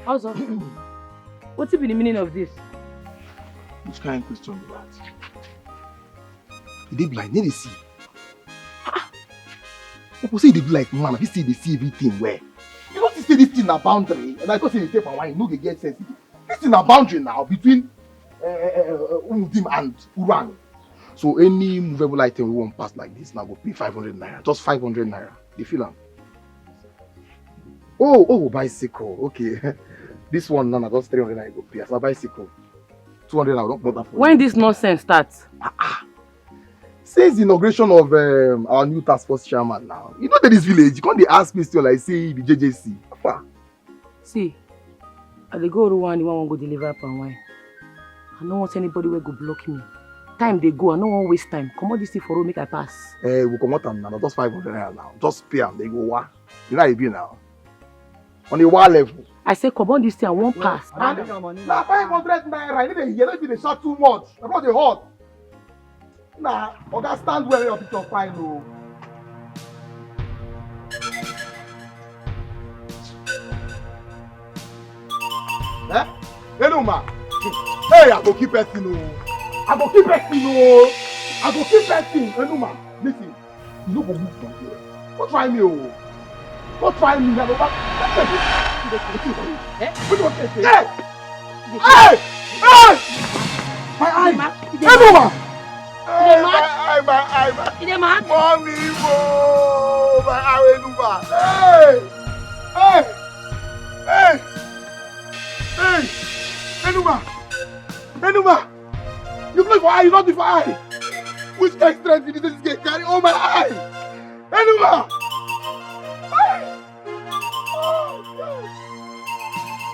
Also, what's the meaning of this? Which kind of question is that? They blind, they see. People say they do like man, they see everything where. You know, say this thing a boundary, and I thought say they stay for wine, no, they get sensitive. This thing a boundary now between Umudim and Uran. So any movable item we won't pass like this now go pay 500 naira, just 500 naira. You feel am? Oh, bicycle. Okay, this one now just 300 naira go pay. As a bicycle, 200 naira don't bother for. When this nonsense starts? Since the inauguration of our new task force chairman now, you know that this village, you can't ask me still like say the JJC. See, I dey go Rwanda, the one go deliver palm wine. I don't want anybody will go block me. Time they go, I don't want waste time. Come on, this thing for road, make I pass. We come out now, just 500 naira now. Just pay them, they go wa. You know how it be now. On the wall level. I say come on, this thing I won't pass. Now 500 naira, you don't be short too much. About the hot. Nah, Oga stand where your picture fine no. Hello ma. Hey, I go keep person no. I go keep person. Hello ma. Listen, you no go move from here. Go try me oh. Go try me. I go back. What do you say? Hey! My eye. Hello ma. My eye. Mommy, oh, my eye, Enuma. You play for eye, you not for eye. Which extra did this get carry? Oh, my eye. Enuma.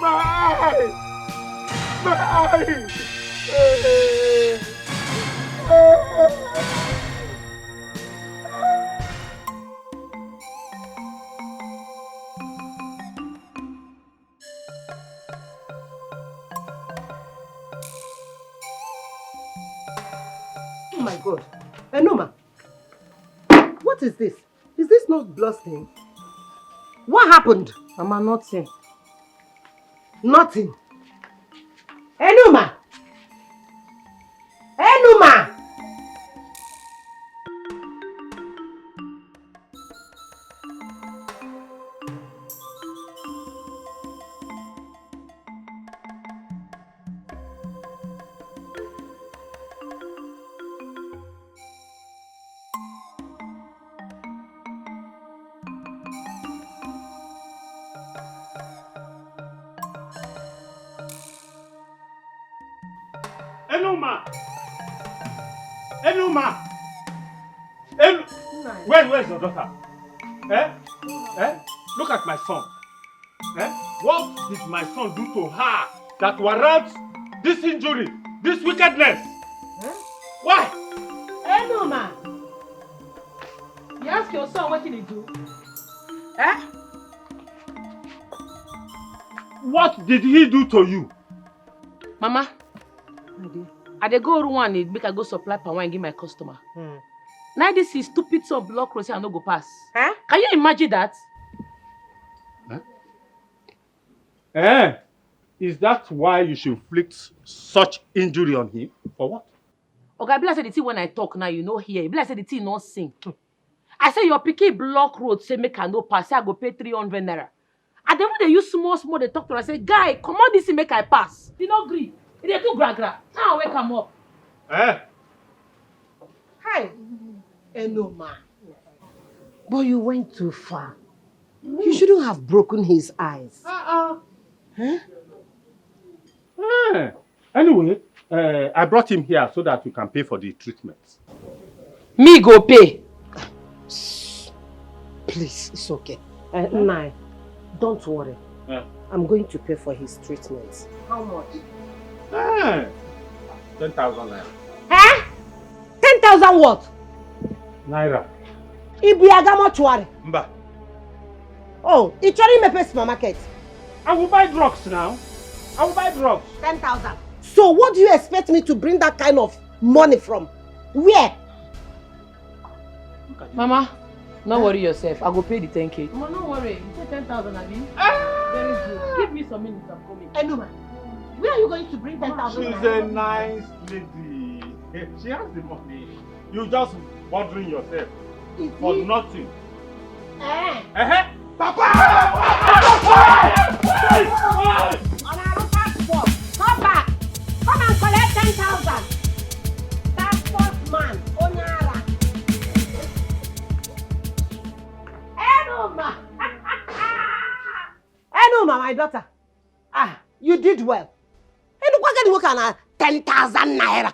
My eye. Oh my God. Enoma, what is this? Is this not blood stain? What happened? Mama, nothing. Nothing. Enoma! Enoma! Where's your daughter? Look at my son. What did my son do to her that warrants this injury, this wickedness? Why? Enoma! You ask your son what did he do? What did he do to you? Mama, I dey go Rwanda make I go supply palm wine give my customer. Now this is stupid son block road say I no go pass. Can you imagine that? Is that why you should inflict such injury on him? For what? Okay, be like say the thing when I talk now, you know here. Be like say the thing not sing. I say your picky block road say make I no pass. Say I go pay 300 naira. And then when they use small, they talk to her. I say, guy, come on this thing make I pass. You no agree. They do gra. Now wake him up. Hi, Enoma. But you went too far. You shouldn't have broken his eyes. Anyway, I brought him here so that you can pay for the treatment. Me go pay. Please, it's okay. Nai, don't worry. I'm going to pay for his treatment. How much? 10,000 naira. 10,000 what? Naira. Ibiaga mortuary. Mba. Oh, it's already Mepe supermarket. I will buy drugs now. 10,000. So what do you expect me to bring that kind of money from? Where? Mama, don't worry yourself. I go pay the 10K. Mama, don't worry. You say 10,000, Abi. Very good. Give me some minutes, I'm coming. Enuma, where are you going to bring 10,000? She's a nice lady. She has the money. You just bothering yourself for nothing. Papa! Come back! Come and collect 10,000! That first man, Onyara. Enuma! Enuma, my daughter. You did well. Enuma, 10,000 naira.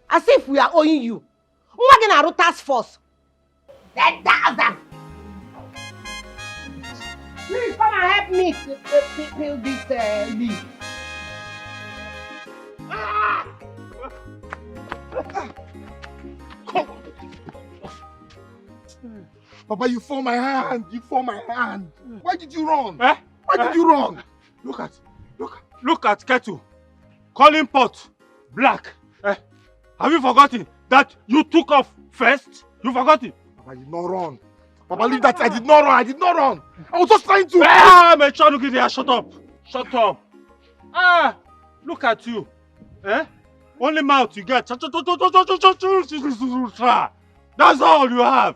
As if we are owing you. We're going to task force. 10,000! Please come and help me fill this leaf. Papa, you form my hand. You form my hand. Why did you run? Eh? Why did you run? Look at kettle. Calling pot. Black. Have you forgotten that you took off first? You forgot it? Papa, I did not run. Papa, leave that. I did not run. I did not run. I was just trying to. My child, look at there. Shut up. Shut up. Look at you. Only mouth you get. That's all you have.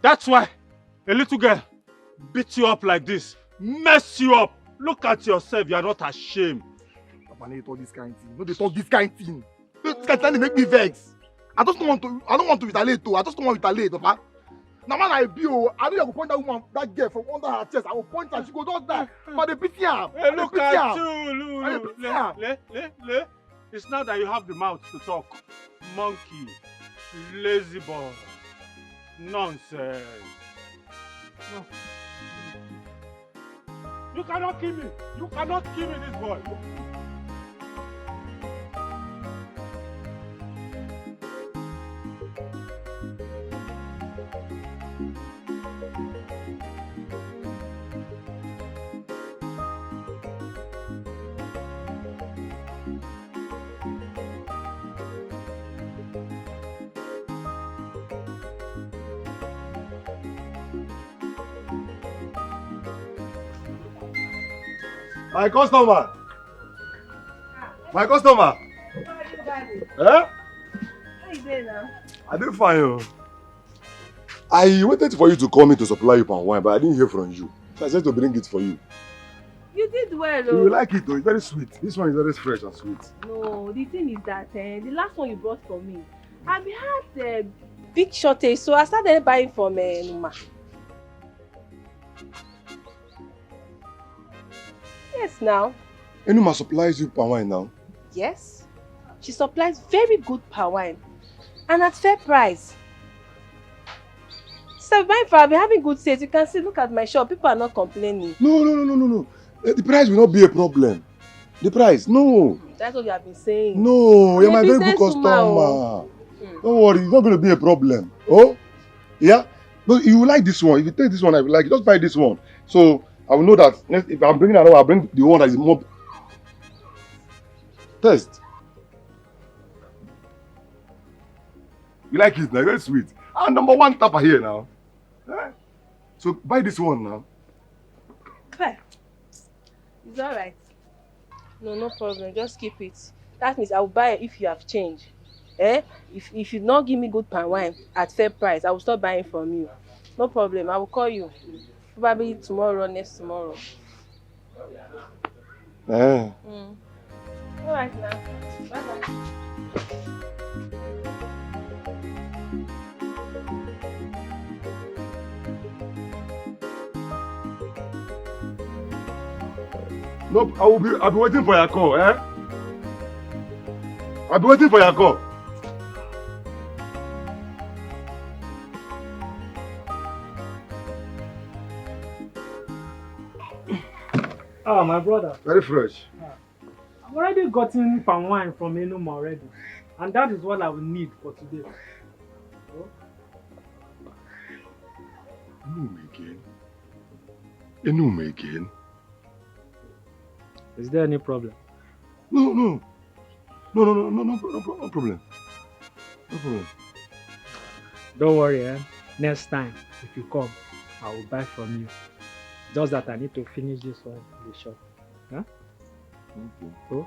That's why a little girl beat you up like this. Mess you up. Look at yourself. You are not ashamed. Papa, they talk this kind of thing. No, they talk this kind of thing. This kind of thing, they make me vex. I don't want to retaliate too. I just don't want to retaliate, Papa. Now when I be, I know you go point that woman, that girl from under her chest. I will point her, she go just die. But they pity her. Hey, look at you, look. It's not that you have the mouth to talk. Monkey, lazy boy, nonsense. No. You cannot kill me. You cannot kill me, this boy. My customer. My customer. How you doing now? I did fine. I waited for you to call me to supply you palm wine, but I didn't hear from you. So I said to bring it for you. You did well, You will like it though. It's very sweet. This one is very fresh and sweet. No, the thing is that the last one you brought for me, I've had a big shortage, so I started buying from Numa. Yes, now. Enuma supplies you palm wine now? Yes. She supplies very good palm wine. And at fair price. So buying for, I've been having good sales. You can see, look at my shop. People are not complaining. No. The price will not be a problem. The price, no. That's what you have been saying. No, you're my very good businesswoman, customer. Don't worry, it's not going to be a problem. Oh? Yeah? But you will like this one. If you take this one, I will like it. Just buy this one. So, I will know that if I'm bringing another, I'll bring the one that is more. Test. You like it now? Very sweet. And number one tapper here now. So buy this one now. Fair. It's alright. No problem. Just keep it. That means I will buy it if you have change. If you not give me good palm wine at fair price, I will stop buying from you. No problem. I will call you. Probably tomorrow, next tomorrow. Alright now. Bye-bye. Nope, I'll be waiting for your call, I'll be waiting for your call. Ah, my brother. Very fresh. I've already gotten palm wine from Enuma already. And that is what I will need for today. Oh. Enuma again? Is there any problem? No problem. No problem. Don't worry, Next time, if you come, I will buy from you. Just that I need to finish this one in the shop. Huh? Okay. Oh.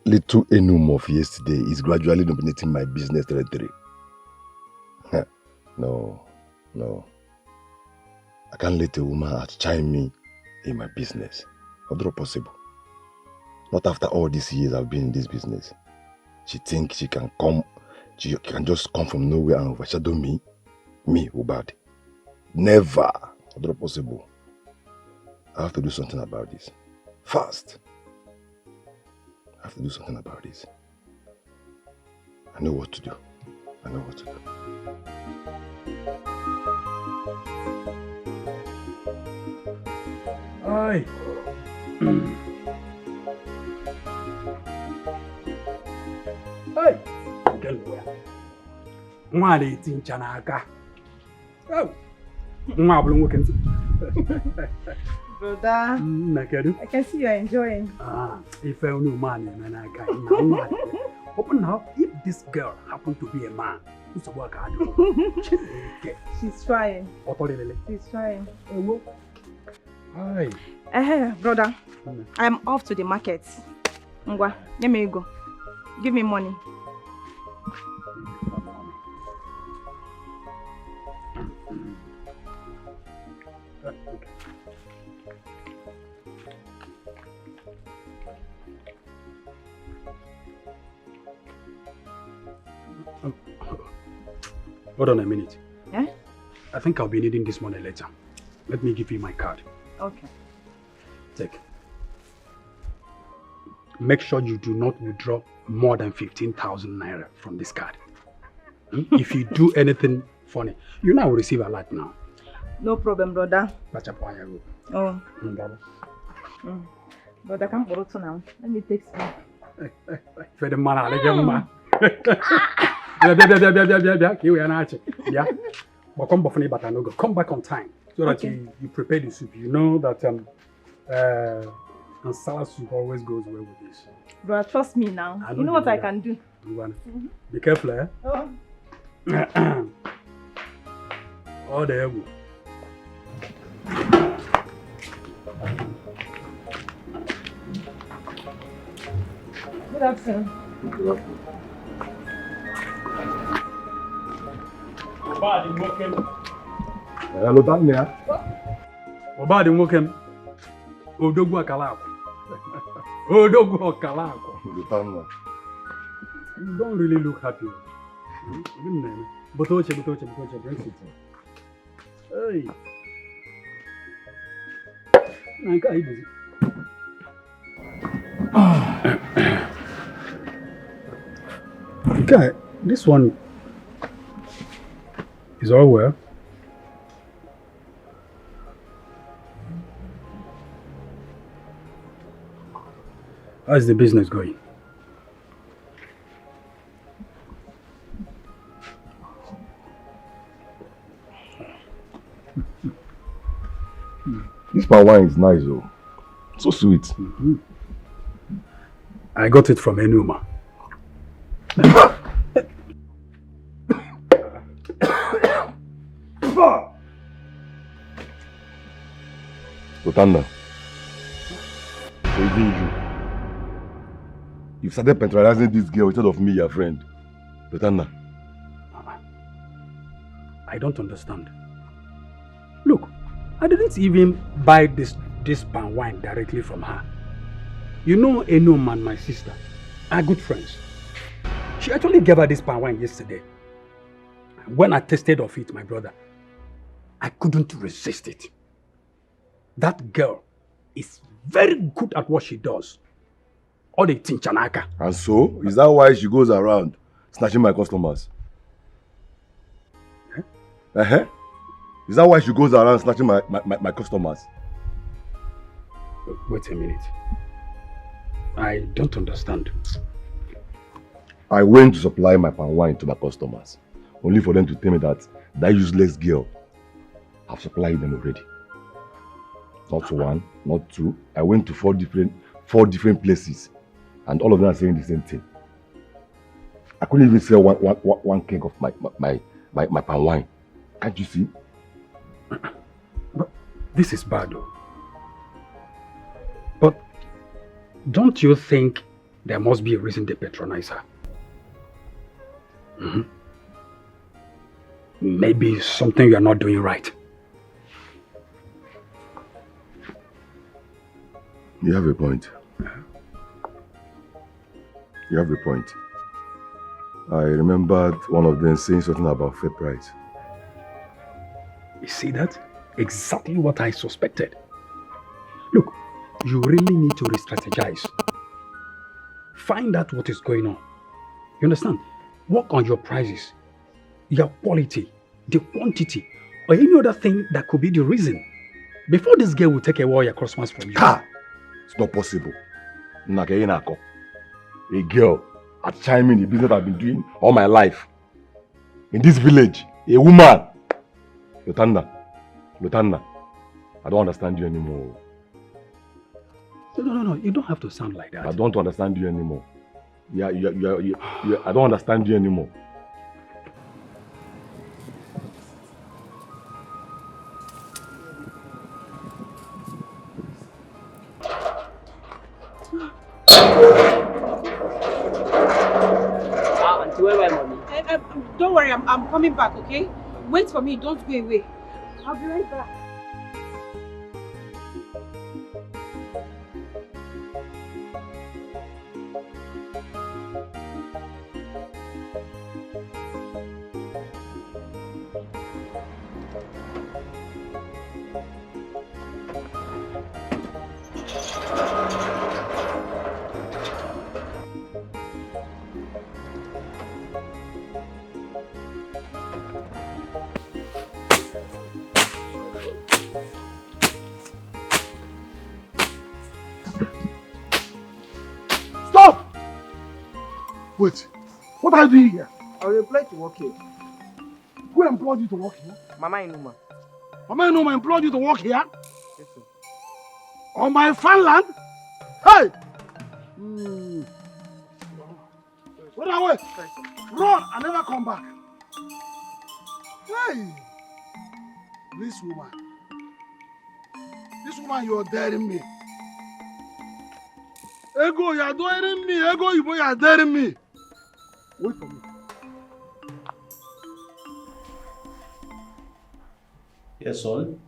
Little enum of yesterday is gradually dominating my business territory. No. I can't let a woman outshine me in my business. Not possible. Not after all these years I've been in this business. She thinks she can just come from nowhere and overshadow me. Me, Ubad. Never. Not possible. I have to do something about this. Fast. I have to do something about this. I know what to do. Aye. Hey, Delaware. Nwa dey tincha n'aka. Oh. Nwa abụrụ nwoke ntị. Brother, I can see you're enjoying. If I knew man in an aka, open now. If this girl happened to be a man, who's a work hard? She's trying. She's trying. Hi. Brother, I'm off to the market. Ngwa, let me go. Give me money. Hold on a minute. Yeah? I think I'll be needing this money later. Let me give you my card. Okay. Take. Make sure you do not withdraw more than 15,000 naira from this card. If you do anything funny, you know I will receive a lot now. No problem, brother. Oh. Brother, come for it now. Let me take some. For the man, come back on time so that you prepare the soup. You know that and salad soup always goes well with this. Bro, trust me now. You know what I can do. Be careful, eh? Oh. Oh, there we go. Good afternoon. Hello, Daniel. Obadi nwokem. Odogwu akala akwa. Odogwu akala akwa. You don't really look happy. Botoche. Drink it. Hey. Nanka ibuzi. Guy, this one is all well. How's the business going? This palm wine is nice though. So sweet. Mm-hmm. I got it from Enuma. Rotanda. So even you. You've started patronizing this girl instead of me, your friend. Rotanda. I don't understand. Look, I didn't even buy this palm wine directly from her. You know Enuma and my sister are good friends. She actually gave her this palm wine yesterday. When I tasted of it, my brother, I couldn't resist it. That girl is very good at what she does. All the tinchanaka. And so, is that why she goes around snatching my customers? Eh? Is that why she goes around snatching my customers? Wait a minute. I don't understand. I went to supply my palm wine to my customers, only for them to tell me that useless girl have supplied them already. Not one, not two. I went to four different places, and all of them are saying the same thing. I couldn't even sell one keg of my palm wine. Can't you see? But this is bad though. But don't you think there must be a reason they patronize her? Mm-hmm. Maybe something you are not doing right. You have a point. You have a point. I remembered one of them saying something about fair price. You see that? Exactly what I suspected. Look, you really need to re-strategize. Find out what is going on. You understand? Work on your prices, your quality, the quantity, or any other thing that could be the reason. Before this girl will take away your Christmas from you. Ha! It's not possible. A girl at chime in the business I've been doing all my life. In this village, a woman. Lutanda, I don't understand you anymore. No, you don't have to sound like that. I don't understand you anymore. I don't understand you anymore. Don't worry, I'm coming back, okay? Wait for me, don't go away. I'll be right back. Wait, what are you doing here? I will apply to work here. Who employed you to work here? Mama Enuma. Mama Enuma employed you to work here? Yes, sir. On my farmland? Hey! Run away! Run and never come back. Hey! This woman, you're daring me. Ego, you're daring me. Ego, you're daring me. Wait for me. Yes, son.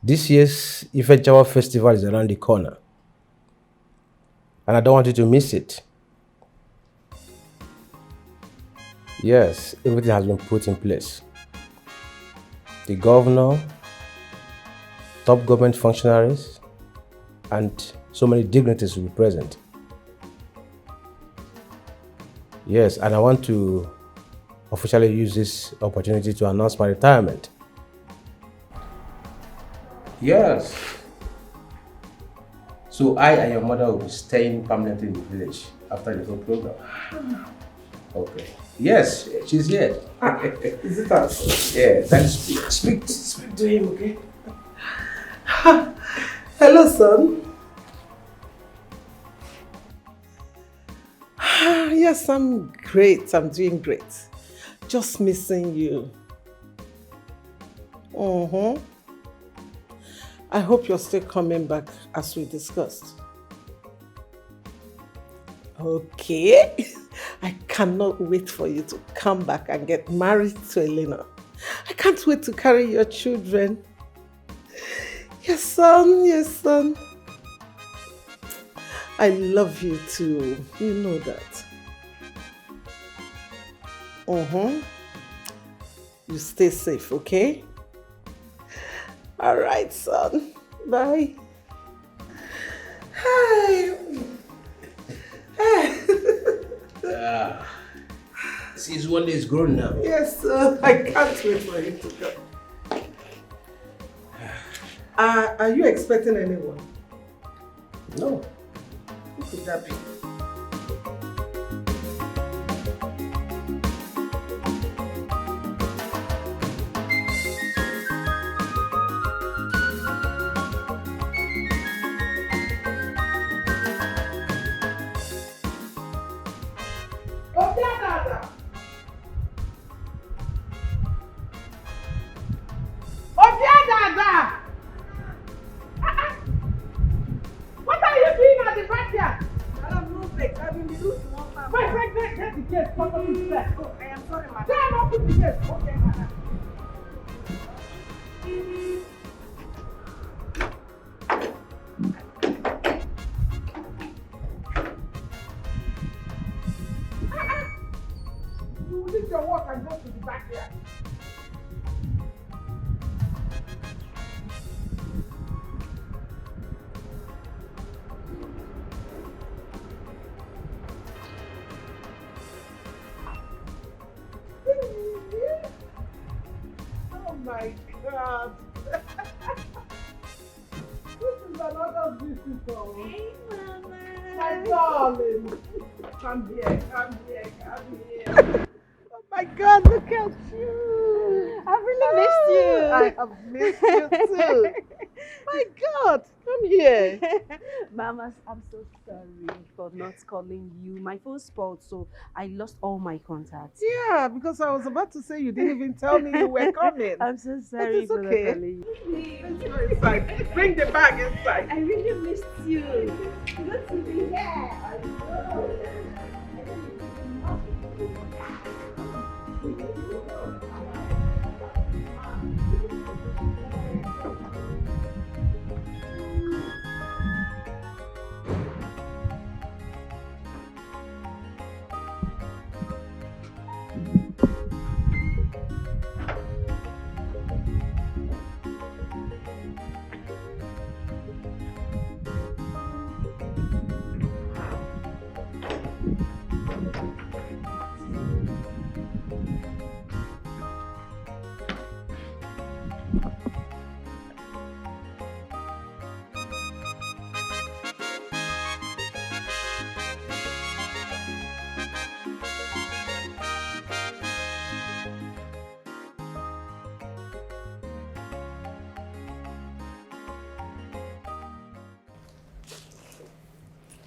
This year's Ifejawa festival is around the corner, and I don't want you to miss it. Yes, everything has been put in place. The governor, top government functionaries, and so many dignitaries will be present. Yes, and I want to officially use this opportunity to announce my retirement. Yes, So I and your mother will be staying permanently in the village after the whole program. Okay. Yes, she's here. Is it that? Yeah, then speak to him, okay? Hello, son. Yes, I'm great. I'm doing great. Just missing you. I hope you're still coming back as we discussed. Okay. I cannot wait for you to come back and get married to Elena. I can't wait to carry your children. Yes, son. Yes, son. I love you too. You know that. You stay safe, okay? All right, son. Bye. Hi. Since one day is grown now. Yes, sir. I can't wait for him to come. Are you expecting anyone? No. Who could that be? What are you doing at the backyard? Madam, no break. I'm in the room to one family. Wait, get the gate. Somebody is there. Oh, I am sorry, madam. Try not to the gate. Okay, madam. You leave your work and go to the backyard. Oh my God. This is another visitor. Hey, Mama. My darling. Come here, come here, come here. Oh my God, look at you. I've really missed you. I have missed you too. My God, come here. Mamas, I'm so sorry for not calling you. My phone spoiled, so I lost all my contacts. Yeah, because I was about to say you didn't even tell me you were coming. I'm so sorry It's for not okay. calling you. Let's go inside. Bring the bag inside. I really missed you. Good to be here. I know.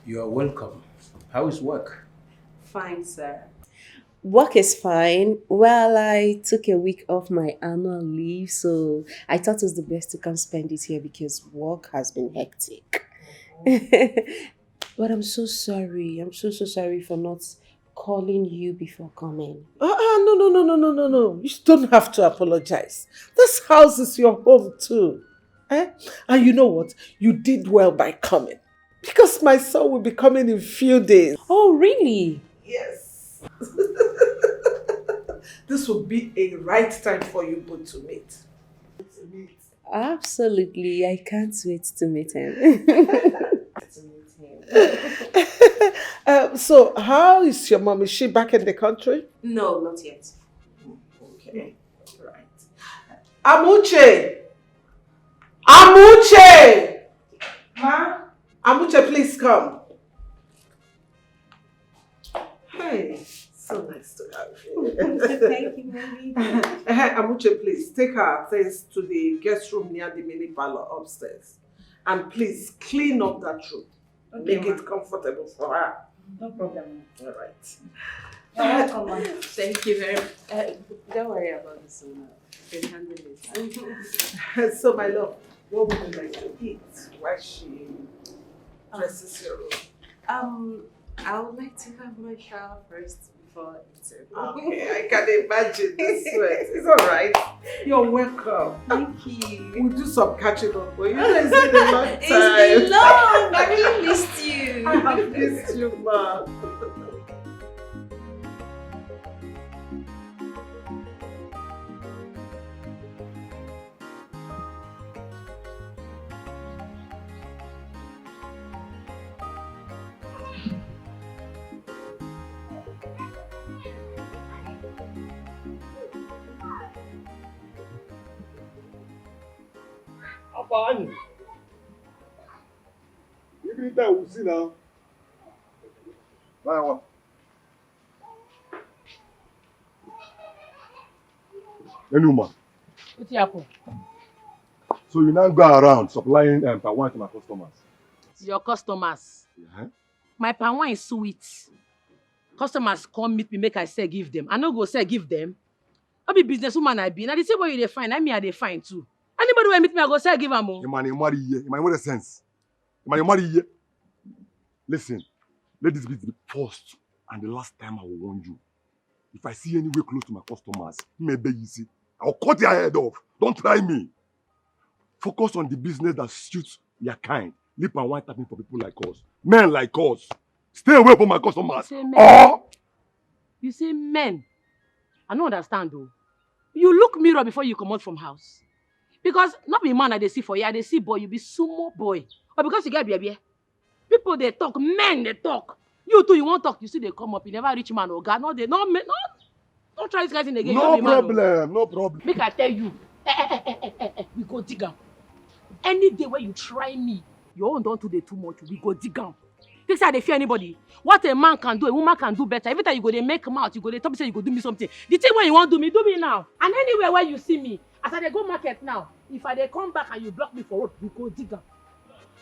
You are welcome. How is work? Fine, sir. Work is fine. Well, I took a week off my annual leave, so I thought it was the best to come spend it here because work has been hectic. But I'm so sorry. I'm so sorry for not calling you before coming. No. You don't have to apologize. This house is your home too. And you know what? You did well by coming. Because my son will be coming in a few days. Oh, really? Yes. This will be a right time for you both to meet. Absolutely. I can't wait to meet him. So, how is your mom? Is she back in the country? No, not yet. Okay, right. Amuche! Ma? Amuche! come. Hey, so nice to have you. Thank you, Mommy. Amuche, please take her things to the guest room near the mini parlor upstairs. And please clean up that room. Okay, Make it comfortable for her. No problem. All right. You're welcome, Mom. Thank you very much. Don't worry about this one. You can handle it. So, my love, what would you like to eat while she dresses your room? I would like to have my shower first before eating. Okay, I can imagine the sweat. It's all right. You're welcome. Thank you. We'll do some catching up for you. It's been a long time. It's been long. I really missed you. I have missed you, ma. Fine. Even that we'll see now. Bye, Any man. What happened? So you now go around supplying palm wine to my customers. Your customers. Yeah. My palm wine is sweet. Customers come meet me, make I say give them. I no go say give them. I be businesswoman I be. Now the same way you dey find, I mean I dey find too. Anybody will meet me, I go say give them more. You man, you marry here. You man, what a sense. You man, you marry here. Listen, let this be the first and the last time I will warn you. If I see anywhere close to my customers, maybe you see, I'll cut your head off. Don't try me. Focus on the business that suits your kind. Lip and wine tapping for people like us. Men like us. Stay away from my customers. You say men. I don't understand though. You look mirror before you come out from house. Because not be man they see for you, they see boy, you be sumo boy. Or because you get beer. People they talk, men they talk. You too, you won't talk, you see they come up, you never reach man or God. No, they don't try this guys in again. No problem, no problem. Make I tell you, we go dig am. Any day where you try me, your own don't do the too much, we go dig am. This side they fear anybody. What a man can do, a woman can do better. Every time you go they make mouth, you go they talk say you go do me something. The thing when you want do me now. And anywhere where you see me, as I dey go market now, if I dey come back and you block me for road, we go dig am.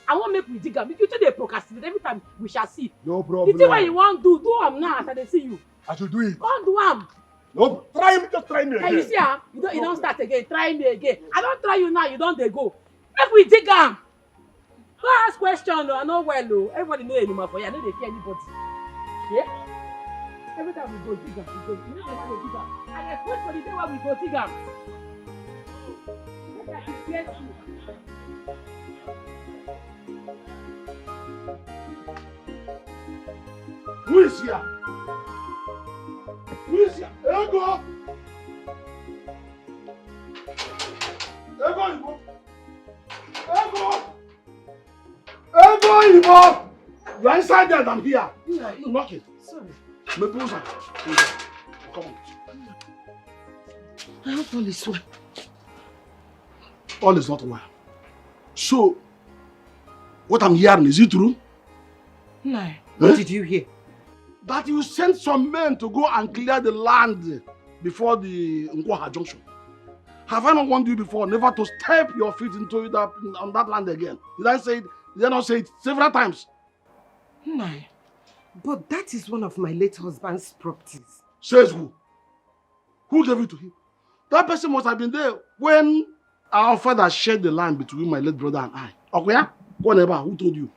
I won't make we dig am. If you think they procrastinate, every time we shall see. No problem. The thing when you want do am now as I dey see you. I should do it. Come do am. No, try me, just try me again. And you see am, you don't start again. Try me again. I don't try you now, you don't dey go. Make we dig am. Go ask question, I know well, though. Everybody know anymore for you. I know they fear anybody. Yeah? Every time we go dig am, we go. You know why we dig am? I expect for the day when we go dig am. Make I prepare you. Who is here? Who is here? Ego! Ego! Ego! Ego! You are inside there and I'm here. Yeah, you knock it. Sorry. Me close her. Come on. I hope all is well. All is not well. So, what I'm hearing, is it true? No. What did you hear? That you sent some men to go and clear the land before the Nkwaha junction. Have I not warned you before never to step your feet into that on that land again? Did I say it? Did I not say it several times? No. But that is one of my late husband's properties. Says who? Who gave it to him? That person must have been there when our father shared the land between my late brother and I. Okay? Whatever. Who told you?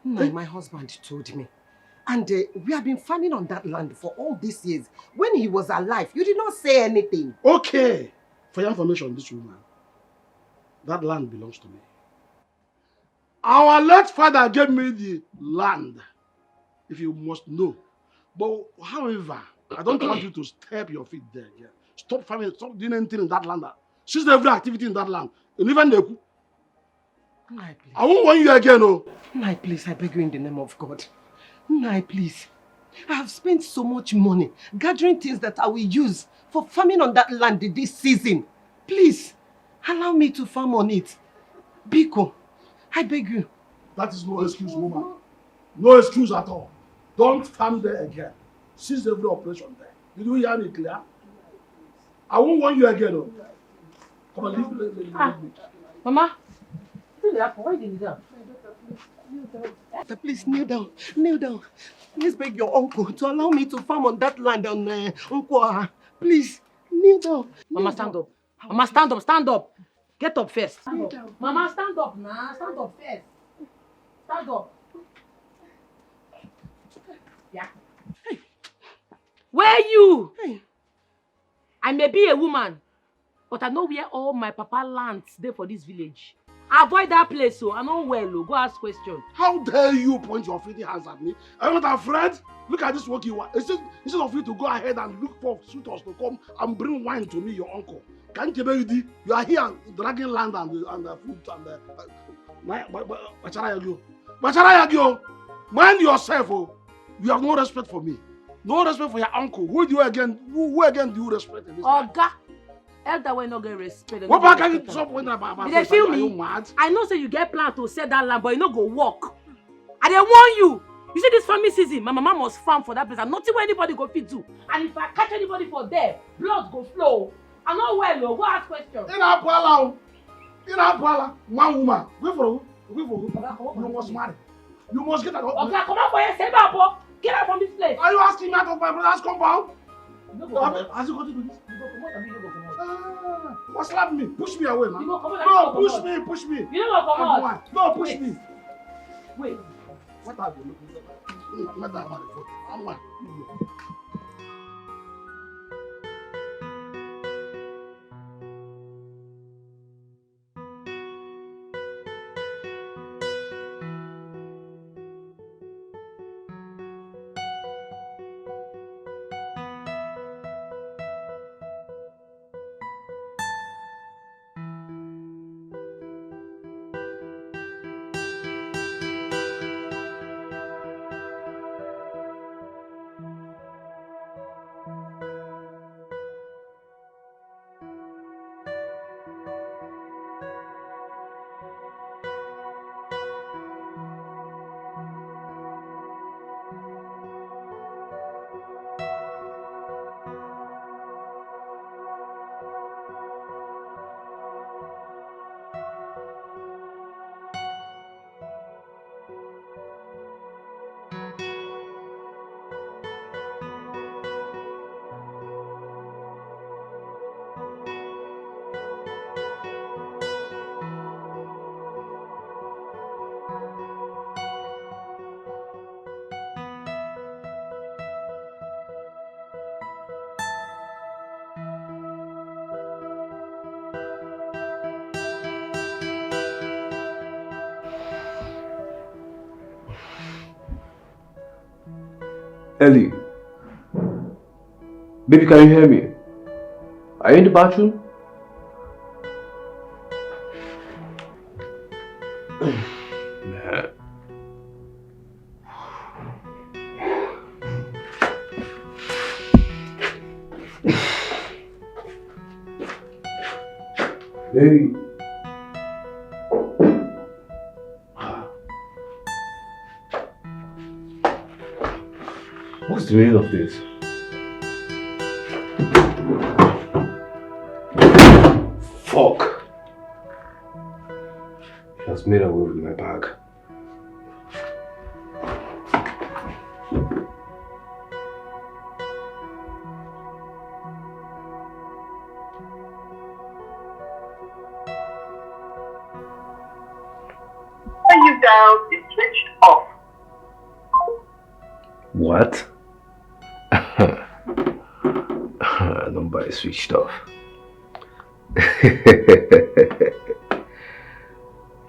No, my husband told me. And we have been farming on that land for all these years. When he was alive, you did not say anything. Okay. For your information, this woman, that land belongs to me. Our late father gave me the land, if you must know. But however, I don't want you to step your feet there again. Stop farming, stop doing anything in that land. Cease every activity in that land. And even the I won't want you again, oh. Nai, please, I beg you in the name of God. Nai, please. I have spent so much money gathering things that I will use for farming on that land this season. Please, allow me to farm on it. Biko, I beg you. That is no excuse, woman. No excuse at all. Don't come there again. Cease every operation there. Did you hear me clear? I won't want you again. Though. Come on, leave me. Mama, why did you do that? Please kneel down. Kneel down. Please beg your uncle to allow me to farm on that land on Nkwa. Please kneel down. Mama, stand up. Mama, stand up. Stand up. Get up first. Mama, stand up now. Stand up first. Stand up. Yeah. Hey. Where you? Hey. I may be a woman, but I know where all my papa lands there for this village. Avoid that place, so I know well. Go ask questions. How dare you point your filthy hands at me? Are you not afraid? Look at this work you want. Instead of you to go ahead and look for suitors to come and bring wine to me, your uncle. Can't you are here dragging land and the fruit and the. Bacharayagyo, mind yourself, oh. You have no respect for me. No respect for your uncle. Who again do you respect in this life? Oga, elder will not get respect. What back can you stop when about they feel me? Mad? I know say you get plan to sell that land, but you no go walk. I dey warn you. You see this farming season, my mama must farm for that place and nothing where anybody go fit do. And if I catch anybody for there, blood go flow. I know well, go ask questions. In Apala, one woman. Wait for who? You must marry. You must get out. Okay, come on for your save up. Get out from this place. Are you asking me out of my brother's compound? Has you got to do this? You go come out, you go come out. What slap me? Push me away, man. You go come out. No, push me. You don't go come out. No, push me. Wait. What are you looking for? What are you looking for? Ellie, baby, can you hear me? Are you in the bathroom? Man. Baby. What's the meaning of this? Fuck! She has made away with my bag. When you dial is switched off. What? Number is switched off.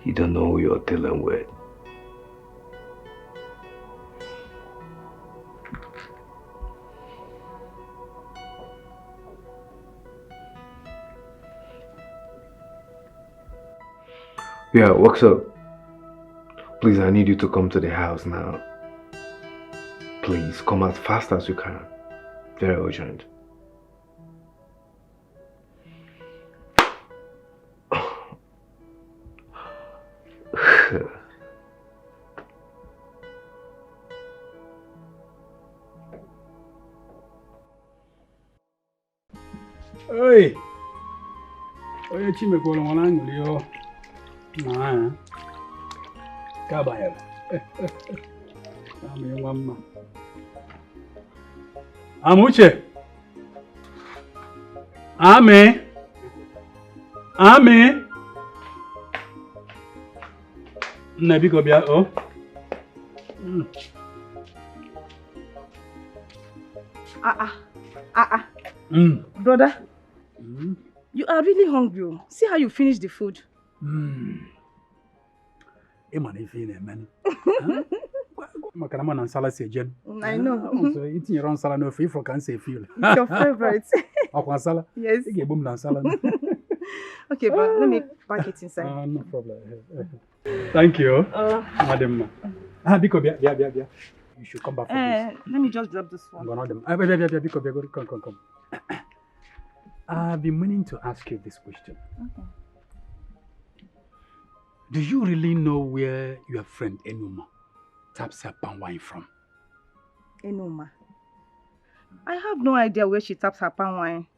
You don't know who you're dealing with. Yeah, what's up? Please, I need you to come to the house now. Please, come as fast as you can. Very urgent. Hey! Oh, you chime kwa mwanangu leo. Na. Kaba ya. Ame mama. Amuche. Ame. Ame. Nabi ko bia oh. Brother, you are really hungry. See how you finish the food. Makarama na nsala sejen. I know. So eating your own salad no free for can say feel. It's your favorite. Akwa sala? Yes. You get boom na salad. Okay, but let me pack it inside. No problem. Thank you. Madam. Biko bia. You should come back for this. Let me just drop this one. Biko, come. I've been meaning to ask you this question. Okay. Do you really know where your friend Enuma taps her palm wine from? Enuma? I have no idea where she taps her palm wine.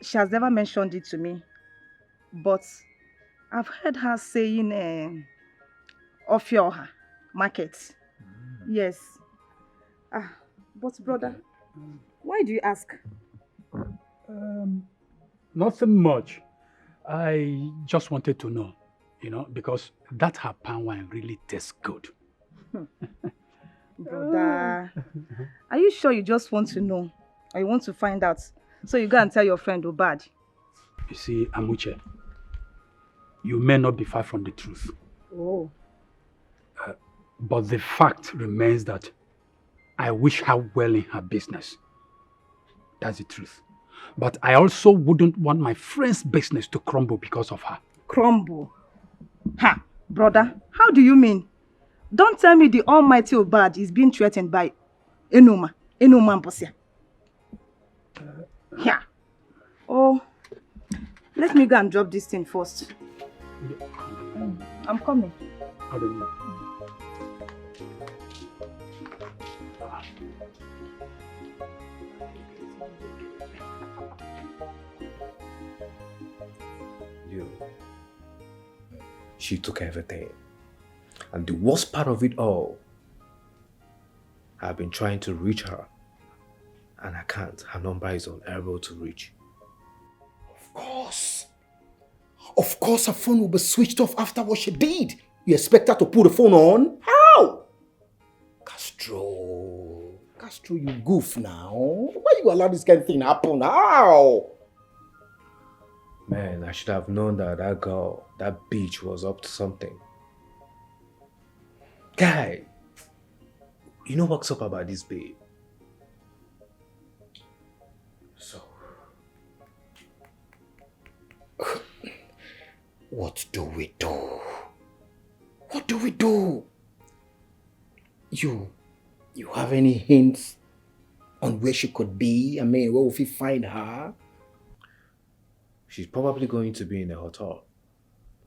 She has never mentioned it to me. But I've heard her saying Ofioha market. Yes. But brother, why do you ask? Nothing much. I just wanted to know, because that her palm wine really tastes good. Brother, are you sure you just want to know? Or you want to find out? So you go and tell your friend Obad. You see, Amuche, you may not be far from the truth. Oh. But the fact remains that I wish her well in her business. That's the truth. But I also wouldn't want my friend's business to crumble because of her. Crumble? Ha! Brother, how do you mean? Don't tell me the almighty Obad is being threatened by Enuma Mposia. Yeah. Oh, let me go and drop this thing first. I'm coming. How do you mean? She took everything. And the worst part of it all, I've been trying to reach her. And I can't. Her number is unable to reach. Of course her phone will be switched off after what she did. You expect her to put the phone on? How? Castro, you goof now. Why you allow this kind of thing to happen? How? Man, I should have known that girl, that bitch was up to something. Guy, you know what's up about this babe? So, what do we do? What do we do? You have any hints on where she could be? I mean, where will we find her? She's probably going to be in a hotel.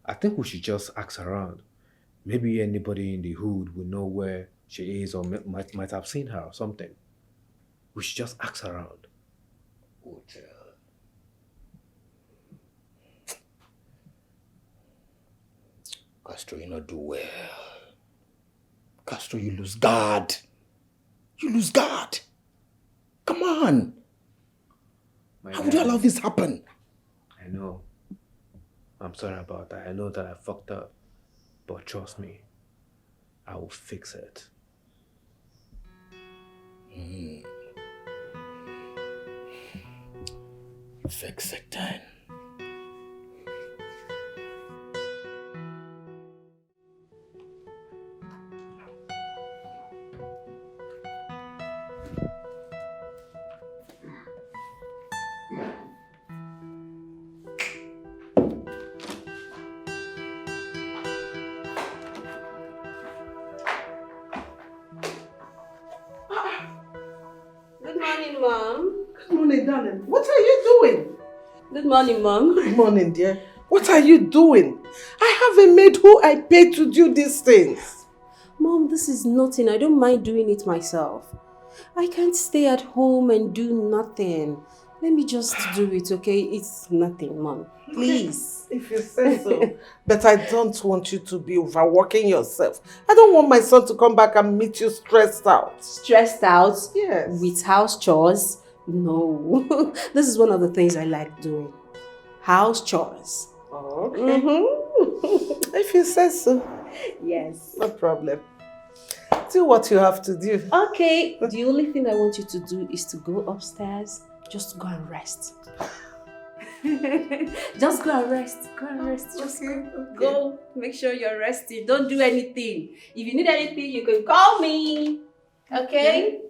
I think we should just ask around. Maybe anybody in the hood will know where she is or might have seen her or something. We should just ask around. Hotel. Castro, you not do well. Castro, you lose guard. Come on. How would you allow this happen? I know. I'm sorry about that. I know that I fucked up. But trust me, I will fix it. Fix it then. Good morning, Mom. Good morning, darling. What are you doing? Good morning, Mom. Good morning, dear. What are you doing? I have a maid who I pay to do these things. Mom, this is nothing. I don't mind doing it myself. I can't stay at home and do nothing. Let me just do it, okay? It's nothing, Mom. Please. If you say so. But I don't want you to be overworking yourself. I don't want my son to come back and meet you stressed out. Stressed out? Yes. With house chores? No. This is one of the things I like doing. House chores. Okay. Mm-hmm. If you say so. Yes. No problem. Do what you have to do. Okay. The only thing I want you to do is to go upstairs. Just go and rest. Just go and rest. Go and rest. Just go. Make sure you're resting. Don't do anything. If you need anything, you can call me. Okay?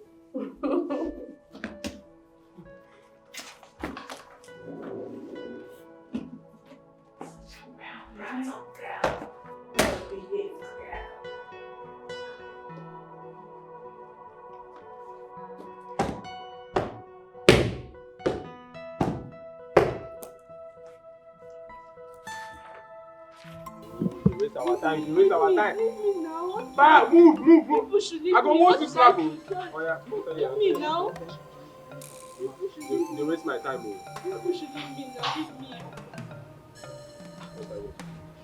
Waste our time. You waste our time. Bah, move. I go want to slap you. Oh yeah. Leave me now. They waste my time. You should leave me now. Leave me.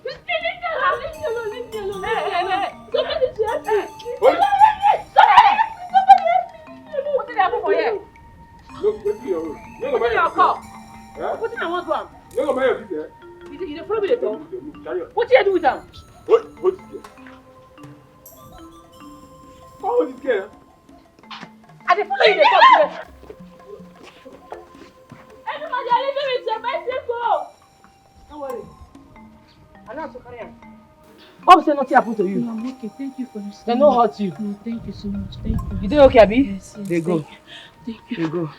What Leave me alone. Hey. Somebody help me. What did I happen for you? Look, wait till your room. What did you call? What did I want to am? You go buy your video. You follow me the door. What did you do with them? What is it? How is it? I dey follow you the door. Everybody, I leave me with your bicycle. Don't worry. I know how to carry on. Bob said nothing happened to you. No, I'm okay. Thank you for listening. They no hurt you. No, thank you so much. Thank you. You doing okay, Abi? Yes. They go. Thank you. They go.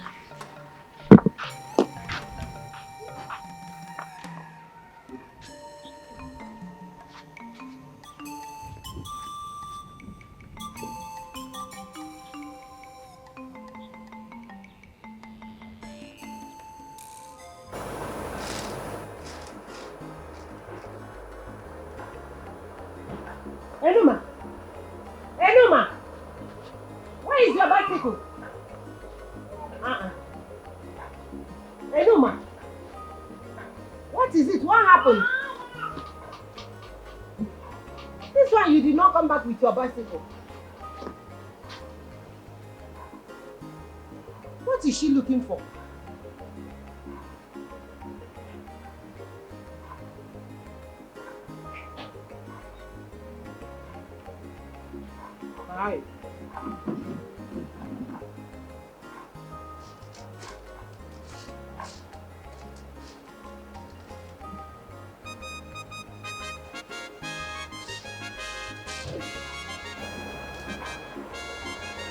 Enuma, where is your bicycle? Enuma, what is it? What happened? This one you did not come back with your bicycle. What is she looking for? Hi.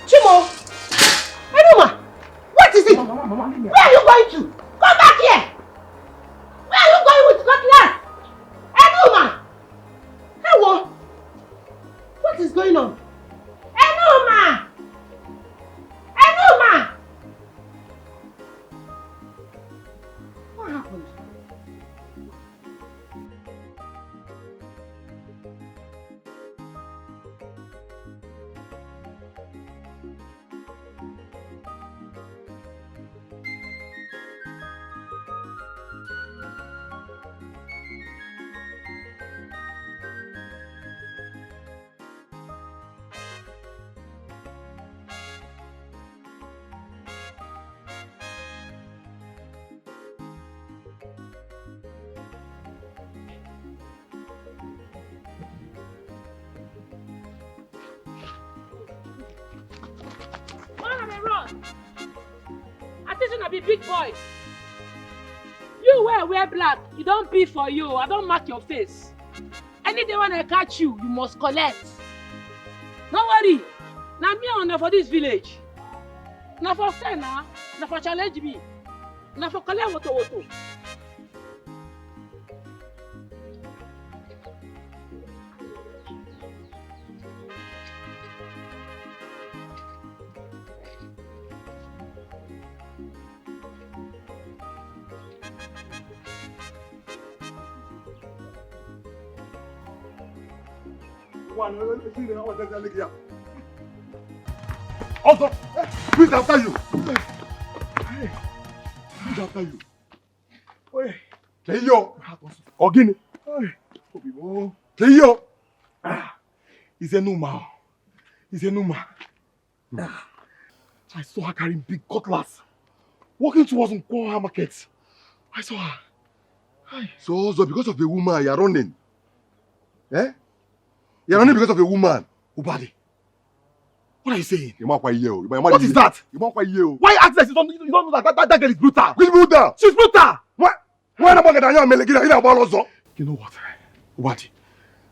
Chimo! Enuma! What is it? Mama, where are you going to? Come back here! Where are you going with cutlass? Enuma! Hello? What is going on? Enuma! Enuma! What happened? Be big boy. You wear black. You don't pee for you. I don't mark your face. Any day when I catch you, you must collect. Don't worry. Now me on for this village. Now for say now for challenge me. Now for collect woto. Also, please after you. after you. Oi, Keyo. Ogini. Oi, Obibo. Keyo. He's a Numa. He's a Numa. I saw her carrying big cutlass, walking towards Nkwoha market. I saw her. So because of a woman, you're running? Eh? You're running because of a woman? Ubadi, what are you saying? What is that? Why act like you don't know that girl is brutal? Which brutal? She's brutal! What? Why not get a You know what? Ubadi,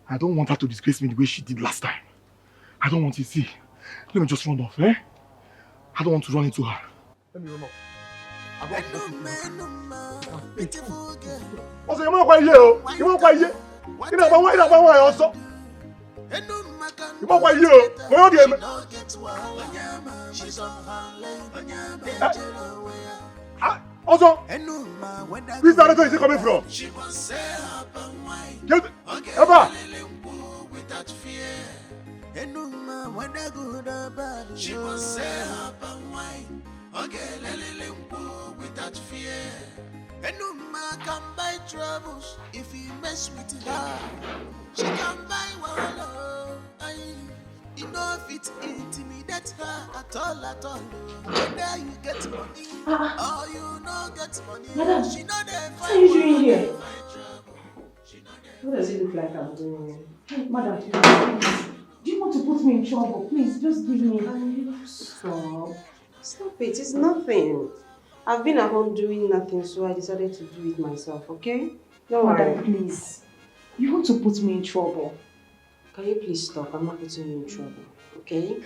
I don't want her to disgrace me the way she did last time. I don't want to see. Let me just run off, eh? I don't want to run into her. Let me run off. Also, you want quite here? You want quite here? You know, but why also? You want quite here? Where are you? Also, which director is he coming from? Get Eva. She must say up and wine. Okay, without fear. Enuma can buy troubles if you mess with her. She can buy wallow. You know if it intimidate her at all. Whether you get money or you not get money. Madam, she know they what are you doing here? What does it look like I'm doing? Hey, madam, please. Do you want to put me in trouble? Please, just give me. Stop. Stop it. It's nothing. I've been at home doing nothing, so I decided to do it myself, okay? Don't worry. Madam, please. You want to put me in trouble? Can you please stop? I'm not putting you in trouble, okay?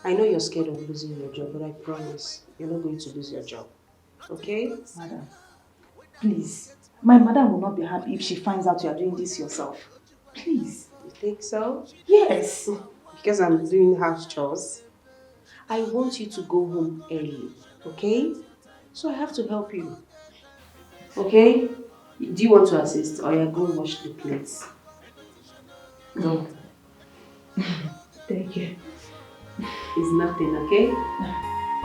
I know you're scared of losing your job, but I promise you're not going to lose your job, okay? Madam, please. My madam will not be happy if she finds out you are doing this yourself. Please. You think so? Yes. Because I'm doing house chores. I want you to go home early, okay? So I have to help you. Okay? Do you want to assist or you go wash the plates? No. Thank you. It's nothing, okay?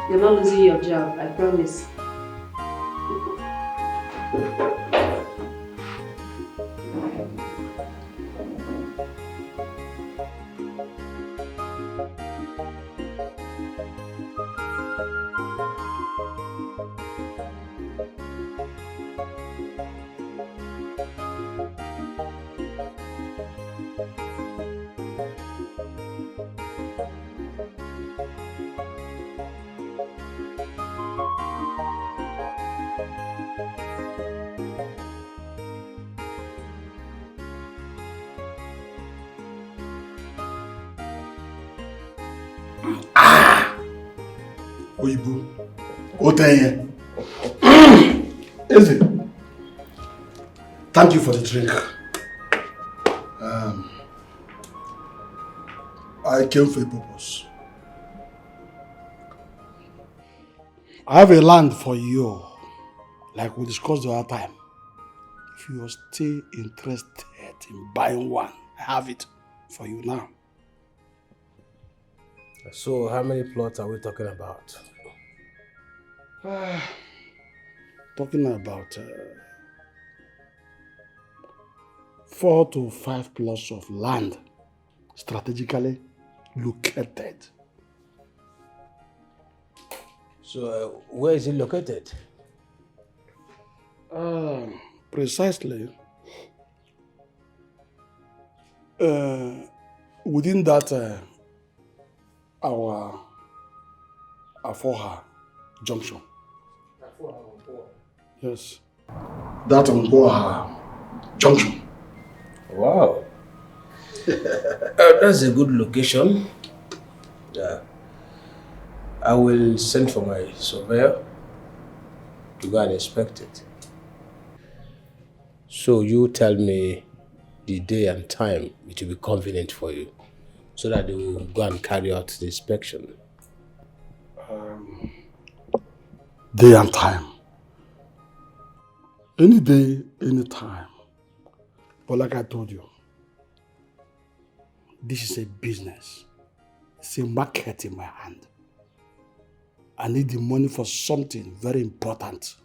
You're not losing your job, I promise. Oyibo, Oteye. Easy. Thank you for the drink. I came for a purpose. I have a land for you, like we discussed the other time. If you are still interested in buying one, I have it for you now. So how many plots are we talking about? Talking about 4 to 5 plots of land strategically located. So where is it located? Precisely within that our Afoha junction. Yes. That Ngoha junction. Wow. That's a good location. Yeah. I will send for my surveyor to go and inspect it. So you tell me the day and time it will be convenient for you, so that they will go and carry out the inspection. Day and time. Any day, any time. But like I told you, this is a business. It's a market in my hand. I need the money for something very important.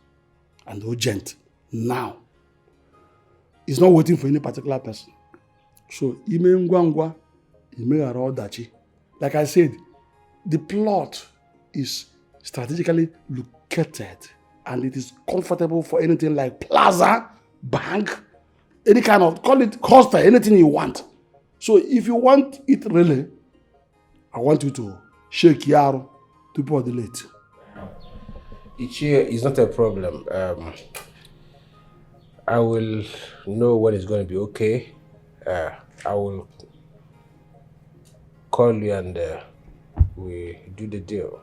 and urgent now. It's not waiting for any particular person. So, ime ngwa ime ghara ọdachi. Like I said, the plot is strategically located and it is comfortable for anything like plaza, bank, any kind of, call it coaster, anything you want. So if you want it really, I want you to shake Yaro to put the late. Each year is not a problem. I will know when it's going to be okay. I will call you and we do the deal.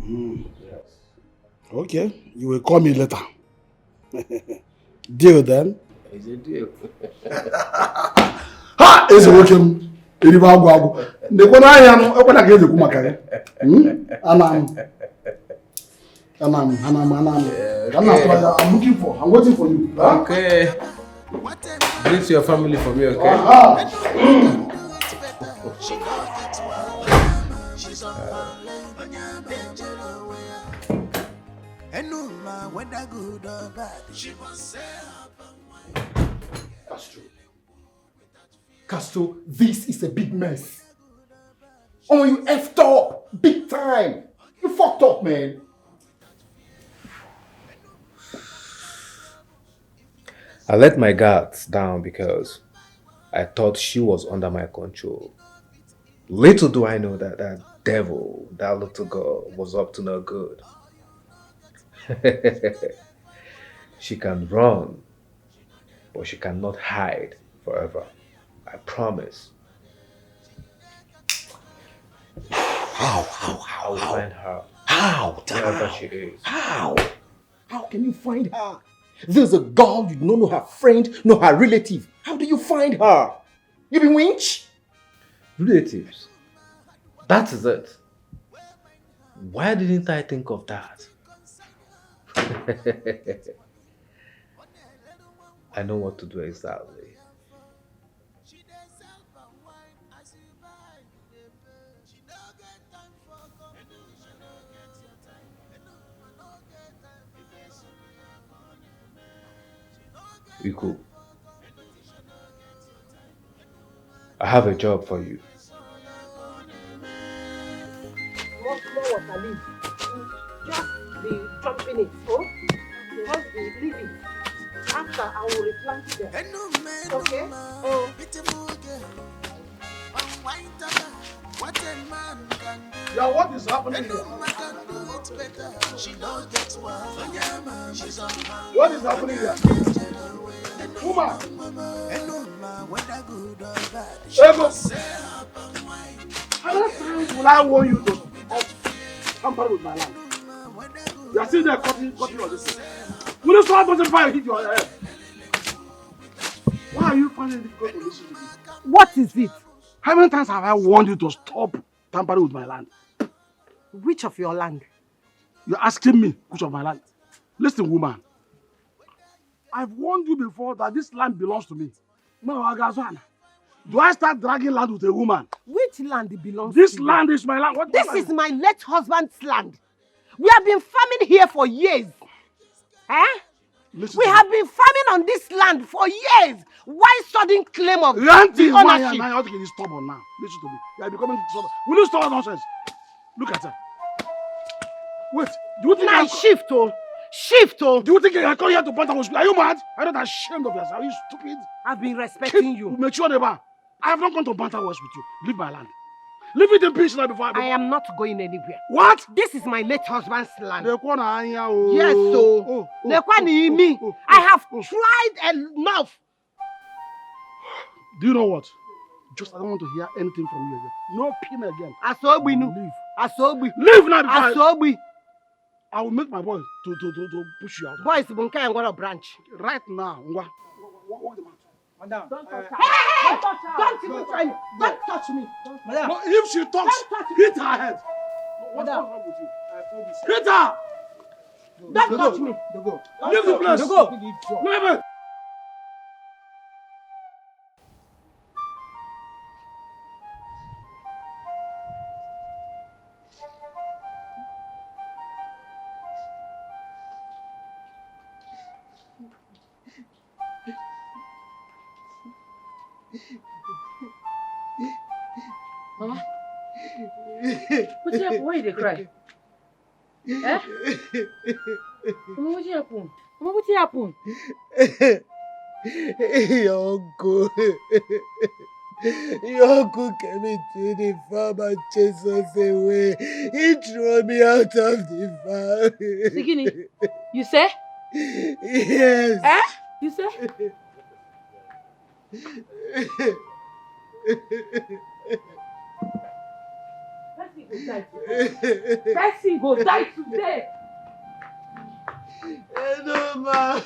Yes. Okay, you will call me later. Deal then? It's a deal. Ha! Eze wokem. Eriba agwa. Nekwana anya no, ekwana ka eze kuma kare. Anam. I'm looking for. I'm waiting for you. Okay. Greet your family for me, okay? Castro, this is a big mess. Oh, you effed up big time. You fucked up, man. I let my guards down because I thought she was under my control. Little do I know that that devil, that little girl, was up to no good. She can run, but she cannot hide forever. I promise. How? I'll find her. How? Wherever she is. How? How can you find her? There's a girl you don't know her friend, nor her relative. How do you find her? You be winch? Relatives. That is it. Why didn't I think of that? I know what to do exactly. Iko, I have a job for you. More water, leave. Just be chopping it, oh? Just leave it. After, I will replant them. Okay? Oh. Yeah, what is happening here? What is happening here? Woman! Ego! How many times will I warn you to tamper with my land? You are still there cutting on this. Will you start putting fire hit your head? Why are you finding it difficult to listen to me? What is it? How many times have I warned you to stop tampering with my land? Which of your land? You're asking me which of my land? Listen, woman. I've warned you before that this land belongs to me. Do I start dragging land with a woman? Which land belongs this to you? This land is my land. What this is my late husband's land. We have been farming here for years. Eh? We have been farming on this land for years. Why sudden claim of the ownership? Now you're stubborn now. Listen to me. You are becoming stubborn. Will you stop nonsense? Look at her. Wait. Do you think I shift, oh? Shift, oh? Do you think I come here to banter with you? Are you mad? I'm not ashamed of yourself. Are you stupid? I've been respecting you. Make sure never. I have not gone to banter wars with you. Leave my land. Leave it in peace now before I am not going anywhere. What? This is my late husband's land. Yes, so. I have tried enough. Do you know what? Just I don't want to hear anything from you again. No pin again. Asobi nu. Leave. Asobi. Leave now before Asobi. I will make my boy to push you out. Boys, bunka and what a branch. Right now. What the matter? Madam. Don't touch her. Hey! Don't even try me. Don't touch me. Madam. No, if she talks, hit her head. What's wrong with you? Hit her! Don't touch me. Leave the place. Leave it. Mama? What's happened? Why you dey cry? Eh? Mama, what happened? Mama, what happened? Your uncle. Your uncle came into the farm and chased us away. He threw me out of the farm. Sigini, you say? Yes. Eh? You say? Person go die today. No, ma.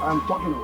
I'm talking of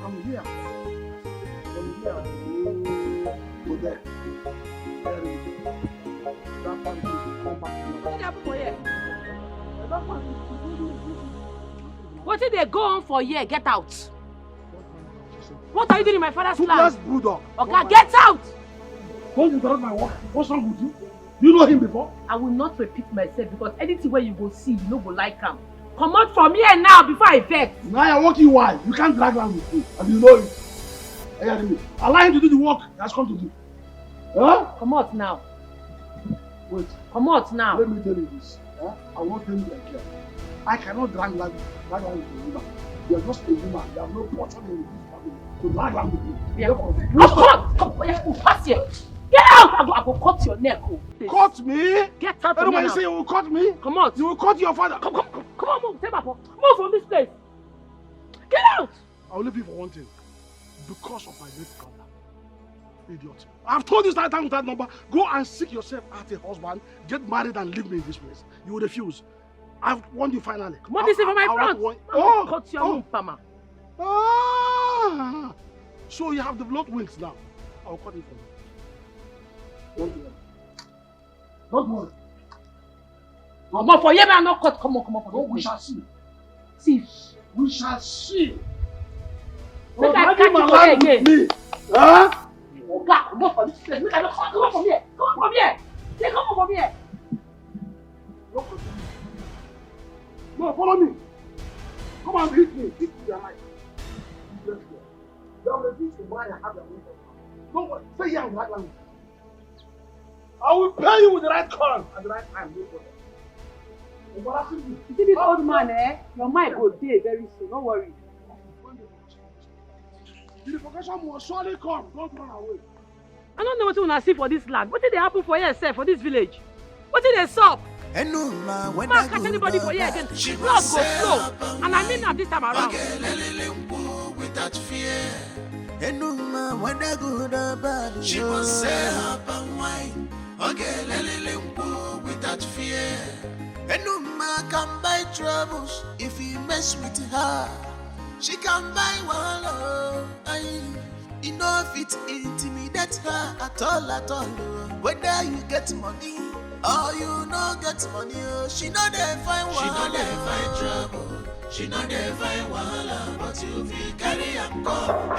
I'm here. From here to there. That part is come back. What happened for here? What did they go on for here? Get out. What are you doing in my father's land? Toothless bulldog. Okay, get out! Don't interrupt my work. What's wrong with you? You know him before? I will not repeat myself because anything where you go see, you no go like him. Come out from here now before I vex. Now I walk you why? You can't drag land with me. And you know it. Allow him to do the work he has come to do. Huh? Come out now. Wait. Come out now. Let me tell you this. I won't tell you again. I cannot drag land with a woman. You are just a woman. You have no portion in this family to drag land with me. Come pass here. Get out! I go cut your neck. Cut me? Get out of here Everybody now. say you will cut me? Come out. You will cut your father. Come on, move. Take my phone. Move from this place. Get out! I will leave you for one thing. Because of my late brother. Idiot. I've told you that time with that number. Go and seek yourself out a husband, get married and leave me in this place. You will refuse. I've warned you finally. Come on, this is for my front. Cut your move, Pama. Ah! So you have developed wings now. I'll cut it for you. Don't worry. Don't worry. Come on, for you, man, not cut. Come on. Oh, we shall see. See. We shall see. Make I catch you for here again. Me. Huh? Oh, God, come on from this place. Come on from here. Come on from here. Say, come on from here. No, follow me. Come on, hit me. Hit me your life. Let's go. You have refused to marry and have your way. Don't worry. Stay here with that language. I will pay you with the right corn at the right time. No problem. Embarrassing you. You see this old man, your mind go day very soon. Don't worry. The profession will surely come. Don't run away. I don't know what you want to see for this land. What did they happen for yourself, for this village? What did they stop? When I catch anybody for here again, the blood go flow. And I mean that this time around. Without fear. When I go to bed, she must say up and wine. Without fear. Can buy troubles if you mess with her. She can buy wallow. Enough it intimidate her at all. Whether you get money or you no get money, she know they find wahala. She know they find trouble. She know they find wahala, but you feel carry and come.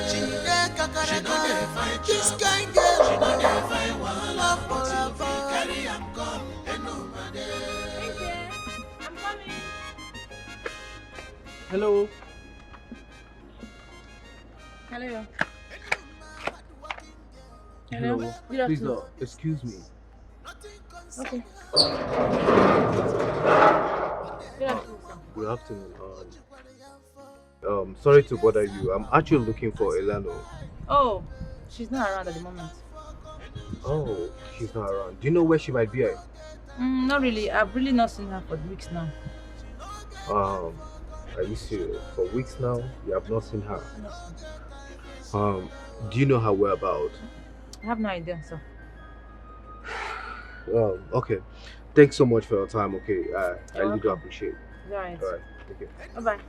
She dey kakaraka. She know they find trouble. This kind girl. She know they find wahala, but you feel carry and come. I'm coming. Hello. Hello. Hello. Good Please, afternoon. excuse me. Okay. Good afternoon. Good afternoon. Sorry to bother you. I'm actually looking for Elano. Oh, she's not around at the moment. Oh, she's not around. Do you know where she might be at? Not really. I've really not seen her for weeks now. Are you serious? For weeks now, you have not seen her. Do you know her whereabouts? I have no idea, sir. Okay. Thanks so much for your time. Okay, I really do welcome. appreciate it. All right. All right. Okay. Bye-bye.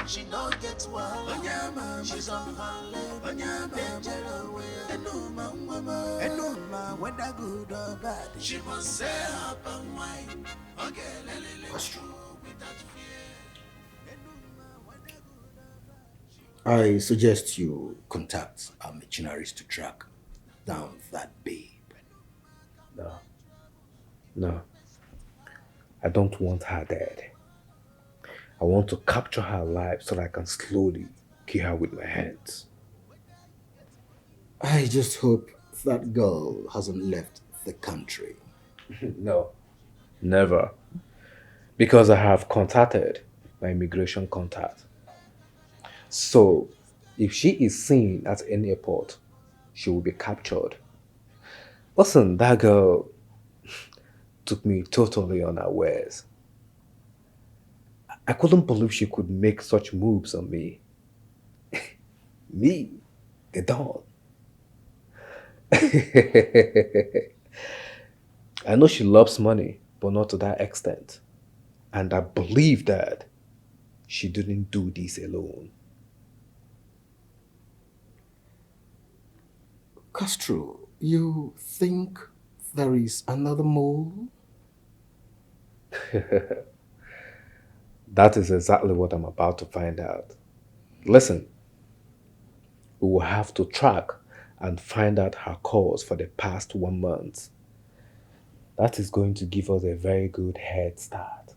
She don't get one. Onyama, she's on her leg. Onyama, danger away. Enuma, whether good or bad, she must say up and wine. Okay, let's true without fear. I suggest you contact our missionaries to track down that babe. No. I don't want her dead. I want to capture her alive so that I can slowly kill her with my hands. I just hope that girl hasn't left the country. No, never. Because I have contacted my immigration contact. So, if she is seen at any airport, she will be captured. Listen, that girl took me totally unawares. I couldn't believe she could make such moves on me. Me, the Don. I know she loves money, but not to that extent. And I believe that she didn't do this alone. Castro, you think there is another mole? That is exactly what I'm about to find out. Listen, we will have to track and find out her cause for the past 1 month. That is going to give us a very good head start.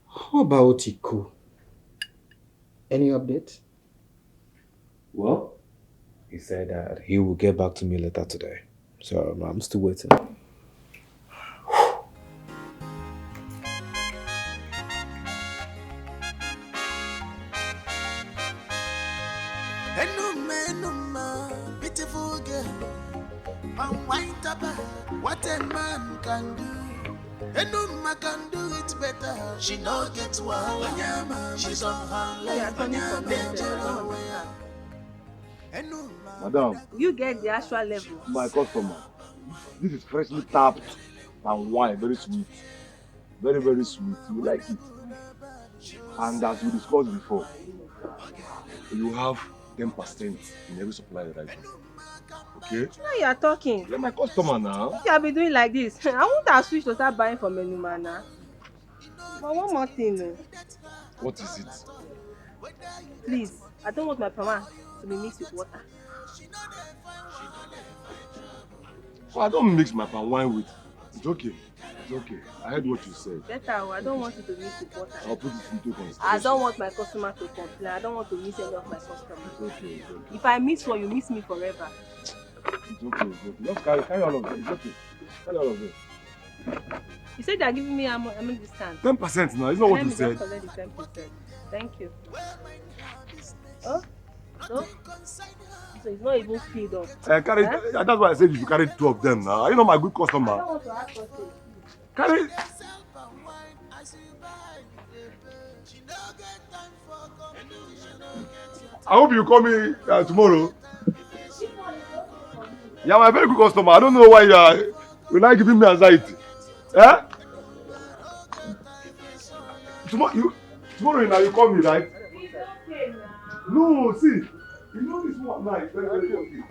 How about Iku? Any update? Well, he said that he will get back to me later today. So I'm still waiting. Enuma, beautiful girl. What a man can do. Enuma can do it better. She no get one. Onyama, she's on her leg. Madam, You get the actual level. my customer, this is freshly tapped and wine, very sweet. Very, very sweet. You like it. And as we discussed before, you have 10% in every supply that I do. Okay? Now you are talking. You're my customer now. If you have been doing like this, I won't have switched to start buying from Enuma now. But one more thing, though. What is it? Please, I don't want my palm to be mixed with water. Well, I don't mix my palm wine with. It's okay. It's okay. I heard what you said. Better, I don't want you to mix with water. I'll put it into consideration. I don't want my customer to complain. I don't want to miss any of my customers. It's okay. It's okay. If I miss one, you miss me forever. It's okay. It's okay. Just carry all of them. It's okay. Carry all of them. You said you are giving me how many discount? 10% now. It's not what you said. Let me just collect the 10%. Thank you. Oh? No? So it's not even filled up. Carry. Huh? That's why I said you should carry 2 of them now. Are you not my good customer? I don't want to ask for it. Carry. I hope you call me tomorrow. Yeah, I'm a very good customer. I don't know why you're not giving me anxiety. Eh? Tomorrow now you call me, right? It's okay now. No, see. You know this one now is very, very okay.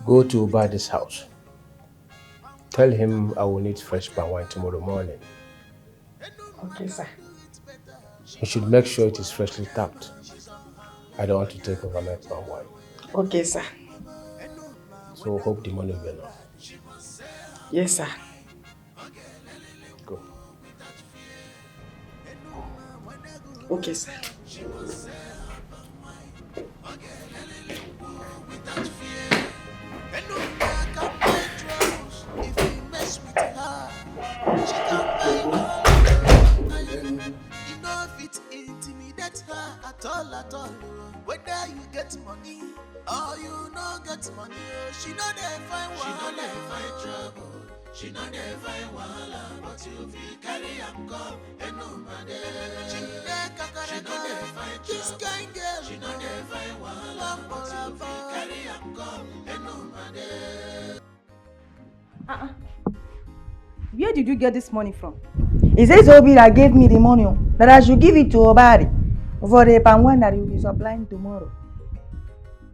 Go to Ubadi's house. Tell him I will need fresh palm wine tomorrow morning. Okay, sir. He should make sure it is freshly tapped. I don't want to take overnight palm wine. Okay, sir. So hope the money will be enough. Yes, sir. Go. Okay, sir. At all, whether you get money or you no get money, she no dey find wahala. She no dey find trouble. She no dey find wahala, but you fit carry am come, and no matter. She no dey find trouble. This kind girl, she no dey find wahala, but you fit carry am come, and no matter. Where did you get this money from? It says Obi that gave me the money, that I should give it to Obadi for the palm wine that he will be supplying tomorrow.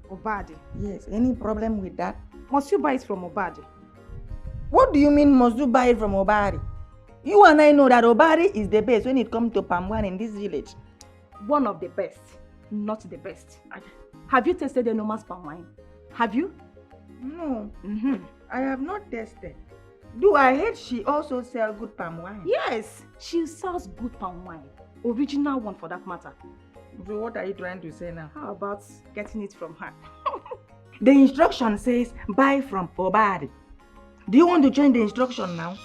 Obadi? Yes, any problem with that? Must you buy it from Obadi? What do you mean, must you buy it from Obadi? You and I know that Obadi is the best when it comes to palm wine in this village. One of the best, not the best. Have you tasted the Noma's palm wine? Have you? No, I have not tasted. Do I heard she also sell good palm wine? Yes, she sells good palm wine. Original one for that matter. So what are you trying to say now? How about getting it from her? The instruction says buy from Obadi. Do you want to change the instruction now?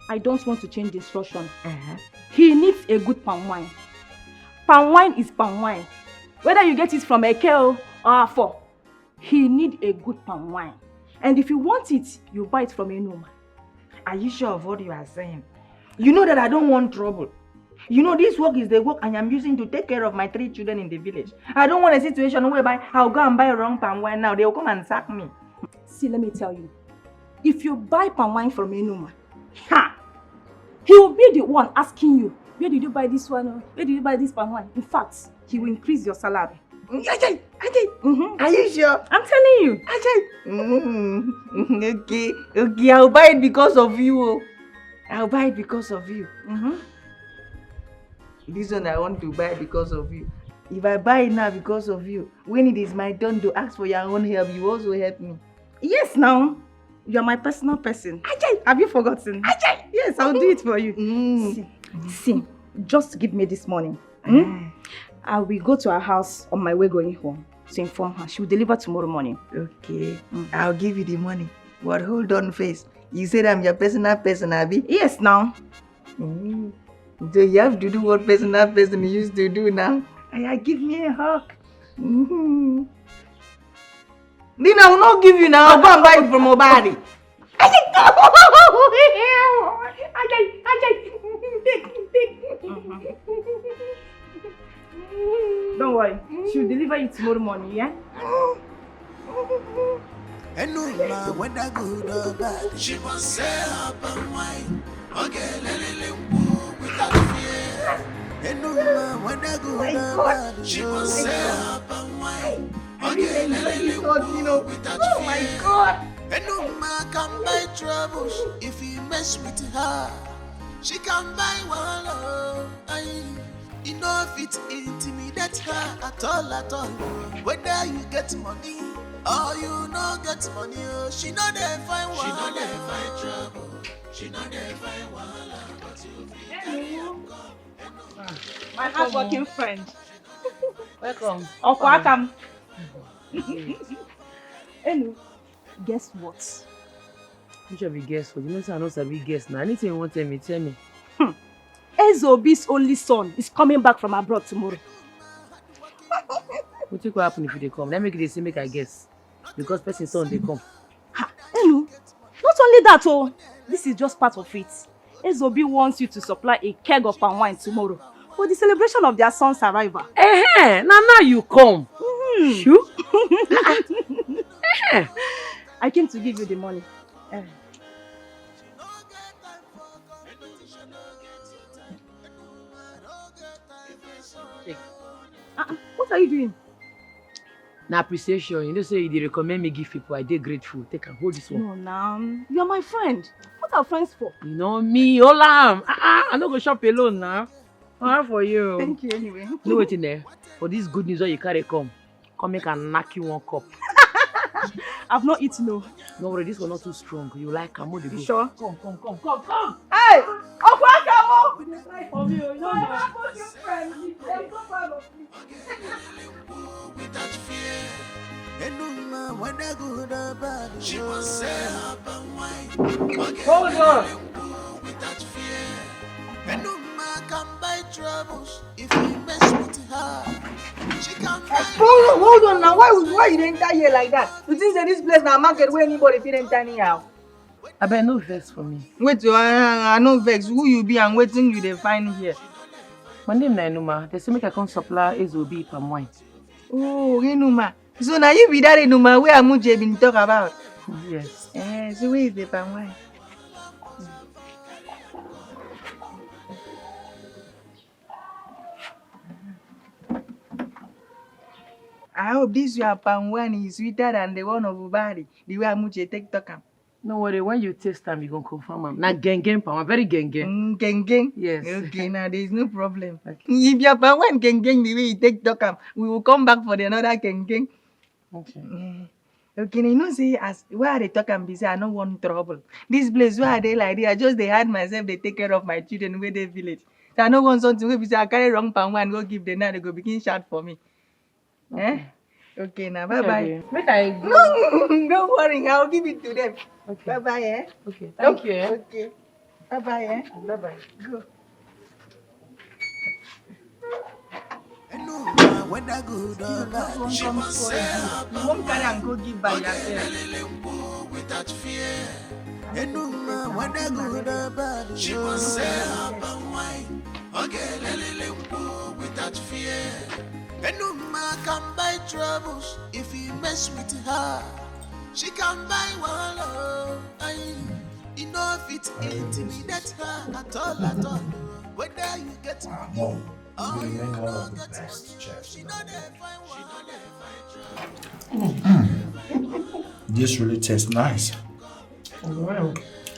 I don't want to change the instruction. He needs a good palm wine. Palm wine is palm wine. Whether you get it from Eke or Afo, he needs a good palm wine. And if you want it, you buy it from Enoma. Are you sure of what you are saying? You know that I don't want trouble. You know this work is the work I am using to take care of my 3 children in the village. I don't want a situation whereby I'll go and buy wrong palm wine now. They will come and sack me. See, let me tell you. If you buy palm wine from Enoma, he will be the one asking you, where did you buy this one? Where did you buy this palm wine? In fact, he will increase your salary. Are you sure? I'm telling you. Okay, I'll buy it because of you. I'll buy it because of you. This one I want to buy because of you. If I buy it now because of you, when it is my turn to ask for your own help, you also help me. Yes, now. You're my personal person. Have you forgotten? Yes, I'll do it for you. See, just give me this morning. I will go to her house on my way going home to inform her. She will deliver tomorrow morning. Okay, I'll give you the money. But hold on first. You said I'm your personal person, Abby? Yes, now. So you have to do what personal person used to do now. Give me a hug. Then I will not give you now. I'll go and buy it from Obadi. Don't worry. She'll deliver it tomorrow morning, yeah? And no matter whether good or bad, she must sell her palm wine. Okay, without fear. And no matter whether good or bad, she must sell her palm wine. Okay, without fear. My God! And no man can buy troubles if he mess with her. She can buy one. You know if it intimidate her at all. Whether you get money or you no get money, she know they find one. She know they find trouble. She know they find one. But you feel my hardworking friend. Welcome. Welcome. Hello. Guess what? Which of you guess what? You know, I know Sabi guess now. Anything you want to tell me. Ezobi's only son is coming back from abroad tomorrow. What will happen if they come? Let me say make I guess. Because person's son they come. Hello. Not only that, this is just part of it. Ezobi wants you to supply a keg of palm wine tomorrow for the celebration of their son's arrival. Now you come. Shoo. I came to give you the money. What are you doing? Now appreciation. You know, say they recommend me give people. I did grateful. Take and hold this one. No, now you are my friend. What are friends for? You know me, Olam. I'm not gonna shop alone now. All for you. Thank you anyway. No waiting there. For this good news, you carry come make and knock you one cup. I've not eaten no. No worry, this one not too strong. You like Kamo the go. Sure? Come. Hey! Okwa Kamo! For me, you know. She must say her palm wine. Hold on. Without fear. And no man can buy troubles if you mess with her. She can buy. Hold on now. Why you didn't enter here like that? You think that this place now market where anybody fit enter anyhow? I bet no vex for me. Wait, I no vex. Who you be and waiting you dey find here? My name na Enuma. They say make I come supply Ezobi palm wine. Oh, Enuma. So now you be that Enuma where Amuche been talk about? Yes. So where is the palm wine? I hope this your palm wine is sweeter than the one of Ubari, the way Amuche take talk am. No worry, when you taste them, you gonna confirm them. Na gengen palm, very gengen. Gengen? Yes. Okay, now there is no problem. Okay. If your palm wine gengen the way you take talk am, we will come back for the another gengen. Okay. Okay, you know, say as where they talk and be say I no want trouble. This place where they like this, I just they hide myself, they take care of my children where they village. So I no want something where be say I carry wrong palm wine, go give them now, they go begin shout for me. Okay. Okay, now bye bye. Make I go. No, don't worry, I'll give it to them. Okay. Bye bye, eh? Okay, thank you. Okay. Bye bye, eh? Bye bye. Go. Whether good or bad, she must say her You won't carry and go give by yourself. without fear. Enuma, whether good or bad, she must say her palm wine. Okay, without fear. Enuma can buy troubles if you mess with her. She can buy wallow. You know if it intimidate her at all. Whether you get money. You remain one of the best chefs. This really tastes nice. Wow.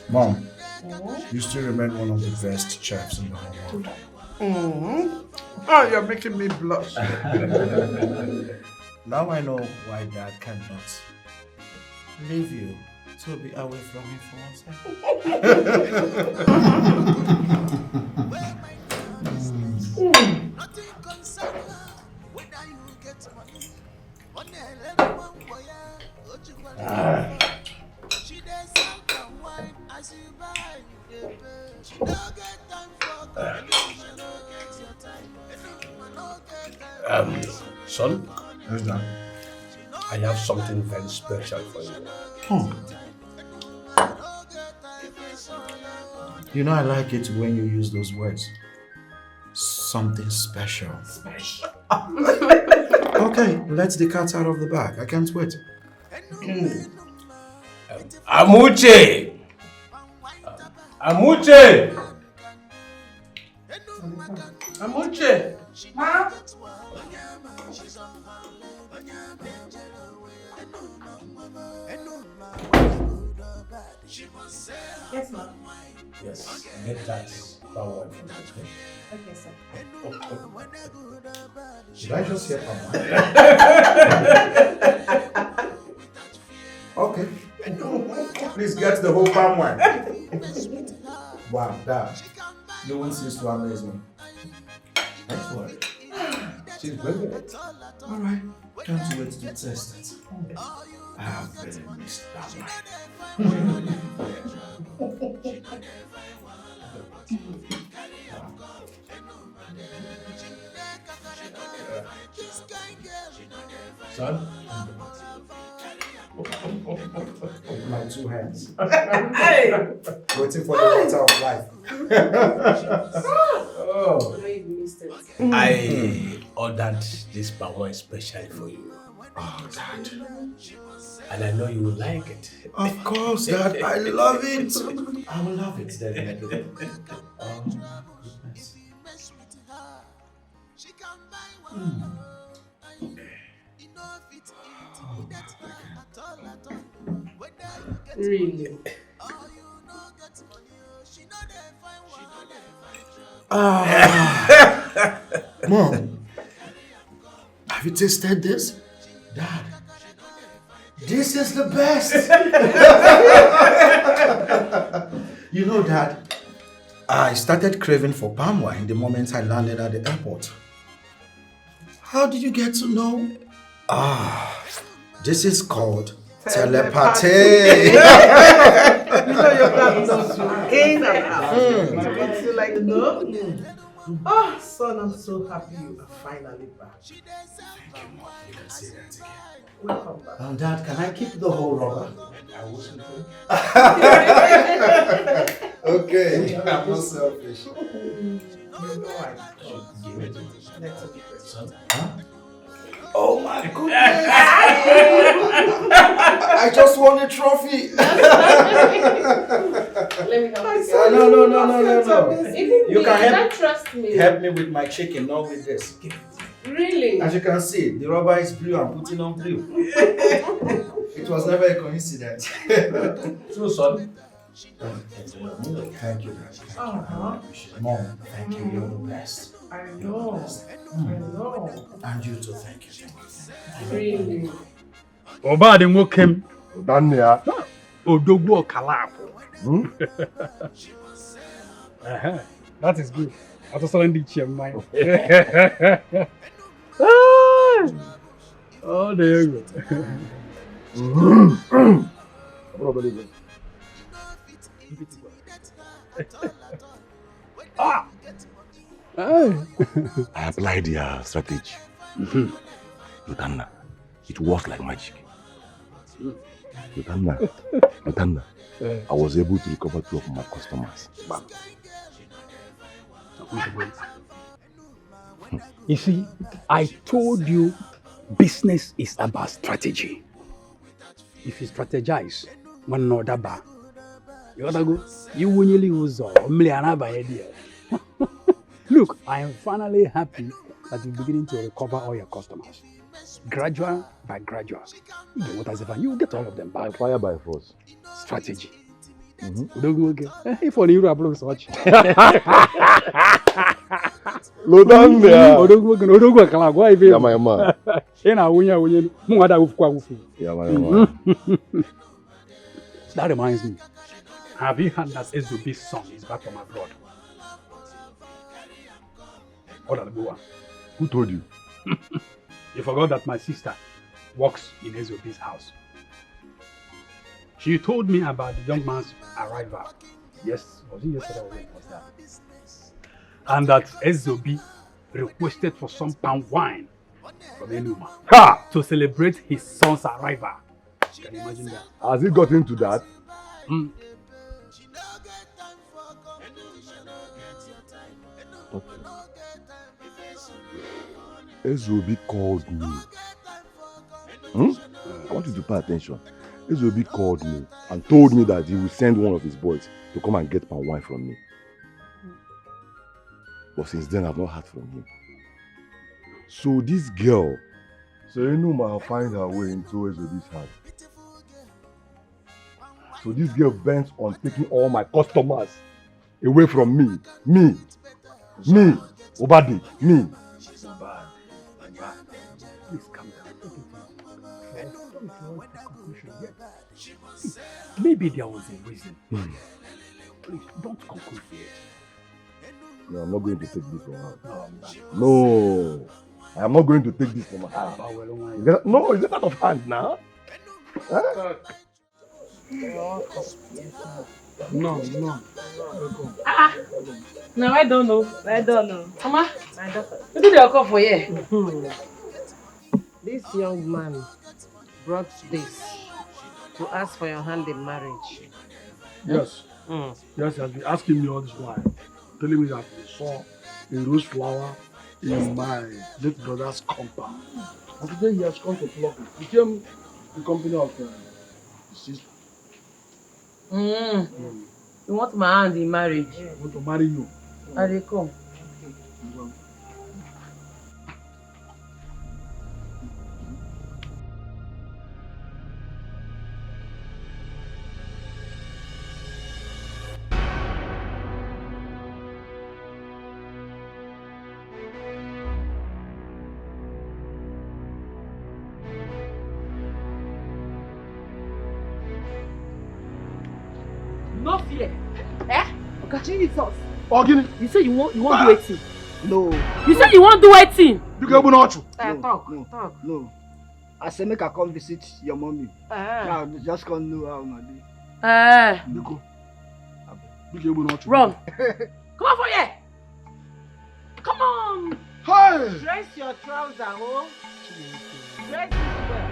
Mom, you still remain one of the best chefs in the whole world. Oh, you're making me blush. Now I know why Dad cannot leave you to be away from him for one Nothing concern her, whether you get money. She does sell palm wine as you buy, you pay. She don't get time for conversation, don't get your time. Son, Yes, Dad. I have something very special for you. You know I like it when you use those words. Something special. Okay, let the cat out of the bag. I can't wait. Amuche! Amuche! Amuche! Ma? Yes, ma'am. Yes, get that power from the screen. Okay, sir. Did I just hear Okay. Please get the whole palm wine. Wow, Dad. No one seems to amaze me. Excellent. She's brilliant. Alright. Can't wait to test it. I have very missed that wine. Son? With my two hands. Hey! Waiting for the water of life. Oh. You missed it. I ordered this palm wine specially for you. Oh, Dad. And I know you will like it. Of course, Dad. I love it. I will love it, definitely. Goodness. Really? Mom, have you tasted this? Dad, this is the best. You know, Dad, I started craving for palm wine the moment I landed at the airport. How did you get to know? This is called Telepathy. You know your dad knows you in and out. What's you like to know? Oh, son, I'm so happy you are finally back. Thank you, Mom. You can say that again. Welcome back. Dad, can I keep the whole rubber? I wasn't okay, I'm not selfish. You know I give it to me. Let's give it. Huh? Oh my goodness! I just won a trophy. Let me help you. No. You can trust me. help me with my chicken, not with this. Really? As you can see, the rubber is blue. I'm putting on blue. It was never a coincidence. So, son. Thank you, Dad. Mom, thank you. You're the best. I know. And you too, thank you. Really? Obadi Mokem. Dania. Odogwo Kalapo. That is good. I just saw the chair mine. Oh, there you go. I applied their strategy. Lutanna, it works like magic. Lutanna, I was able to recover 2 of my customers. You see, I told you business is about strategy. If you strategize, one no daba. You gotta go. You won't use idea. Look, I am finally happy that you're beginning to recover all your customers. Gradual by gradual. You get what I say, you will get all of them back. By fire by force. Strategy. Okay. If only you have so much. That reminds me. Have you heard that SOB's son is back from abroad? Who told you? You forgot that my sister works in SOB's house. She told me about the young man's arrival. Yes, was it yesterday or when was that? And that SOB requested for some palm wine from Enuma to celebrate his son's arrival. Can you imagine that? Has it got into that? Okay. SOB called me. I want you to pay attention. SOB called me and told me that he will send one of his boys to come and get palm wine from me. But since then, I've not heard from him. So this girl, Enuma will find her way into SOB's heart. So this girl bent on taking all my customers away from me. Me. Obadi. Me. Please calm down. Maybe there was a reason. Please don't conclude yet. No, I'm not going to take this from her. No. I am not going to take this from her. No, is it out of hand now? Huh? No. Now I don't know. Mama, what did you call for here? This young man brought this to ask for your hand in marriage. Yes. Yes, he has been asking me all this while. Telling me that he saw a rose flower in my late brother's compound. And today he has come to pluck it. He came the company of his sister. You want my hand in marriage? I want to marry you. I will come. No fear. Jesus. You say you won't do anything. No. You say you won't do anything. You can open out. Talk. No. I say make I come visit your mommy. Ah. Now just come know how una dey. Biko. Biko, you not Run. Come on for here. Come on. Hey. Dress your trouser, oh. Dress it well.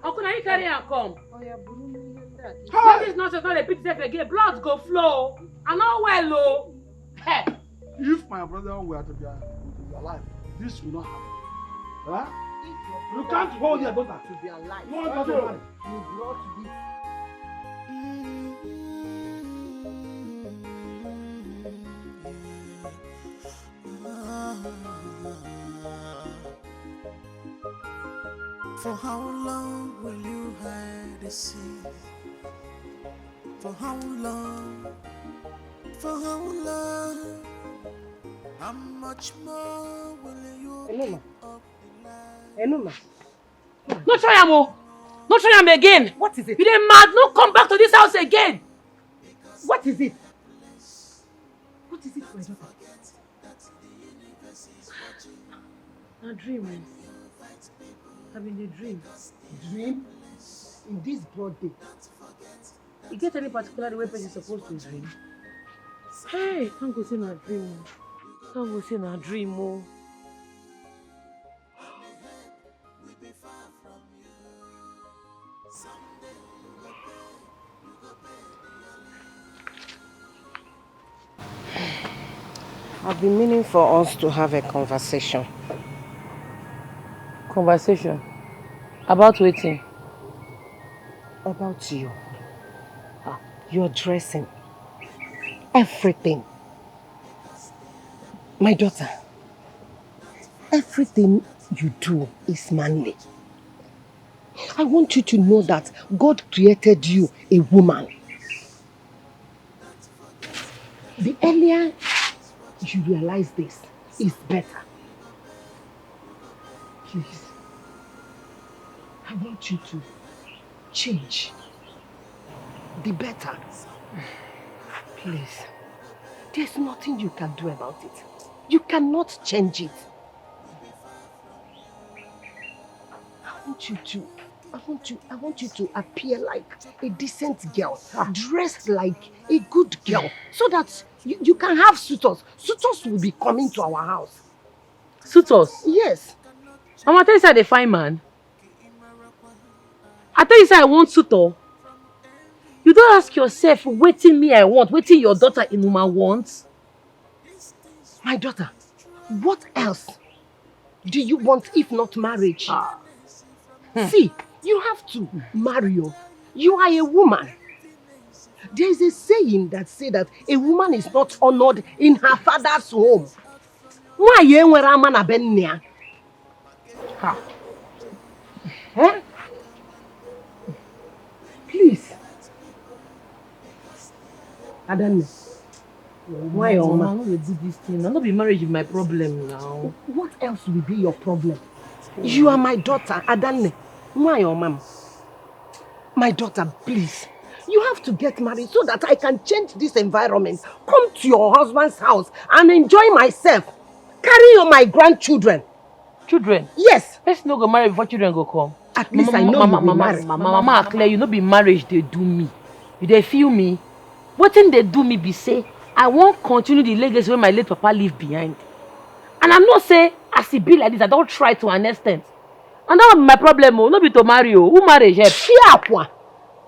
How can I carry and come? Oh, yeah, Hey. This nonsense not repeat itself again. Blood go flow. And all well, oh. Hey. If my brother were to be alive, this will not happen. Huh? You can't hold your daughter to be alive. No, it doesn't matter. You brought this. For how long will you hide the sea? For how long? For how long? How much more will you Enuma. Enuma. No try am, oh. No try am again. What is it? You dey mad? No come back to this house again. What is it? What is it, my daughter? A dream. I'm in a dream. Dream? In this broad day? You get any particular way person is supposed to dream? Hey, can't go see na dream. Can't go see na dream, oh. I've been meaning for us to have a conversation. Conversation? About waiting? About you. Your dressing. Everything. My daughter, everything you do is manly. I want you to know that God created you a woman. The earlier you realize this, is better. Please, I want you to change. Be better. Please. There's nothing you can do about it. You cannot change it. I want you to appear like a decent girl, dressed like a good girl, so that you can have suitors. Suitors will be coming to our house. Suitors? Yes. Mama, tell you say they find man. I tell you say I want suitor. You don't ask yourself, waiting me I want, waiting your daughter Inuma wants. My daughter, what else do you want if not marriage? See, you have to marry. You are a woman. There is a saying that says that a woman is not honored in her father's home. Why you wear a man abenya? Huh? Please. I don't know. Why your mama? I don't do this thing. I'll not be married with my problem now. What else will be your problem? You are my daughter, Adanne. Why your mom? My daughter, please. You have to get married so that I can change this environment. Come to your husband's house and enjoy myself. Carry on my grandchildren. Children? Yes. Let's not go marry before children go come. At least I know you be married. Mama, Claire, you know be marriage they do me. You they feel me? What thing they do me be say, I won't continue the legacy where my late papa leave behind. And I'm not say, as it be like this, I don't try to an extent. And that was my problem, oh, not be to marry, oh. Who marriage help?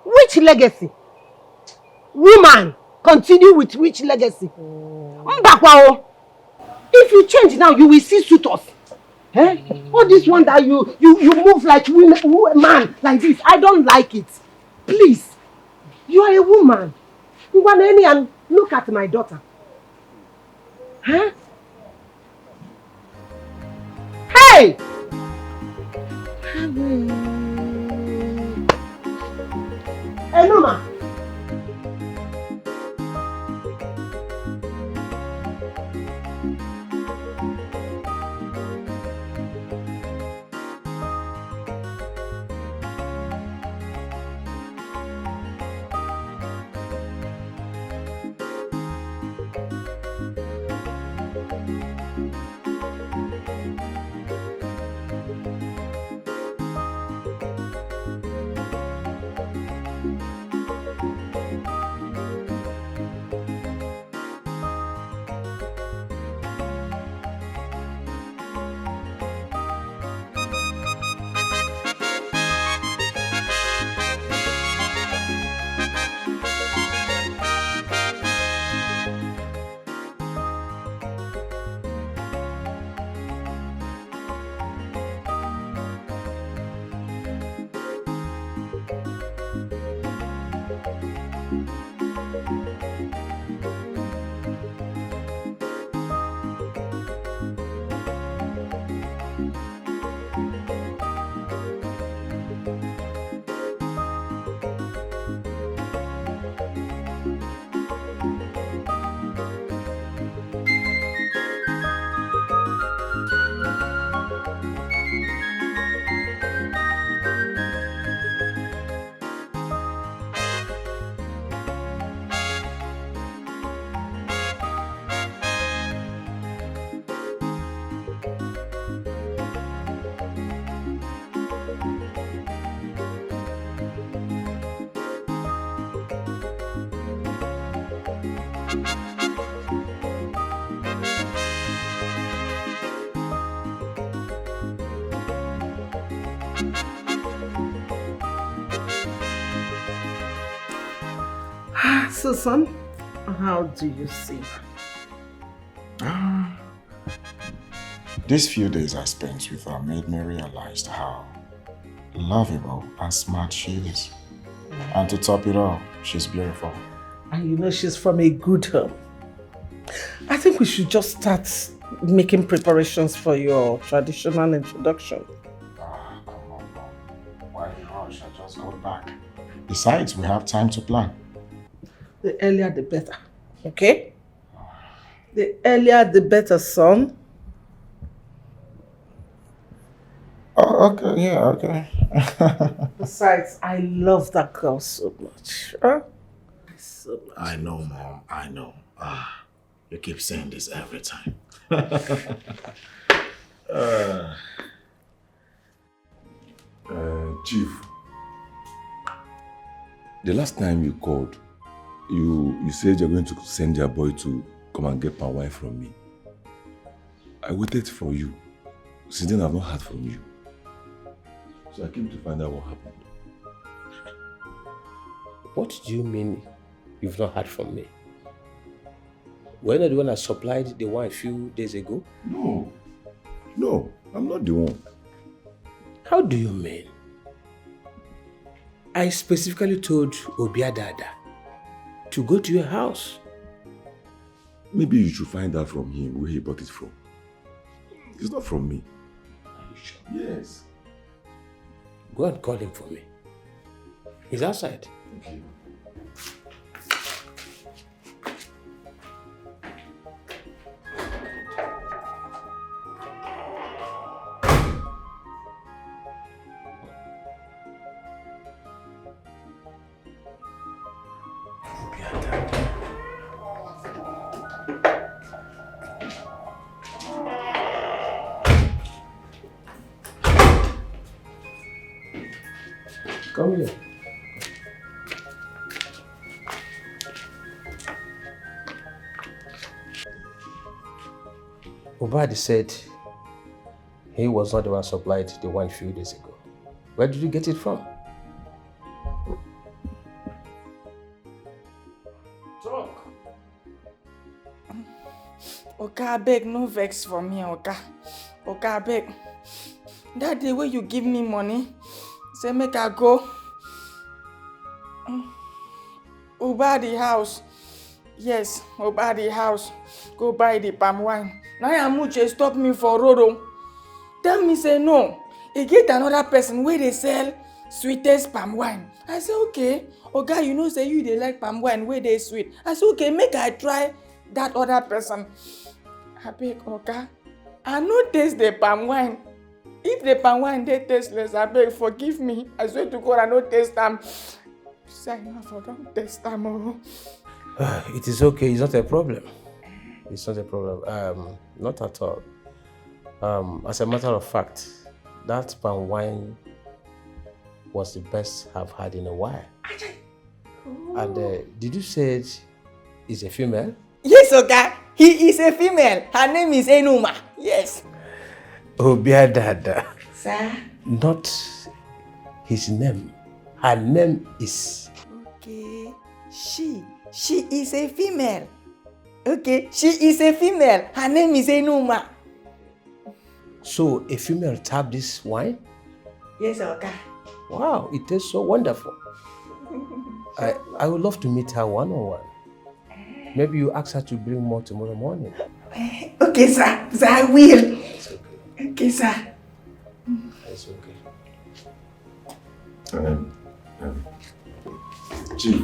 Which legacy? Woman, continue with which legacy? If you change now, you will see suitors. Eh? All this one that you move like man like this, I don't like it. Please, you are a woman. And look at my daughter. Huh? Hey! Enuma! So, son, how do you see her? These few days I spent with her made me realize how lovable and smart she is. And to top it all, she's beautiful. And you know she's from a good home. I think we should just start making preparations for your traditional introduction. Come on, Mom. Why rush? I just got back. Besides, we have time to plan. The earlier the better, okay? The earlier the better, son. Oh, okay, yeah, okay. Besides, I love that girl so much. Huh? So much. I know, Mom, I know. You keep saying this every time. Chief, the last time you called, you said you're going to send your boy to come and get my wife from me. I waited for you. Since then, I've not heard from you. So I came to find out what happened. What do you mean you've not heard from me? Were you not the one that supplied the wine a few days ago? No. No, I'm not the one. How do you mean? I specifically told Obiadada to go to your house. Maybe you should find out from him where he bought it from. It's not from me. Are you sure? Yes. Go and call him for me. He's outside. Okay. Come here. Obadi said he was not the one who supplied the wine a few days ago. Where did you get it from? Talk. Oga, abeg, no vex for me, Oga. Oga, abeg. That day when you give me money, say make I go Obadi house. Yes, Obadi house. Go buy the palm wine. Now Amuche stop me for road. Tell me say no. He get another person where they sell sweetest palm wine. I say okay. Oga, you know say you they like palm wine where they sweet. I say okay, make I try that other person. Abeg, Oga, I no taste the palm wine. If the palm wine they tasteless, abeg forgive me. I swear to God I no taste them. Say no, I don't taste them. Oh. It is okay. It's not a problem. It's not a problem. Not at all. As a matter of fact, that palm wine was the best I've had in a while. And did you say it's a female? Yes, Oga. He is a female. Her name is Enuma. Yes. Obiadada. Sir? Not his name. Her name is... Okay. She is a female. Okay. She is a female. Her name is Enuma. So a female tapped this wine? Yes, Oga. Wow, it tastes so wonderful. I would love to meet her one-on-one. Maybe you ask her to bring more tomorrow morning. Okay, sir. Sir, I will. Okay, sir. It's okay. Chief.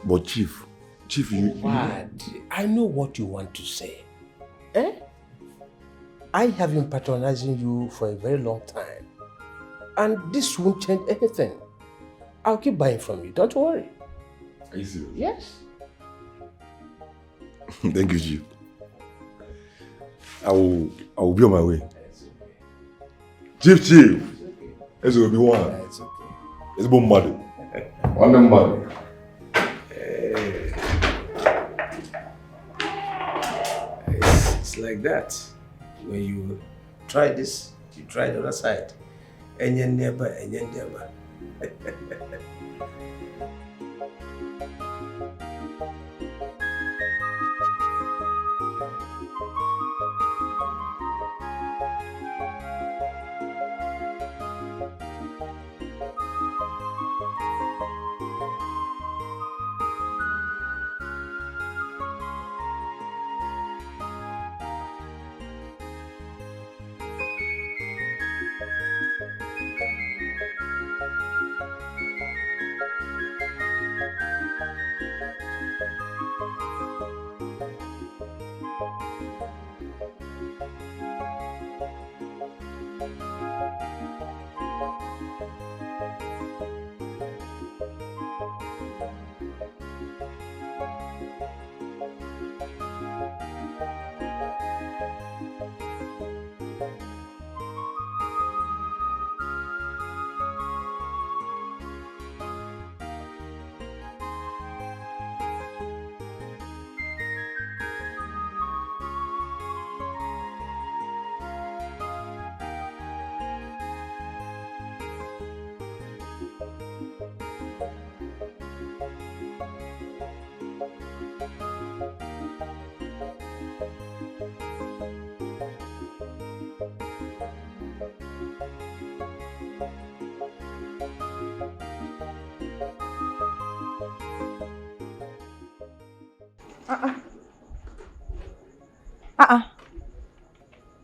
But Chief, you... What? I know what you want to say. Eh? I have been patronizing you for a very long time. And this won't change anything. I'll keep buying from you, don't worry. Are you serious? Yes. Thank you, Chief. I will be on my way. Chief. It's going to be one. It's okay. It's about muddy. On the muddy. It's like that. When you try this, you try the other side. And your neighbor, and your neighbor.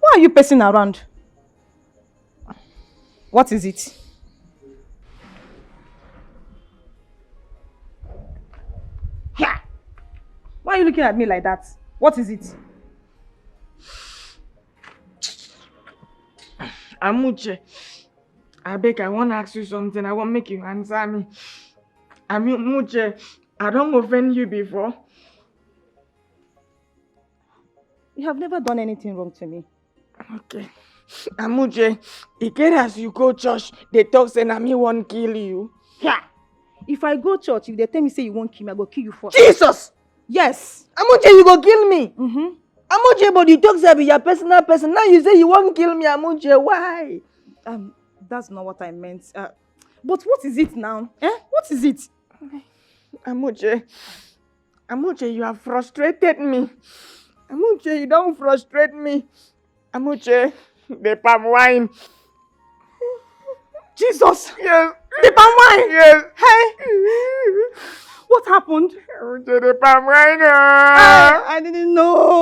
Why are you pacing around? What is it? Yeah. Why are you looking at me like that? What is it? Amuche, I beg, I want to ask you something. I want to make you answer me. Amuche, I don't offend you before. You have never done anything wrong to me. Okay. Amuche, it get as you go church, they talk say na me won't kill you. Yeah. If I go church, if they tell me say you won't kill me, I go kill you first. Jesus! Yes. Amuche, you go kill me? Mm-hmm. Amuche, but you talk say be your personal person. Now you say you won't kill me, Amuche. Why? That's not what I meant. But what is it now? What is it? Amuche, you have frustrated me. Amuche, you don't frustrate me. Amuche, the palm wine. Jesus! Yes. The palm wine? Yes. Hey! What happened? Amuche, the palm wine. I didn't know.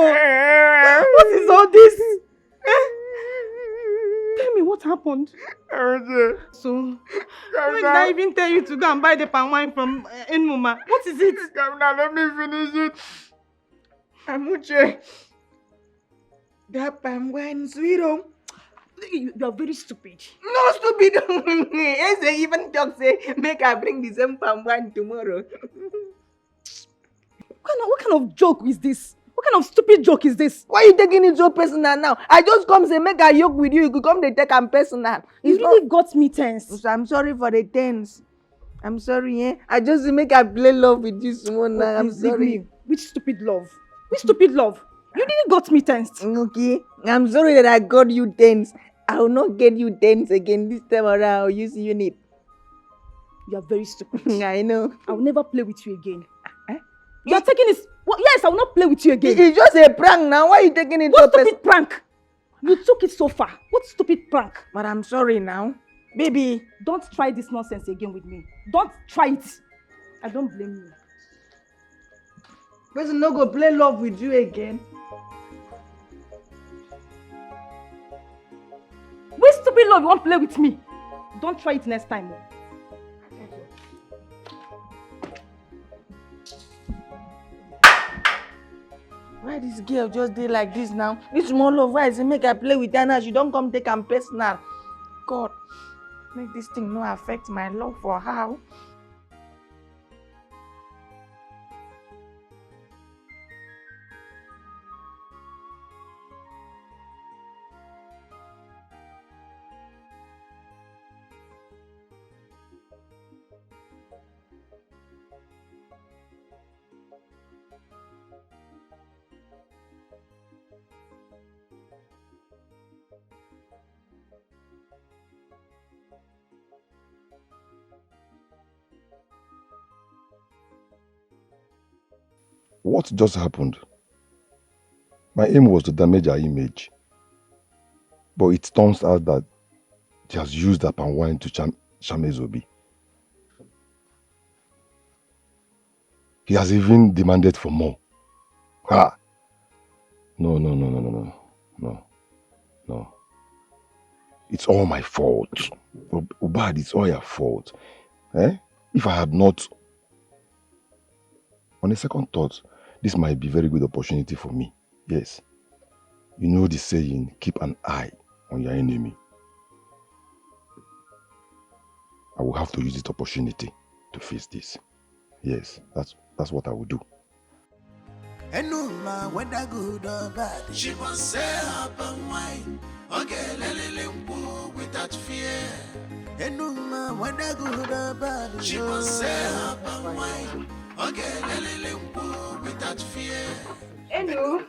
What is all this? Tell me what happened. Amuche. So, why did I even tell you to go and buy the palm wine from Enmuma? What is it? Come now, let me finish it. Amuche, that palm wine sweet. You are very stupid. No stupid. Yes, they even talk say, make I bring the same palm wine tomorrow. What kind of joke is this? What kind of stupid joke is this? Why are you taking it so personal now? I just come say make a joke with you. You could come they take am personal. You really got me tense. So I'm sorry for the tense. I'm sorry, eh? I just make I play love with you someone now. I'm sorry. Which stupid love? Which stupid love? You really got me tensed. Okay. I'm sorry that I got you tense. I will not get you tense again this time around. I'll use unit. You are very stupid. I know. I will never play with you again. You are taking this. Well, yes, I will not play with you again. It's just a prank now. Why are you taking it? What stupid prank? You took it so far. What stupid prank? But I'm sorry now. Baby. Don't try this nonsense again with me. Don't try it. I don't blame you. Person no go play love with you again. Which stupid love you won't play with me? Don't try it next time. Why this girl just did like this now? This small love, why is it make I play with her now? She don't come take am personal. God, make this thing no affect my love for her. What just happened? My aim was to damage her image. But it turns out that she has used her palm wine to shame Ezobi. He has even demanded for more. Ha! No. No. It's all my fault. Ubad, it's all your fault. If I had not... On a second thought, this might be a very good opportunity for me. Yes. You know the saying, keep an eye on your enemy. I will have to use this opportunity to face this. Yes, that's what I will do. Enuma, whether good or bad, she must say her palm wine. Okay, without fear. Enuma, whether good or bad, she must say her palm wine. Okay, without fear. Hello.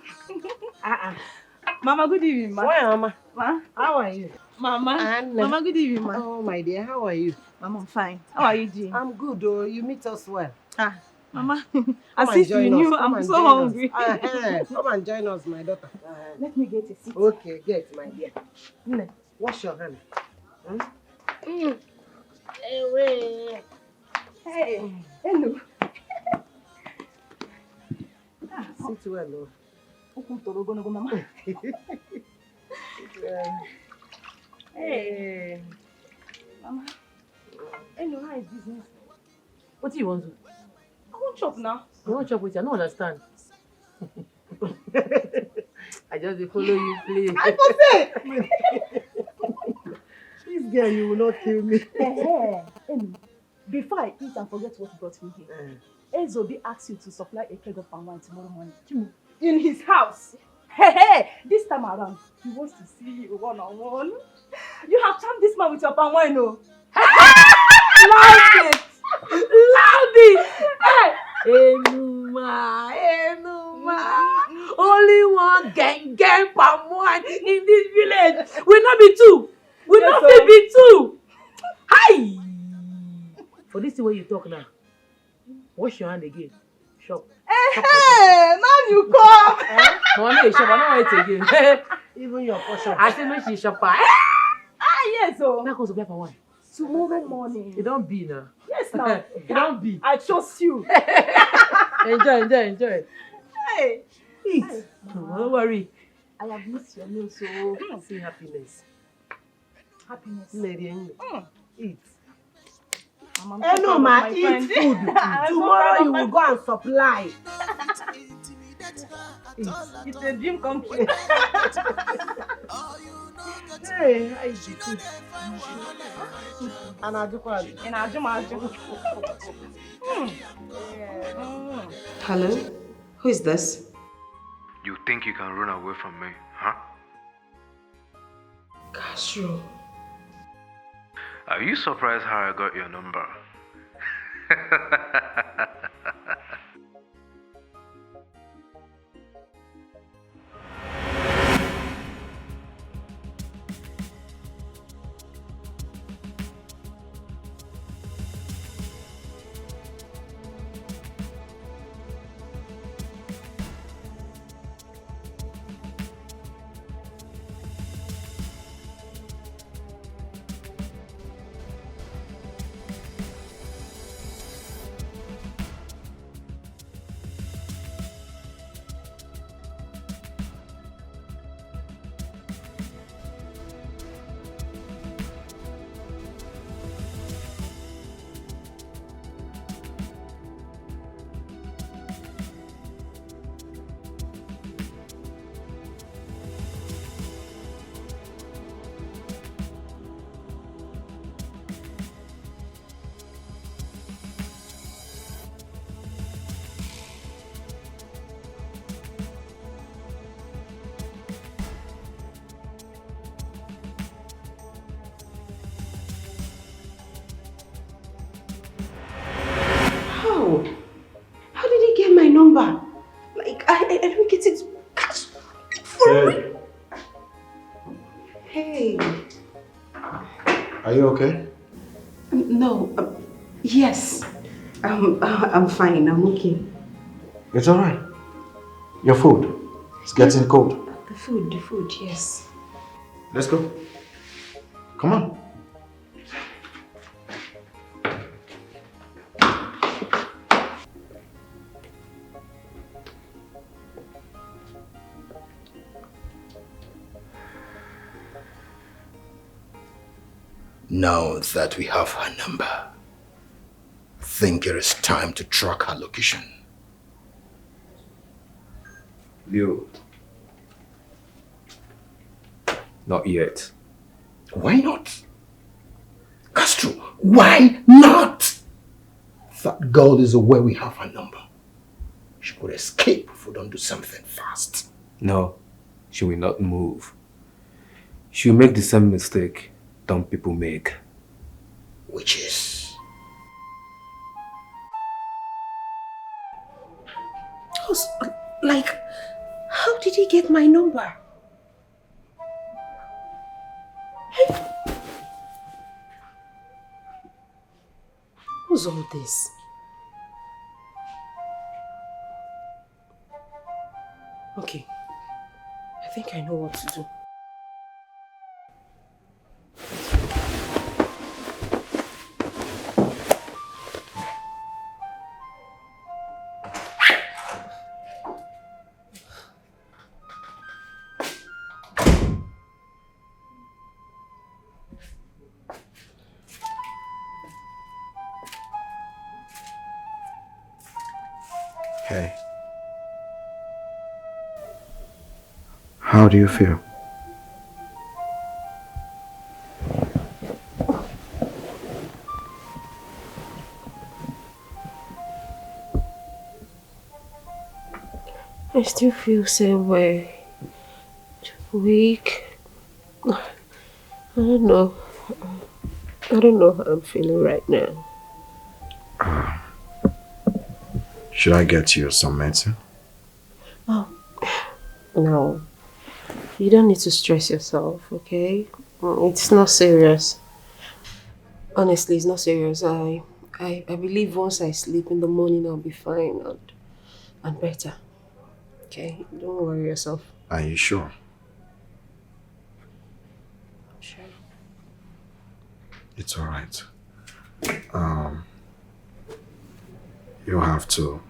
Mama, good evening, ma. Why, Mama? Ma? How are you? Mama. Mama, good evening, ma. Oh, my dear, how are you? Mama, I'm fine. How are you doing? I'm good, oh. You meet us well. Mama, Come as if you knew, I'm so hungry. Come and join us, my daughter. Let me get a seat. Okay, get, my dear. Wash your hand. Hey, hello. Sit well, oh. Mama. Hey. Mama. Hello, how is business? What do you want to? I won't chop now. You want chop with you? I don't understand. I just dey follow you play. I for say! This girl, you will not kill me. Before I eat and forget what brought me here, Ezobi asked you to supply a keg of palm wine tomorrow morning. In his house. This time around, he wants to see you one-on-one. You have charmed this man with your palm wine, no? Loud it! Loud it! Enuma. Only one gang palm wine in this village. Will not be two. Will not be two. Hi! For this way you talk now, wash your hand again. Shop. Hey, now you come. No, you shop. I don't want it again. Even your portion. I say no, she shop. Yes, so. Now goes to palm wine. Tomorrow morning. It don't be now. Yes, now. It don't be. I trust you. Enjoy. Hey. Eat. Don't worry. I have missed your meal, so see happiness. Lady, eat. Enuma, eat food. Tomorrow you will go and supply. It's a dream come true. Hey, I eat food. And Hello? Who is this? You think you can run away from me, huh? Castro. Are you surprised how I got your number? How did he get my number? Like, I don't get it. For real? Hey. Are you okay? No. Yes. I'm fine. I'm okay. It's alright. Your food. It's getting cold. The food, yes. Let's go. Come on. Now that we have her number, think it is time to track her location. Leo. Not yet. Why not? Castro, why not? That girl is aware we have her number. She could escape if we don't do something fast. No, she will not move. She will make the same mistake dumb people make. Which is? Like, how did he get my number? What's all this? Okay, I think I know what to do. Hey. How do you feel? I still feel same way. Weak. I don't know. I don't know how I'm feeling right now. Should I get you some medicine? Oh, no. You don't need to stress yourself, okay? It's not serious. Honestly, it's not serious. I believe once I sleep in the morning, I'll be fine and better. Okay? Don't worry yourself. Are you sure? Sure. It's alright. You'll have to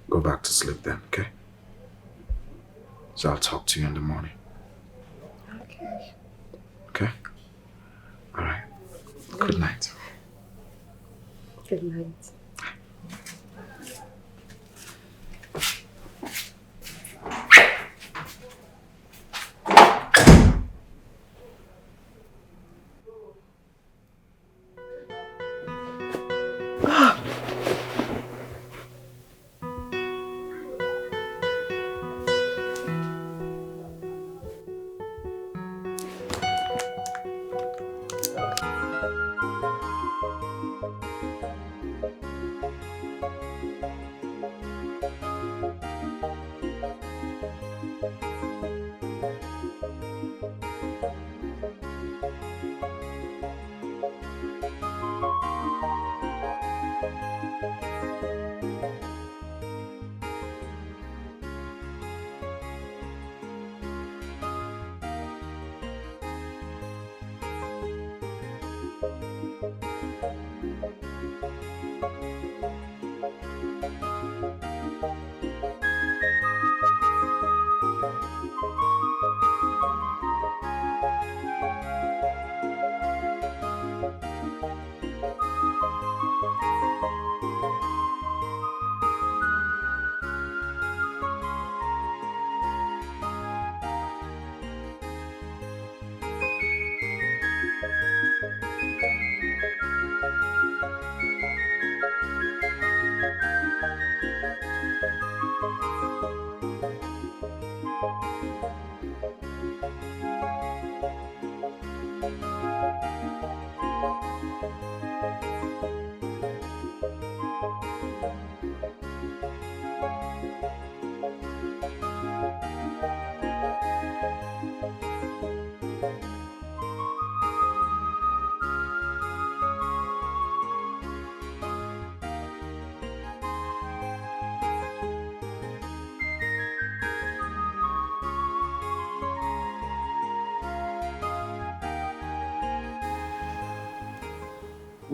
go back to sleep then, okay? So I'll talk to you in the morning. Okay. Okay? Alright. Good night. Good night.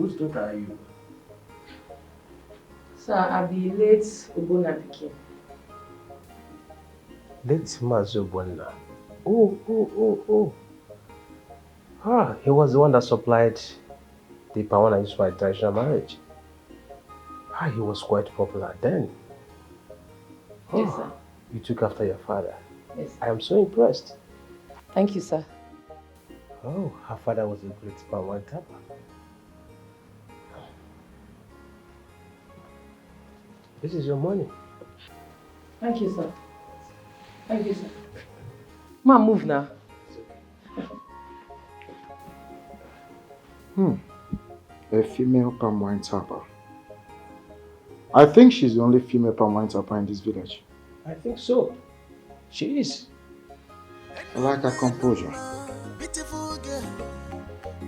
Whose daughter are you? Sir, I be late Ubona Pikin. Late Mazubona. Oh. Ah, he was the one that supplied the Pawan I used for my traditional marriage. Ah, he was quite popular then. Yes, sir. You took after your father. Yes. I am so impressed. Thank you, sir. Oh, her father was a great Pawan tapper. This is your money. Thank you, sir. Thank you, sir. Ma, move now. A female palm wine tapper. I think she's the only female palm wine tapper in this village. I think so. She is. I like her composure. Beautiful girl,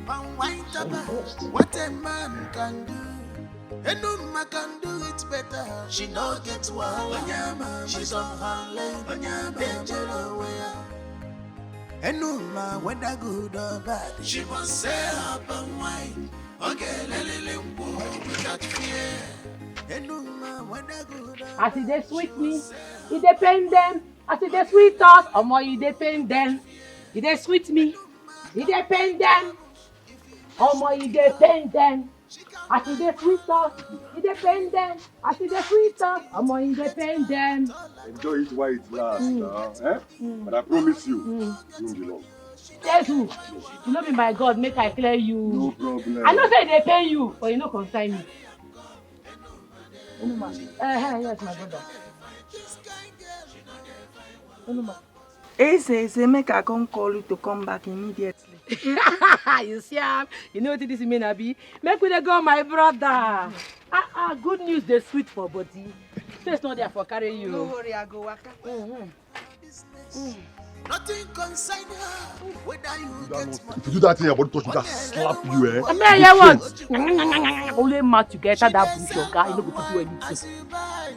palm wine tapper. What a man can do. A woman can do it better. She no get one. She's on her leg. Danger away. A woman, whether good or bad, she must say her palm wine. Okay, without fear. A woman, whether good or As they sweet me, it depend them. As they sweet us, omo, it depend them. It they sweet me, it depend them. Omo, it depend them. As they sweet us, it depend them. As they sweet us, omo, it depend them. Enjoy it while it lasts, eh? But I promise you, you won't be long. Yes, you know me, my God, make I clear you. No problem. I know say they pay you, but you no concern me. Yes, my brother. Say, make I come call you to come back immediately. You see, you know what this mean, Abi? Make we dey go, my brother. Good news, they sweet for body. Face not there for carry you. No worry, I go waka. nothing concern her. Whether you get money. If you do that thing, your body touch me, that slap you, eh? I mean, yeah, what? Only match together that bush, your guy. You don't go to do anything.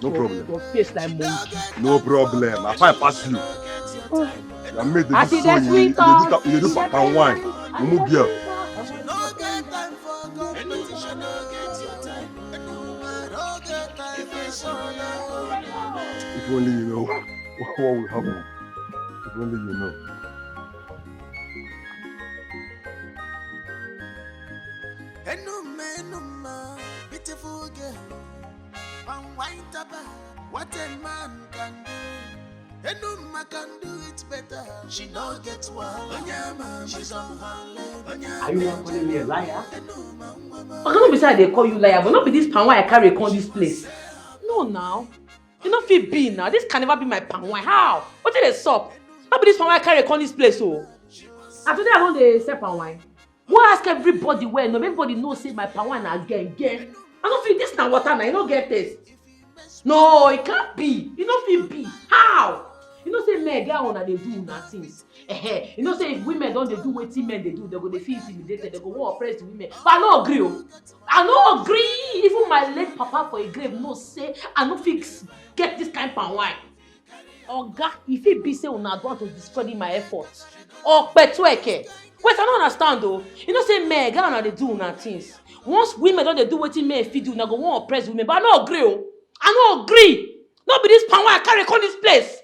No problem. Your face like monkey. No problem. I find pass you. I made the I see the you sweet do papa wine. You move girl. If only you know what will happen. If only you know. Enuma, beautiful girl. What a man can do. Enuma can do it better. She no gets one. She's on her leg. Are you not calling me a liar? I cannot be saying they call you liar, but not be this pan wine I carry on this place. No, now. You know fit be now. This can never be my pan wine. How? What did they sup? Not be this pan wine I carry on this place, oh. And today I want the sell pan wine. Go ask everybody where no, everybody knows say my pan wine again. I don't feel this now water now. You don't get this. No, it can't be. You don't feel be. How? You know say men get on and they do nothing. You know say if women don't they do what men they do, they go they feel intimidated, they go want oppress the women. But I no agree. I no agree. Even my late papa for a grave no say I no fix get this kind of wine. Oga, if it be say una want to discredit my efforts. Or petweke. Wait, I don't understand though. You know say men get on and they do nothing. Once women don't they do what men fit do, they go want oppress women. But I no agree. I no agree. Not be this pan wine I carry on this place.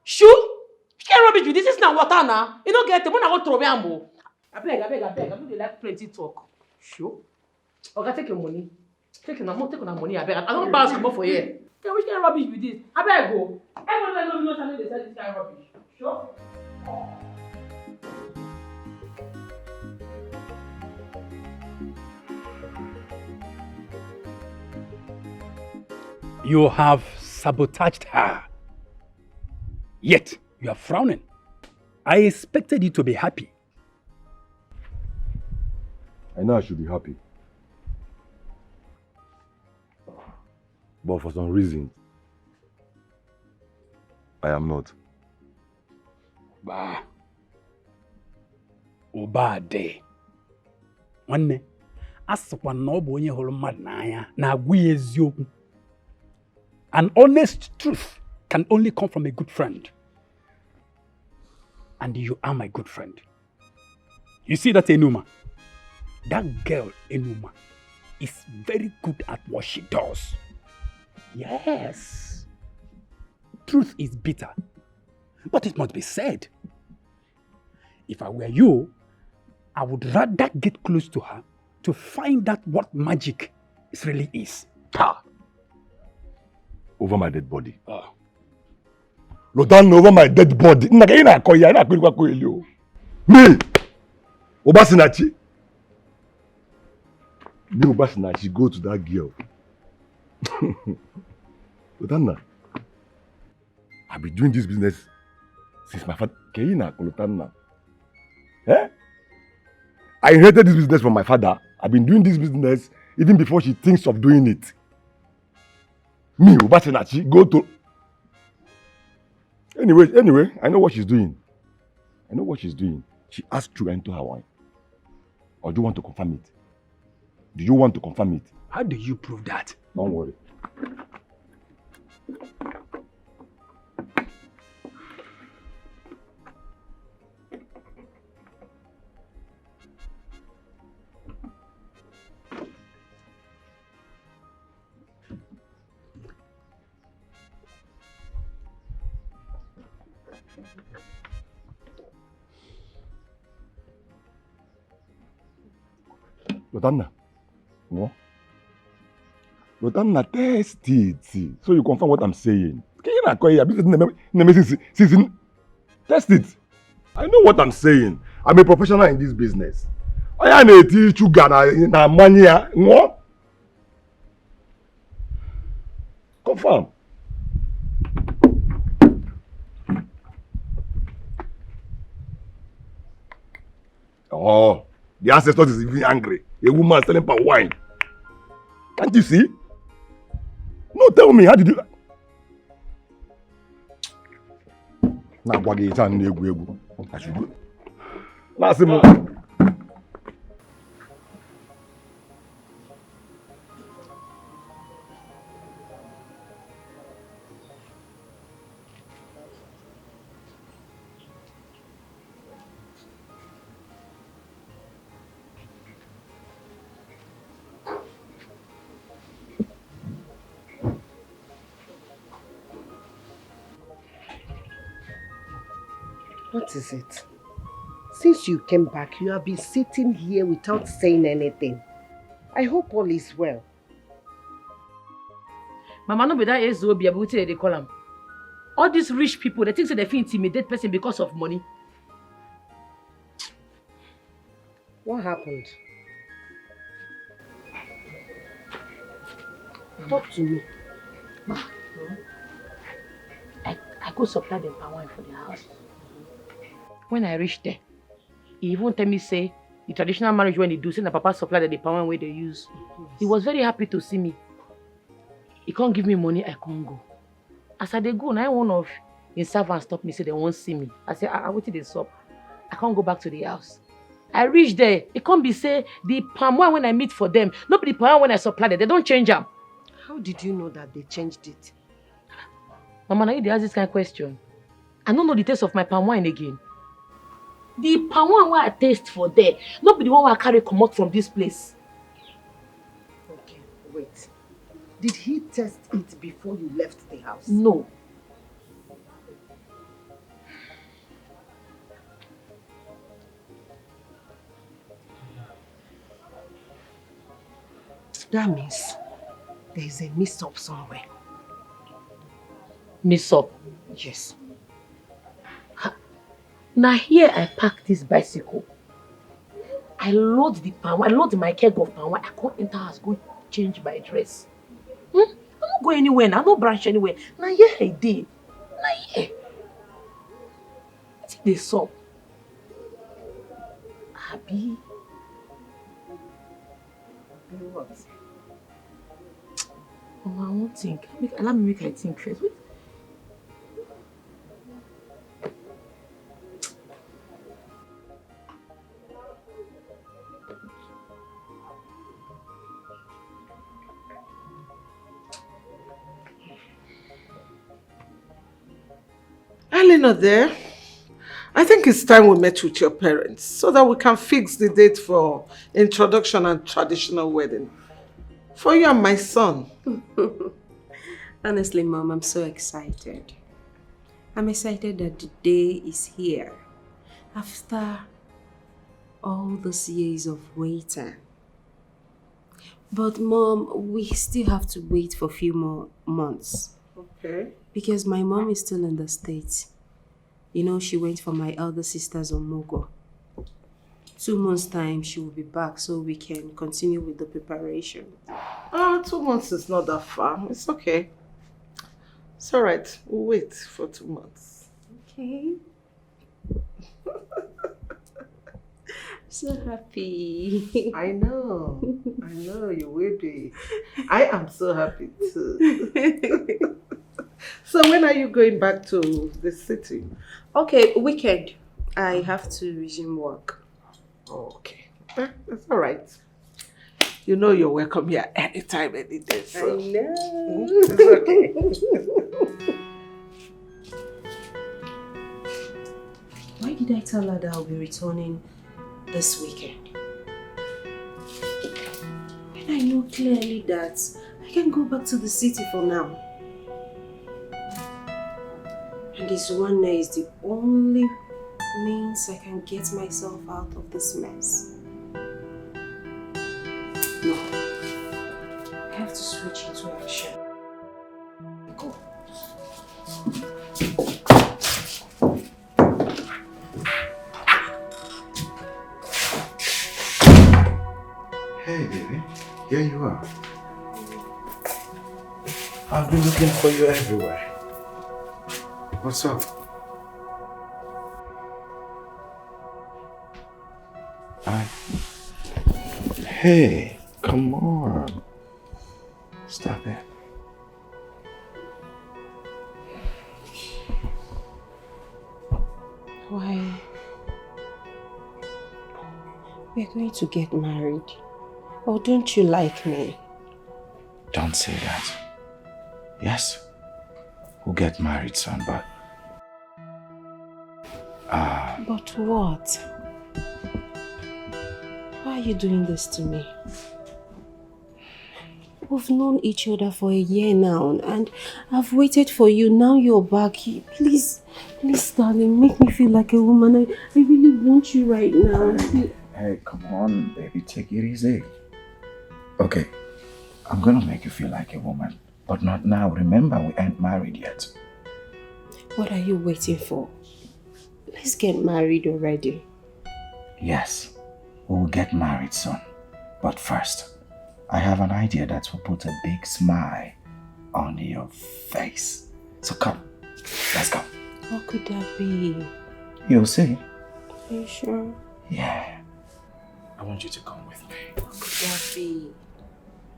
Shoo? You can't rubbish with this. This is not water now. You don't get it. When I go to Robiambo. I beg. I don't like plenty talk. Shoo? Okay, take your money. Take your money. I beg. I don't bounce come for here. Okay, we can't rubbish with this. I beg go. Everyone know me not they sell this kind of rubbish. Sure? You have sabotaged her. Yet, you are frowning. I expected you to be happy. I know I should be happy. But for some reason, I am not. Bah. Obade. Nwanne, asịkwa na ọ bụ onye hụrụ mmadụ n'anya na-agwa ya eziokwu. An honest truth can only come from a good friend. And you are my good friend. You see that Enuma? that girl, Enuma, is very good at what she does. Yes. Truth is bitter, but it must be said. If I were you, I would rather get close to her to find out what magic it really is. Ha! Over my dead body. Lotan over my dead body. Me, Obasinachi. Me, Obasinachi, go to that girl. Lotanna, I've been doing this business since my father. Lotanna. Eh? I inherited this business from my father. I've been doing this business even before she thinks of doing it. Me, Obasinachi, go to... Anyway, I know what she's doing. She asked to enter her wine. Or do you want to confirm it? Do you want to confirm it? How do you prove that? Don't worry. Lotanna, no? Lotanna, test it. So you confirm what I'm saying. Test it. I know what I'm saying. I'm a professional in this business. I need to teach na money. No? Confirm. Oh, the ancestors is even angry. A woman selling palm wine. Can't you see? No, tell me, how did you... Now, what is it? I should go. Last moment. What is it? Since you came back, you have been sitting here without saying anything. I hope all is well. Mama, no be that Ezobi Abuti they call them. All these rich people, they think so they feel intimidate person because of money. What happened? Talk to me. I go supply them palm wine for the house. When I reached there, he even tell me say the traditional marriage when they do, say the papa supply the palm wine where they use. He was very happy to see me. He can't give me money, I can't go. As I dey go, now one of his servants stop me, say they won't see me. I say, I waited this up. I can't go back to the house. I reach there, it can't be say the palm wine when I meet for them, not the palm wine when I supply them. They don't change them. How did you know that they changed it? Mama, now you dey ask this kind of question. I don't know the taste of my palm wine again. The palm wine where I taste for there, not be the one where I carry come out from this place. Okay, wait. Did he test it before you left the house? No. That means there is a mix-up somewhere. Mix-up? Yes. Now here I park this bicycle. I load the palm wine, I load my keg of palm wine. I can't enter house, go change my dress. I don't go anywhere now, I don't branch anywhere. Now here I did. Now here. I think they saw. Abi. What? Oh, I won't think. Allow me make I think first. Wait. Elena there. I think it's time we met with your parents so that we can fix the date for introduction and traditional wedding. For you and my son. Honestly, Mom, I'm so excited. I'm excited that the day is here. After all those years of waiting. But Mom, we still have to wait for a few more months. Okay. Because my mom is still in the States. You know, she went for my elder sister's Omogo. 2 months' time, she will be back so we can continue with the preparation. 2 months is not that far. It's okay. It's all right. We'll wait for 2 months. Okay. So happy. I know you will be. I am so happy too. So when are you going back to the city? Okay, weekend. I have to resume work. Okay. That's all right. You know you're welcome here anytime, any day. So. I know. It's okay. Why did I tell her that I'll be returning this weekend? When I know clearly that I can go back to the city for now. And this one night is the only means I can get myself out of this mess. No. I have to switch into action. Go. Hey, baby. Here you are. I've been looking for you everywhere. What's up? Hey, come on. Stop it. Why? We're going to get married. Or don't you like me? Don't say that. Yes, we'll get married soon, but... But what? Why are you doing this to me? We've known each other for a year now, and I've waited for you. Now you're back. Please, darling, make me feel like a woman. I really want you right now. Hey, come on, baby, take it easy. Okay, I'm gonna make you feel like a woman, but not now. Remember, we ain't married yet. What are you waiting for? Let's get married already. Yes, we will get married soon. But first, I have an idea that will put a big smile on your face. So come, let's go. What could that be? You'll see. Are you sure? Yeah. I want you to come with me. What could that be?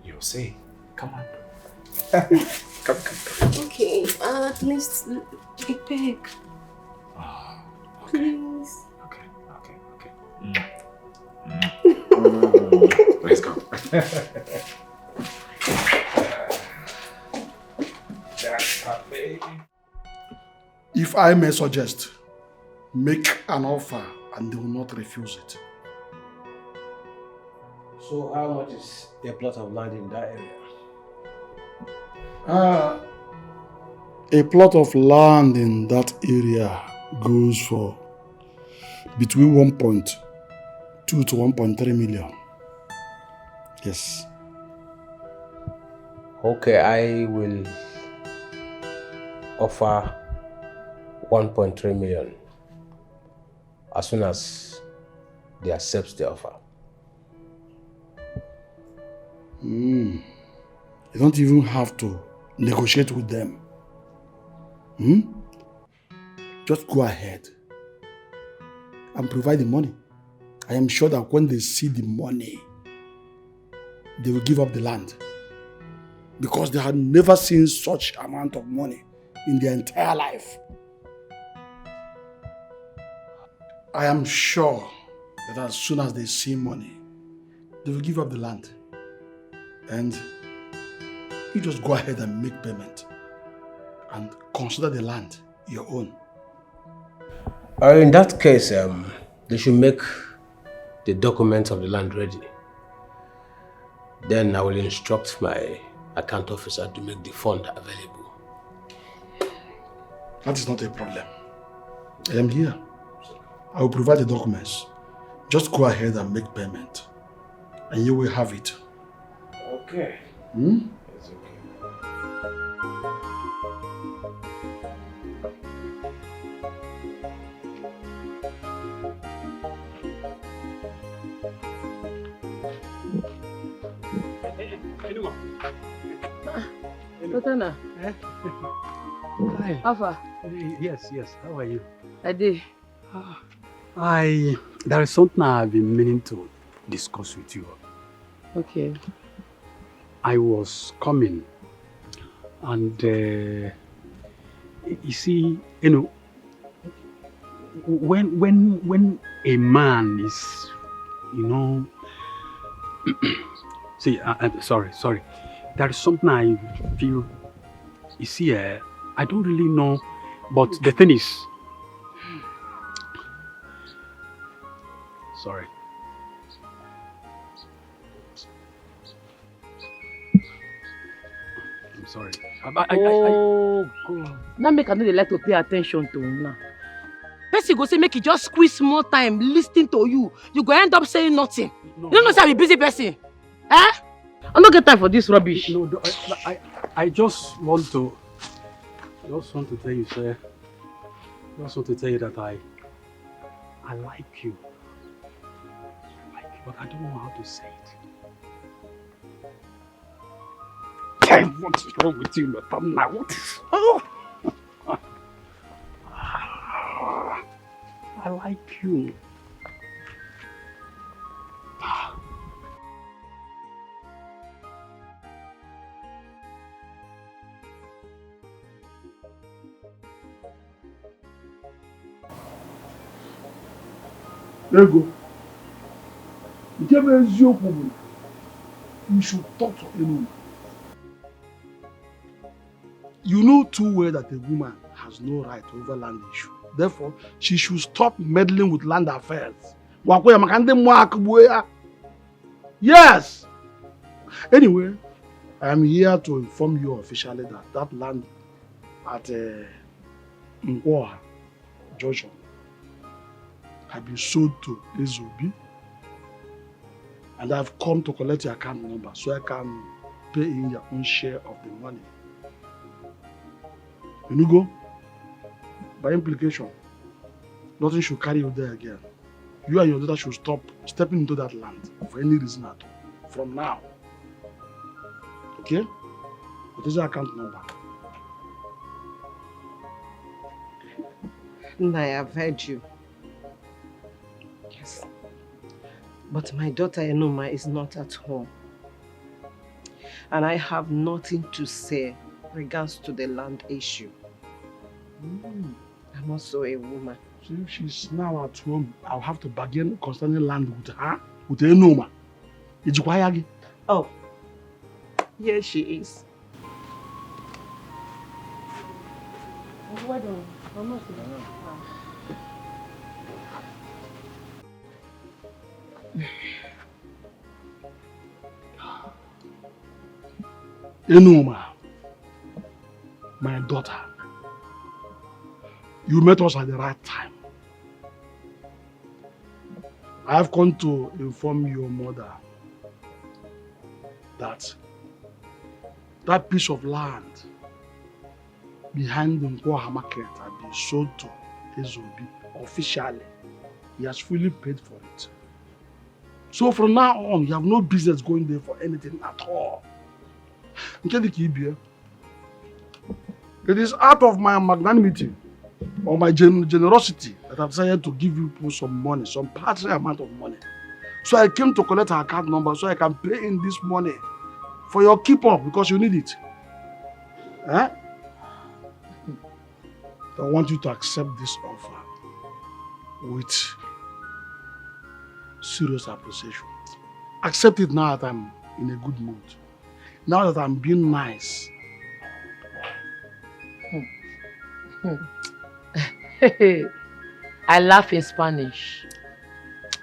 You'll see. Come on. Come. Okay, at least take a peck. Oh, okay. Please. Okay. Let's go. That's my baby. If I may suggest, make an offer and they will not refuse it. So how much is a plot of land in that area? A plot of land in that area goes for between 1.2 to 1.3 million. Yes. Okay, I will offer 1.3 million as soon as they accept the offer. You don't even have to negotiate with them. Just go ahead and provide the money. I am sure that when they see the money, they will give up the land. Because they had never seen such amount of money in their entire life. I am sure that as soon as they see money, they will give up the land. And you just go ahead and make payment and consider the land your own. In that case, they should make the documents of the land ready. Then I will instruct my account officer to make the fund available. That is not a problem. I am here. I will provide the documents. Just go ahead and make payment. And you will have it. Okay. Hmm? It's okay. Totana. Hi. Alpha. Yes, how are you? I did. There is something I've been meaning to discuss with you. Okay. I was coming and you see, when a man is, see, I'm sorry. There is something I feel, you see, I don't really know, but the thing is, sorry. I'm sorry. Oh, God. Now make another like to pay attention to him now. Person go say make you just squeeze small time listening to you. You go end up saying nothing. You don't know say I'm a busy person. Eh? I don't get time for this rubbish. No, I just want to tell you, sir. Just want to tell you that I like you. But I don't know how to say it. What is wrong with you, Madam? Now, what is... Oh! I like you. Ego, whichever is your problem, you should talk to anyone. You know too well that a woman has no right over land issue. Therefore, she should stop meddling with land affairs. Yes! Anyway, I am here to inform you officially that that land at Nkwoha, Joshua, has been sold to Ezobi. And I've come to collect your account number so I can pay in your own share of the money. You go? By implication, nothing should carry you there again. You and your daughter should stop stepping into that land for any reason at all. From now. Okay? What is your account number? I have heard you. Yes. But my daughter Enoma is not at home. And I have nothing to say regards to the land issue. I'm also a woman. So if she's now at home, I'll have to bargain concerning land with her, with Enoma. Oh, yes she is. Enoma, my daughter, you met us at the right time. I have come to inform your mother that that piece of land behind the Nkwoha market has been sold to Ezobi officially. He has fully paid for it. So from now on, you have no business going there for anything at all. It is out of my magnanimity or my generosity that I've decided to give you some money, some paltry amount of money. So I came to collect her account number so I can pay in this money for your keep up because you need it. Eh? I want you to accept this offer with serious appreciation. Accept it now that I'm in a good mood. Now that I'm being nice. I laugh in Spanish.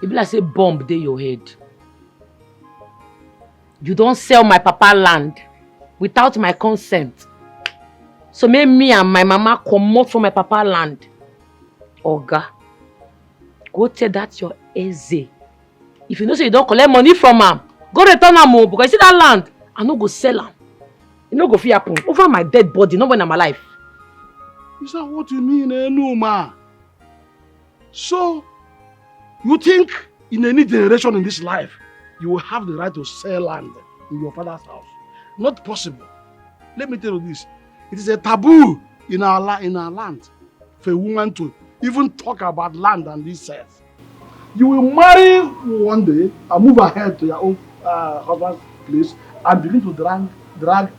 It be like say bomb dey your head. You don't sell my papa land without my consent. So make me and my mama comot from my papa land. Oga, go tell that your Eze. If you know say you don't collect money from am, go return am o, because you see that land, I no go sell am. You no go fit happen over my dead body, not when I'm alive. Is that what you mean, Enuma? So, you think in any generation in this life, you will have the right to sell land in your father's house? Not possible. Let me tell you this. It is a taboo in our land for a woman to even talk about land and this says. You will marry one day and move ahead to your own husband's place and begin to drag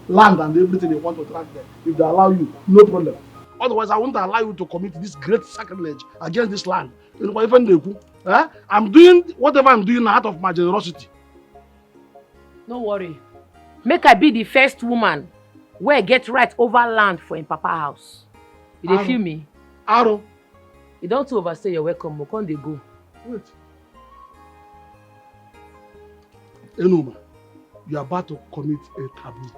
land and everything they want to drag there. If they allow you, no problem. Otherwise, I won't allow you to commit this great sacrilege against this land. I'm doing whatever I'm doing out of my generosity. No worry. Make I be the first woman where get right over land for in papa house. You dey feel me? Aro. You don't overstay your welcome, but can't they go? Wait. Enuma, you are about to commit a taboo.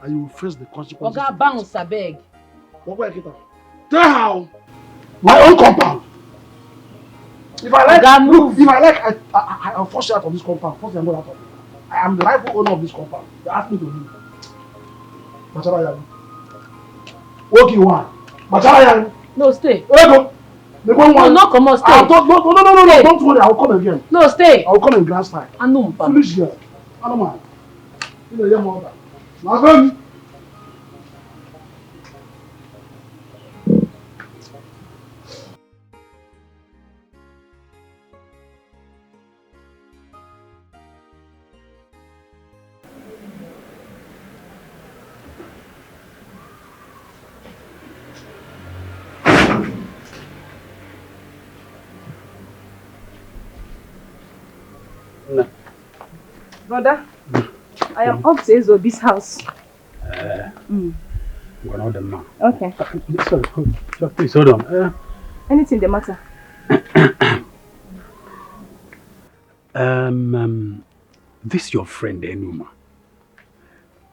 And you will face the consequences. Oga bounce, abeg. Tell how? My own compound. If I like, I'll force you out of this compound. Force you out of it. I am the rightful owner of this compound. They asked me to leave. Machala Yalu. Okay, one. Machala Yalu. No, stay. Where go? No, no, come on, stay. No, don't worry. I will come again. No, stay. I will come in grand style. I know. Foolish girl. I don't mind. You know, your mother. My friend. Brother, I am upstairs of this house. One of them now. Okay. Sorry, just please hold on. Anything the matter? This your friend Enuma.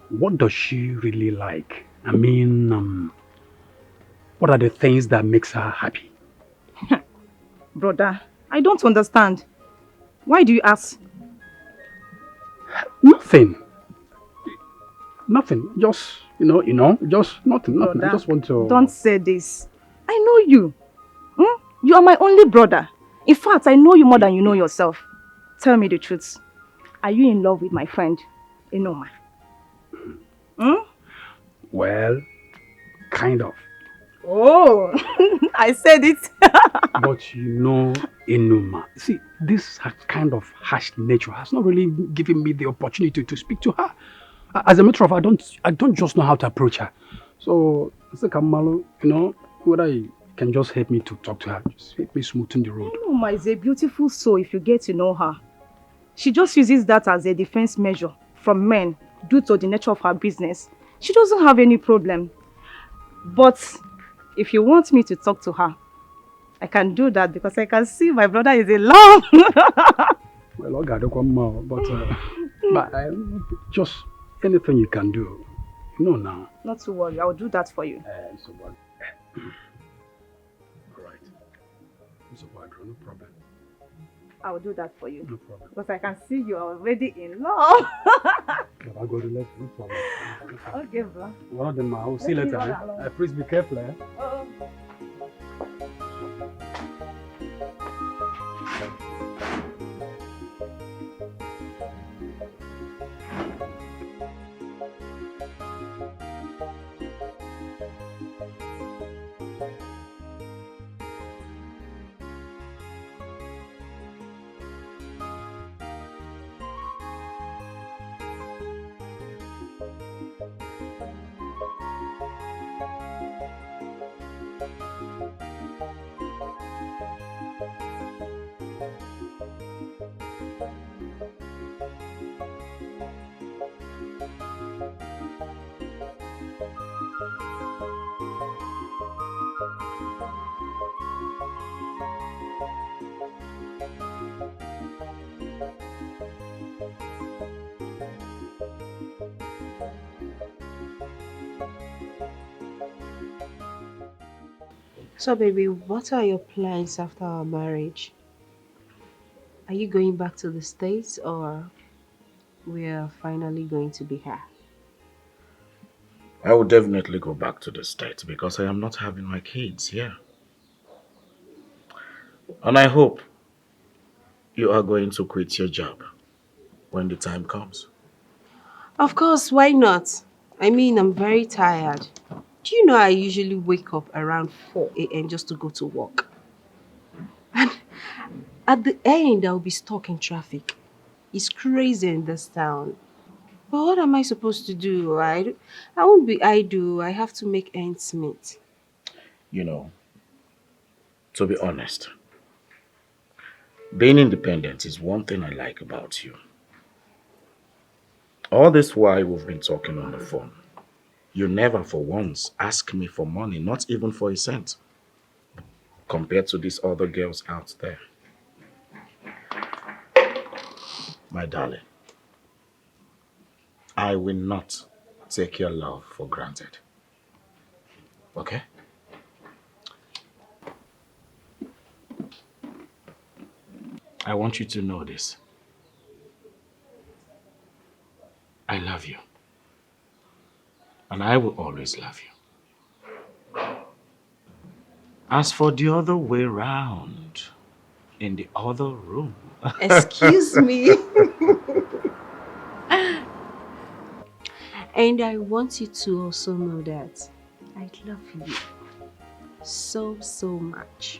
What does she really like? I mean, what are the things that makes her happy? Brother, I don't understand. Why do you ask? Nothing. Just, just nothing. Brother, I just want to... Don't say this. I know you. You are my only brother. In fact, I know you more than you know yourself. Tell me the truth. Are you in love with my friend, Enuma? Well, kind of. Oh, I said it. But Enuma, see, this kind of harsh nature has not really given me the opportunity to speak to her. As a matter of fact, I don't just know how to approach her. So, Kamalo, whether you can just help me to talk to her, just help me smoothen the road. Enuma is a beautiful soul if you get to know her. She just uses that as a defense measure from men due to the nature of her business. She doesn't have any problem. But if you want me to talk to her, I can do that because I can see my brother is in love. Well, I got one more, but just anything you can do, now. Not to worry, I'll do that for you. So what? All right. So what? No problem. I'll do that for you. No problem. Because I can see you are already in love. I'll go to left. No problem. Okay, bro. One of them, I'll see you later. Please be careful. So baby, what are your plans after our marriage? Are you going back to the States or we are finally going to be here? I will definitely go back to the States because I am not having my kids here. And I hope you are going to quit your job when the time comes. Of course, why not? I mean, I'm very tired. Do you know I usually wake up around 4 a.m. just to go to work? And at the end, I'll be stuck in traffic. It's crazy in this town. But what am I supposed to do? I won't be idle. I have to make ends meet. You know, to be honest, being independent is one thing I like about you. All this while we've been talking on the phone, you never for once ask me for money, not even for a cent, compared to these other girls out there. My darling, I will not take your love for granted. Okay? I want you to know this. I love you. And I will always love you. As for the other way round, in the other room. Excuse me. And I want you to also know that I love you so, so much.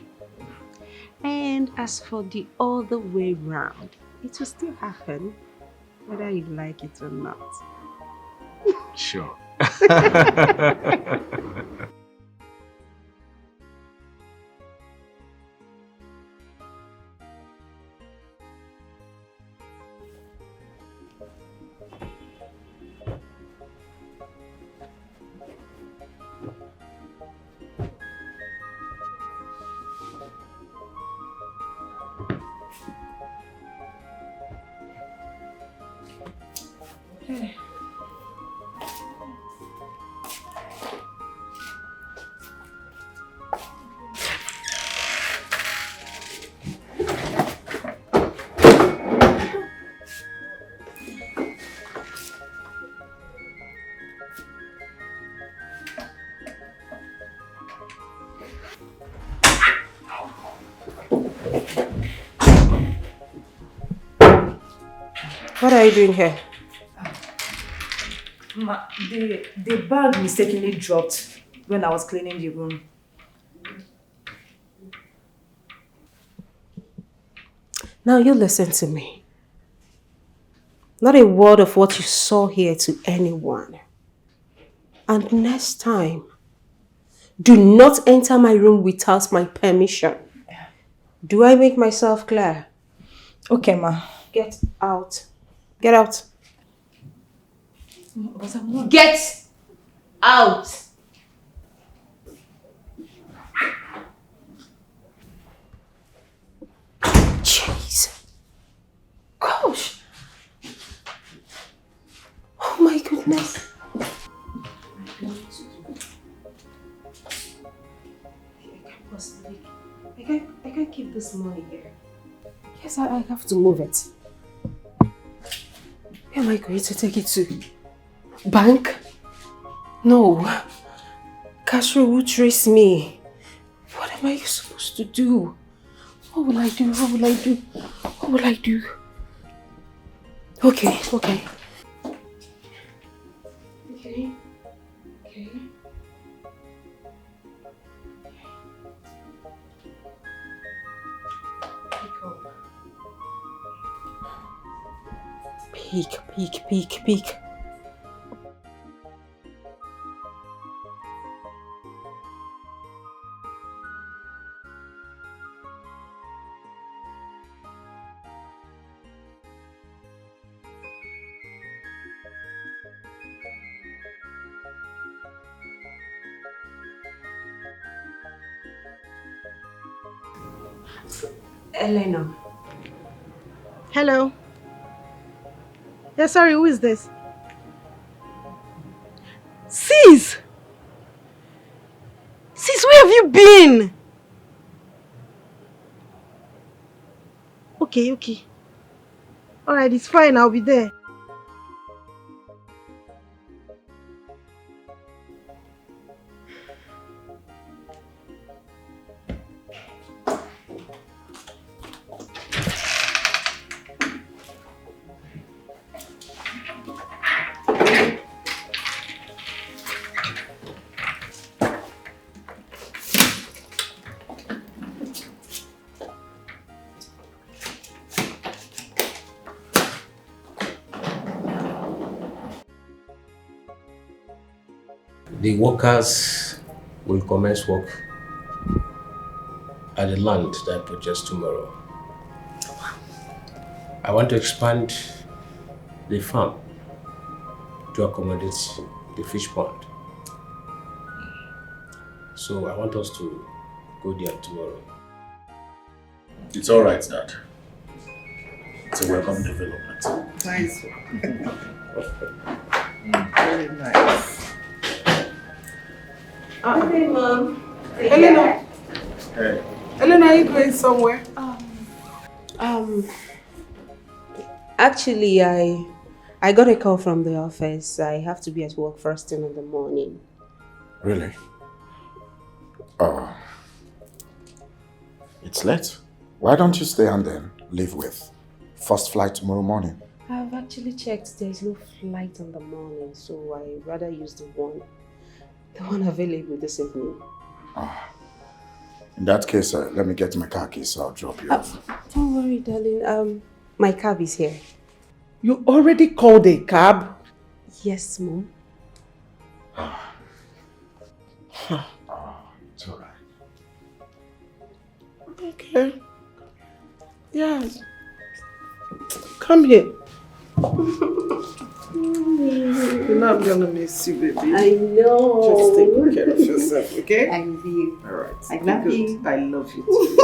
And as for the other way round, it will still happen, whether you like it or not. Sure. What are you doing here? Ma, the bag mistakenly dropped when I was cleaning the room. Now you listen to me. Not a word of what you saw here to anyone. And next time, do not enter my room without my permission. Do I make myself clear? Okay, ma. Get out. Get out. But I'm not. Get out. Jeez. Gosh. Oh my goodness. I can't keep this money here. Yes, I have to move it. Where am I going to take it to? Bank? No. Castro will trace me. What am I supposed to do? What will I do? What will I do? What will I do? Okay. Okay. Peek. Elena. Hello. Yeah, sorry, who is this? Sis! Sis, where have you been? Okay. Alright, it's fine. I'll be there. The workers will commence work at the land that I purchased tomorrow. I want to expand the farm to accommodate the fish pond. So I want us to go there tomorrow. It's all right, Dad. It's a welcome development. Nice. Very nice. Hey, Mom. Elena. Hey. Elena, are you going somewhere? Actually, I got a call from the office. I have to be at work first thing in the morning. Really? It's late. Why don't you stay and then leave with first flight tomorrow morning? I've actually checked. There's no flight in the morning, so I'd rather use the one available this evening. In that case, let me get my car keys, so I'll drop you off. Don't worry, darling. My cab is here. You already called a cab? Yes, Mom. It's all right. Okay. Yes. Come here. You know I'm gonna miss you, baby. I know. Just take good care of yourself, okay? I love you. Alright. I love you. I love you too.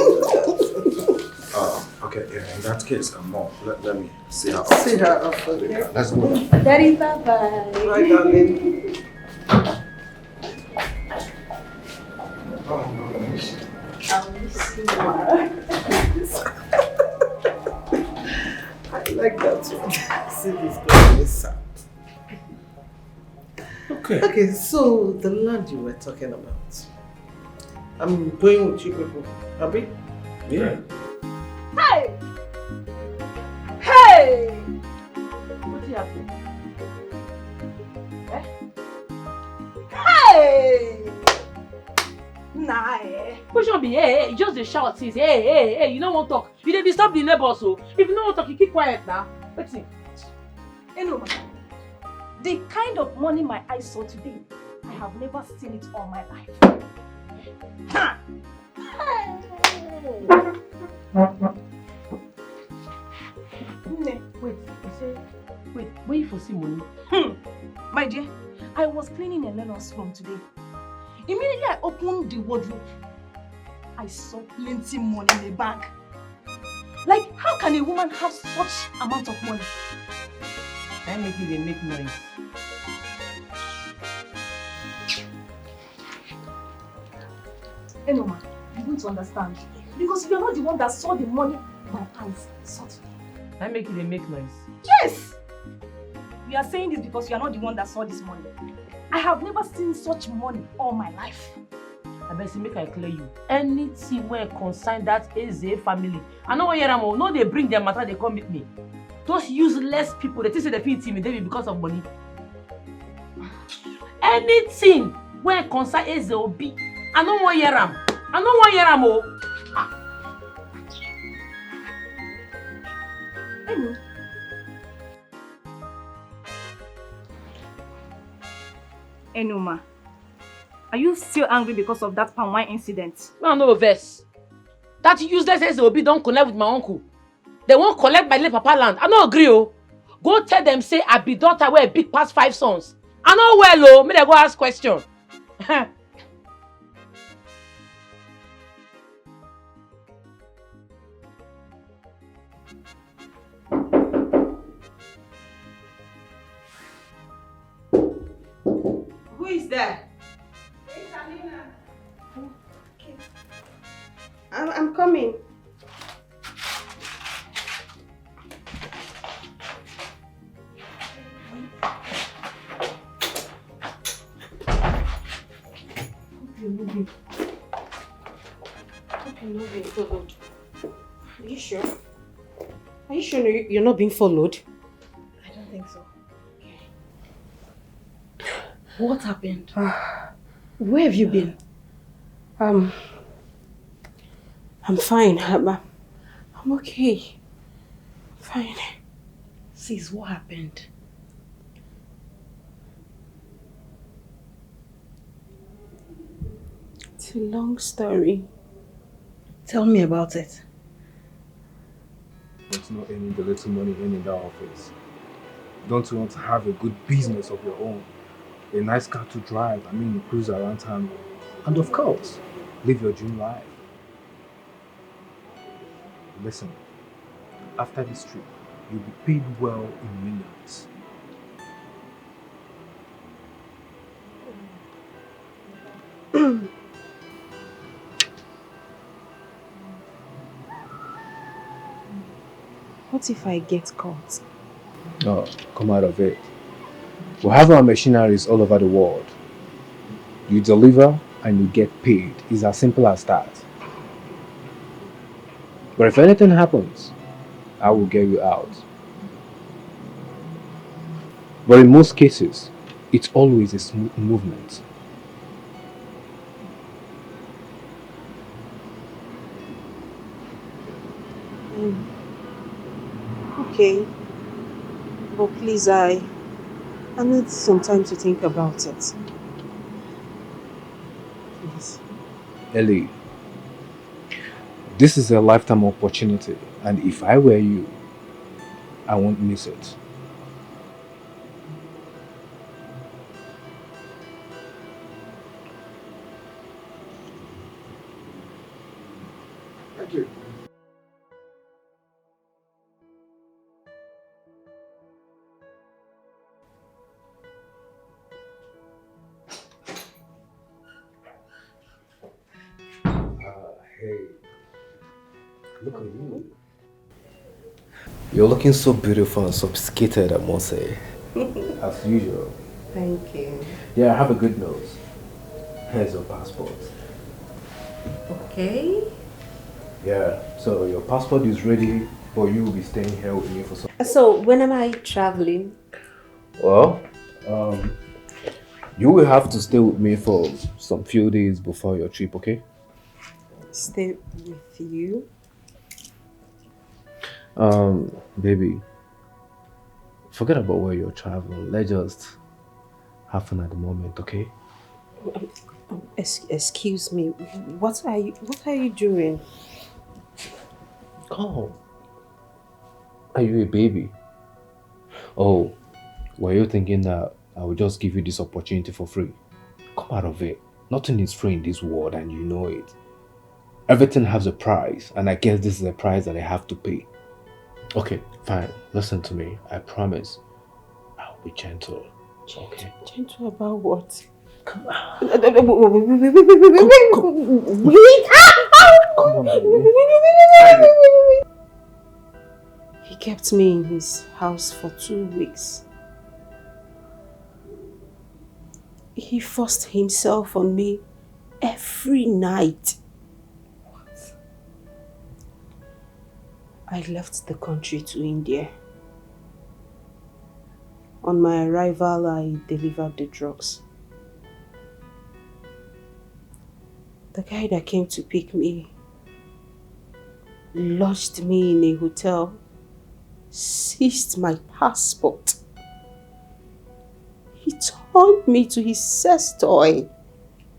Okay, yeah, in that case, Mom, let me see her off. See her off. Yeah, let's go. Daddy, bye-bye. Bye, darling. I'll miss you more. I like that one. See this girl is sad. Okay, so the land you were talking about. I'm going with you people. Abi? Yeah. Hey! Hey! What do you have to? Hey! Nah, Push on be hey, just the shout says hey, you don't want to talk. You dey disturb the neighbors, so if you don't want to talk, you keep quiet now. Let's see. The kind of money my eyes saw today, I have never seen it all my life. Ha! Wait, where you for see money? My dear, I was cleaning Eleanor's room today. Immediately I opened the wardrobe. I saw plenty money in the bag. Like, how can a woman have such amount of money? I make you make noise. Enoma, you don't understand. Because you're not the one that saw the money my eyes saw today. I make you make noise. Yes! You are saying this because you are not the one that saw this money. I have never seen such money all my life. I best make I clear you. Anything where concern that Eze family. I know where I'm no they bring their matter, they come meet me. Those useless people, they say they feel intimidated because of money. Anything where concern Eze Obi, I know where I'm. I know where I'm. Enoma, are you still angry because of that palm wine incident? No, verse. That useless Eze Obi don't connect with my uncle. They won't collect my late papa land. I don't agree, oh. Go tell them say I be daughter where big past 5 sons. I know well, oh. May they go ask question. Who is there? I'm coming. Hope you're not being followed. Are you sure? Are you sure you're not being followed? I don't think so. What happened? Where have you been? I'm fine. I'm okay. I'm fine. Sis, what happened? It's a long story. Tell me about it. There's not any the little money in that office. Don't you want to have a good business of your own? A nice car to drive, cruise around town. And of course, live your dream life. Listen, after this trip, you'll be paid well in millions. What if I get caught? Oh, come out of it. We have our machineries all over the world. You deliver and you get paid. It's as simple as that. But if anything happens, I will get you out. But in most cases, it's always a smooth movement. Okay. But please, I need some time to think about it. Please. Ellie, this is a lifetime opportunity, and if I were you, I won't miss it. Thank you. Hey, look at you. You're looking so beautiful and sophisticated, I must say. As usual. Thank you. Yeah, have a good nose. Here's your passport. Okay. Yeah, so your passport is ready, but you will be staying here with me for some. So, when am I traveling? Well, you will have to stay with me for some few days before your trip, okay? Stay with you? Baby, forget about where you're traveling. Let's just have fun at the moment, okay? Excuse me. What are you doing? Come. Are you a baby? Oh, were you thinking that I would just give you this opportunity for free? Come out of it. Nothing is free in this world and you know it. Everything has a price, and I guess this is a price that I have to pay. Okay, fine. Listen to me. I promise I'll be gentle. Okay? Gentle about what? Come on. Wait! Come on, baby. He kept me in his house for 2 weeks. He forced himself on me every night. What? I left the country to India. On my arrival, I delivered the drugs. The guy that came to pick me lodged me in a hotel, seized my passport. He turned me to his sex toy.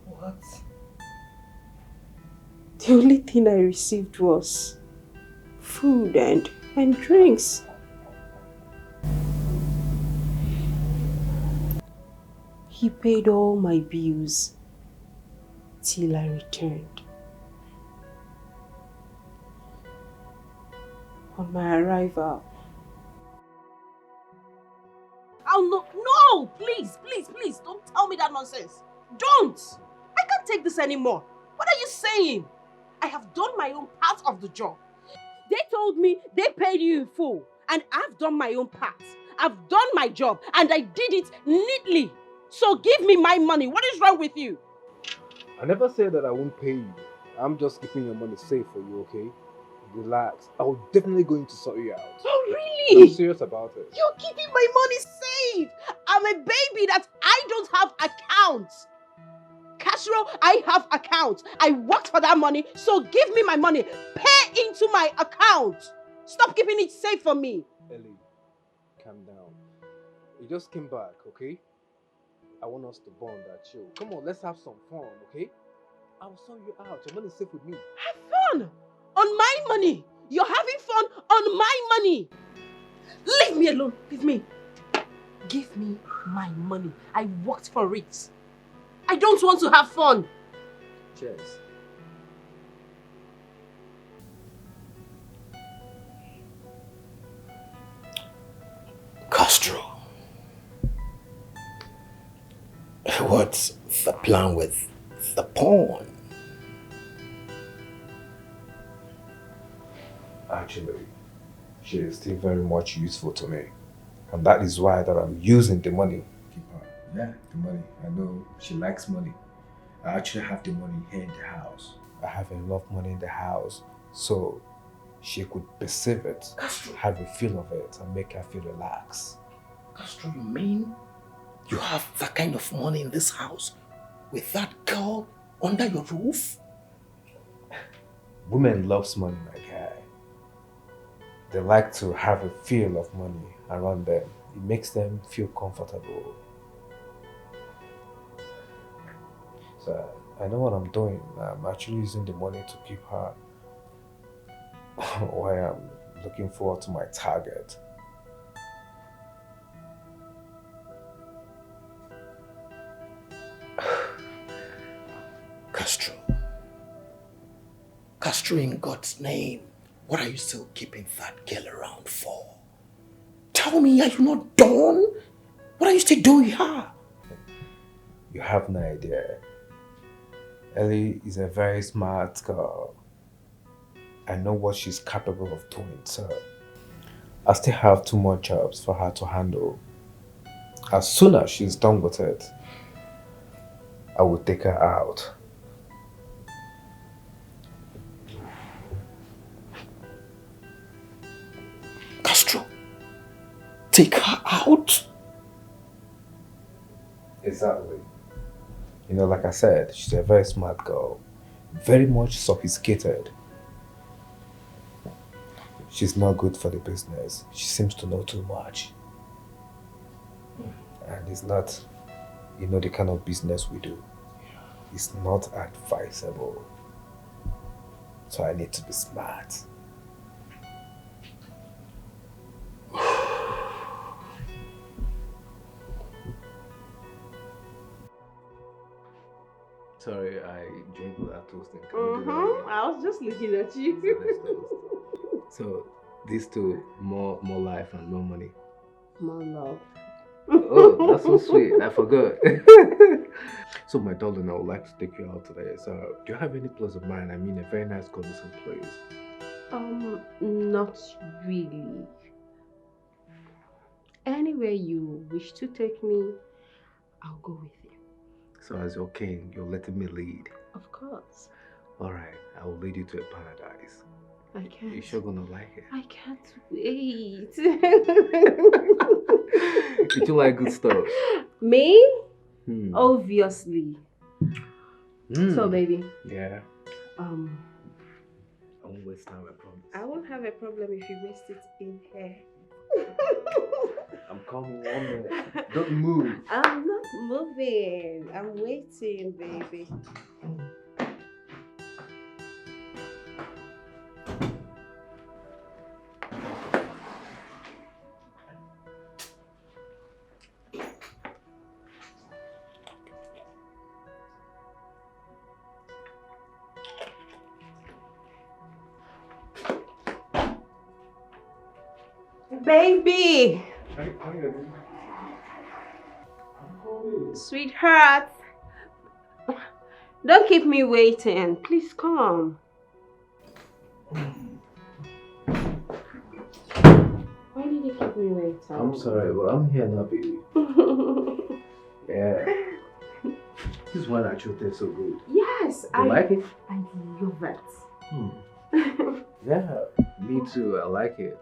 What? The only thing I received was food and drinks. He paid all my bills till I returned. On my arrival, Oh, no, please, don't tell me that nonsense. Don't! I can't take this anymore. What are you saying? I have done my own part of the job. They told me they paid you in full, and I've done my own part. I've done my job, and I did it neatly. So give me my money. What is wrong with you? I never said that I won't pay you. I'm just keeping your money safe for you, okay? Relax. I will definitely going to sort you out. Oh, really? I'm serious about it. You're keeping my money safe. I'm a baby that I don't have accounts. Castro, I have accounts. I worked for that money, so give me my money. Pay into my account. Stop keeping it safe for me. Ellie, calm down. You just came back, okay? I want us to bond and chill. Come on, let's have some fun, okay? I'll sort you out. Your money's safe with me. Have fun on my money. You're having fun on my money. Leave me alone. Leave me. Give me my money. I worked for it. I don't want to have fun. Cheers. Castro, what's the plan with the pawn? Actually, she is still very much useful to me. And that is why that I'm using the money. Keep her. Yeah, the money. I know she likes money. I actually have the money here in the house. I have enough money in the house so she could perceive it, Castro, have a feel of it, and make her feel relaxed. Castro, you mean you have that kind of money in this house with that girl under your roof? Women loves money, my guy. They like to have a feel of money around them. It makes them feel comfortable. So I know what I'm doing. I'm actually using the money to keep her while I'm looking forward to my target. Castro. Castro, in God's name, what are you still keeping that girl around for? Tell me, are you not done? What are you still doing here? You have no idea. Ellie is a very smart girl. I know what she's capable of doing, so I still have 2 more jobs for her to handle. As soon as she's done with it, I will take her out. Castro, take her out? Exactly. You know, like I said, she's a very smart girl. Very much sophisticated. She's not good for the business. She seems to know too much. And it's not, you know, the kind of business we do. It's not advisable. So I need to be smart. Sorry, I drank without toasting. Can we do that again? I was just looking at you. So let's toast. So these two, more life and more money. More love. Oh, that's so sweet. I forgot. So my darling, I would like to take you out today. So do you have any place of mine? I mean, a very nice conducive place. Not really. Anywhere you wish to take me, I'll go with you. So as your king, you're letting me lead. Of course. Alright, I will lead you to a paradise. I can't. You're sure gonna like it? I can't wait. Did you like good stuff? Me? Hmm. Obviously. Hmm. So, baby. Yeah. I won't waste time, I promise. I won't have a problem if you waste it in here. I'm coming 1 minute. Don't move. I'm not moving. I'm waiting, baby. Baby! Sweetheart! Don't keep me waiting. Please come. Why did you keep me waiting? I'm sorry, but I'm here now, baby. Yeah. This one actually tastes so good. Yes, You like it? I love it. Yeah, me too. I like it.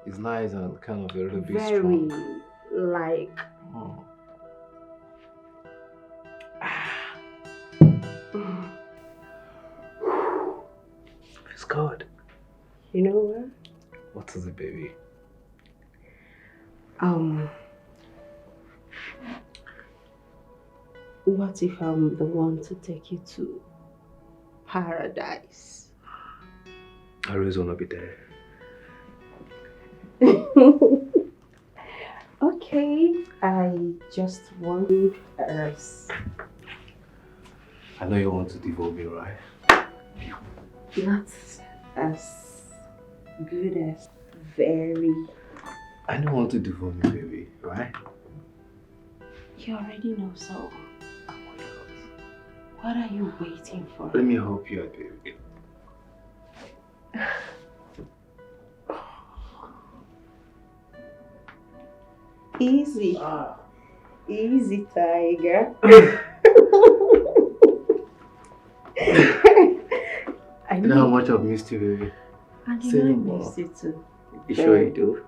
It's nice and kind of a little bit Very, strong. like. It's good. You know what? What is it, baby? What if I'm the one to take you to paradise? I always want to be there. Okay, I just want us. I know you want to devote me, right? Not as good as very. I don't want to devote me, baby, right? You already know, so what are you waiting for? Let me help you out, baby. Easy. Easy, tiger. You know how much I've missed you, baby. And Say you know I no more. missed you too. You sure you do?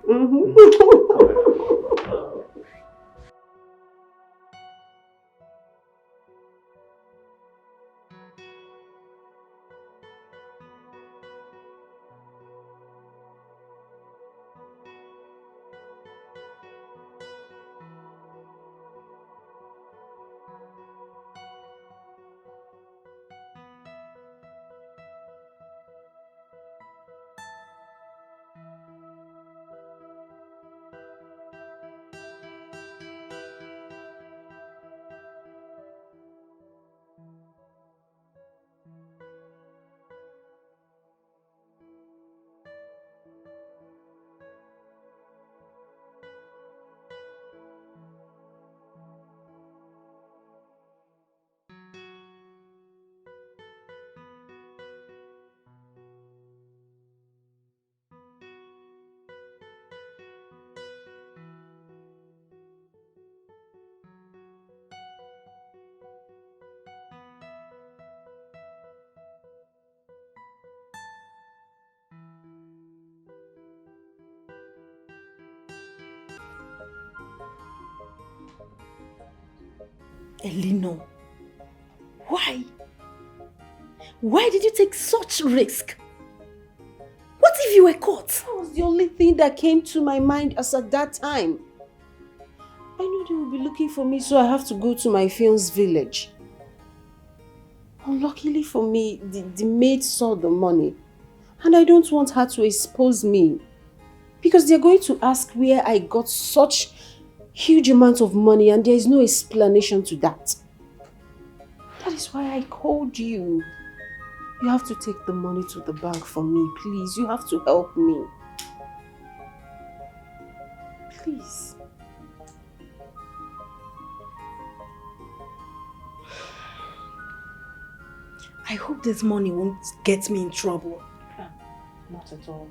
Elino, why? Why did you take such risk? What if you were caught? That was the only thing that came to my mind as at that time. I knew they would be looking for me, so I have to go to my fiancé's village. Unluckily for me, the maid saw the money, and I don't want her to expose me, because they're going to ask where I got such huge amount of money, and there is no explanation to that. That is why I called you. You have to take the money to the bank for me, please. You have to help me. Please. I hope this money won't get me in trouble. Not at all.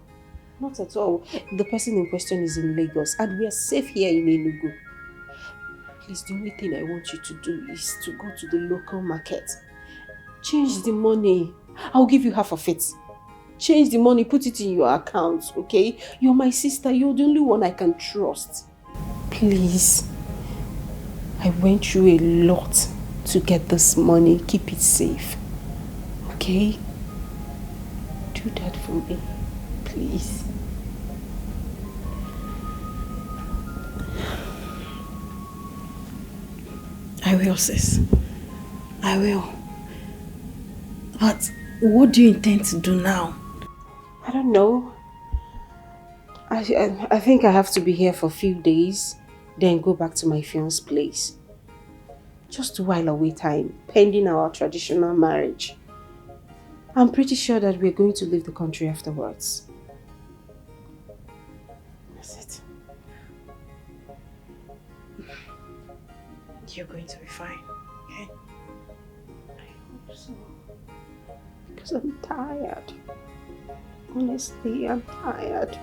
Not at all. The person in question is in Lagos and we are safe here in Enugu. Please, the only thing I want you to do is to go to the local market. Change the money. I'll give you half of it. Change the money, put it in your account, okay? You're my sister. You're the only one I can trust. Please. I went through a lot to get this money. Keep it safe. Okay? Do that for me. Please. I will, sis. I will. But what do you intend to do now? I don't know. I think I have to be here for a few days, then go back to my fiance's place. Just to while away time, pending our traditional marriage. I'm pretty sure that we're going to leave the country afterwards. That's it. You're going to be fine, okay? I hope so. Because I'm tired. Honestly, I'm tired.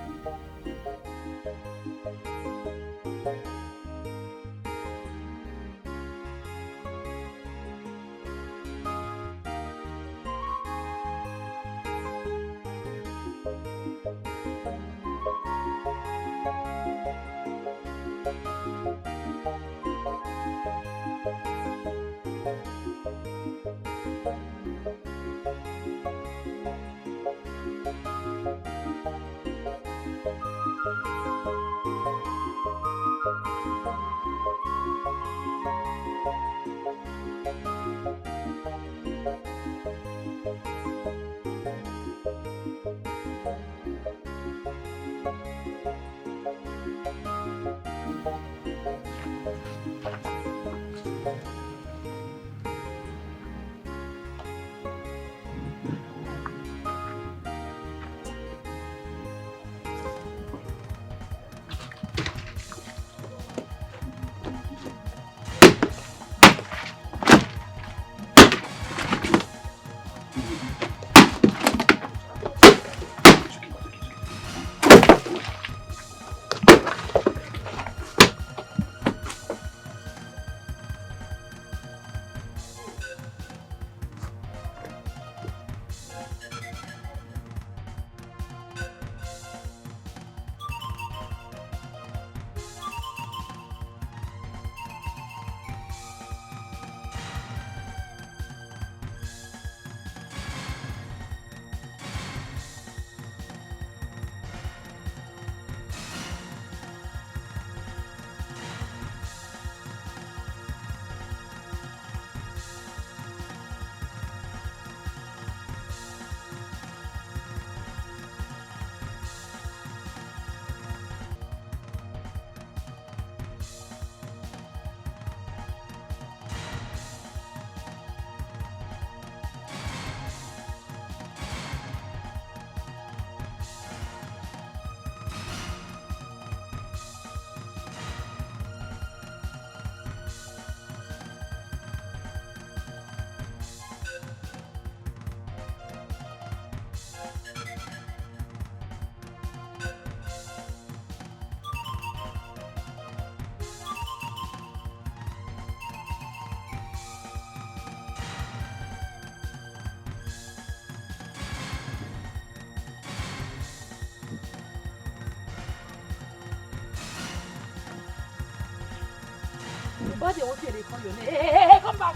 But they want you to call your name. Hey, come back.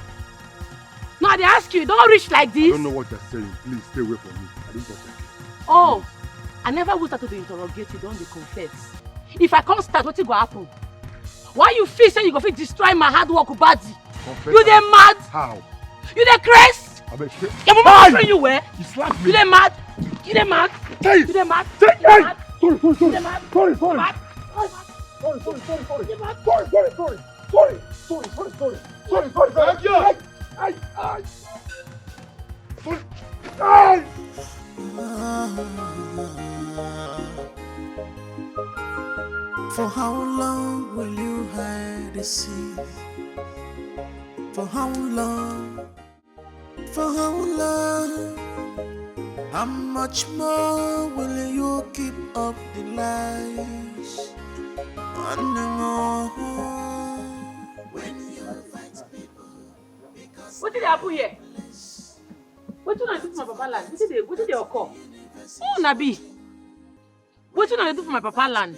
No, they ask you, don't reach like this. I don't know what you're saying. Please stay away from me. I didn't touch you. Oh, I never will start to interrogate you, don't they confess? If I can't start, what will happen? Why you feel say you go fit destroy my hard work body? Confess. You dey mad? How? You dey crazy? I bet you. Your mama train you where? You slapped me. You dey mad? You dey mad? Hey! You dey mad? Take You dey it! mad? Sorry. You dey mad? Sorry. Mad? Sorry. You mad? Sorry. Thank you. Ay. Sorry. Ay. For how long will you hide the sea? For how long? For how long? How much more will you keep up the lies? On and on. When you fight people because What did happen here? What did I do for my papa land? What did they occur? Oh, Nabi. What did I do for my papa land?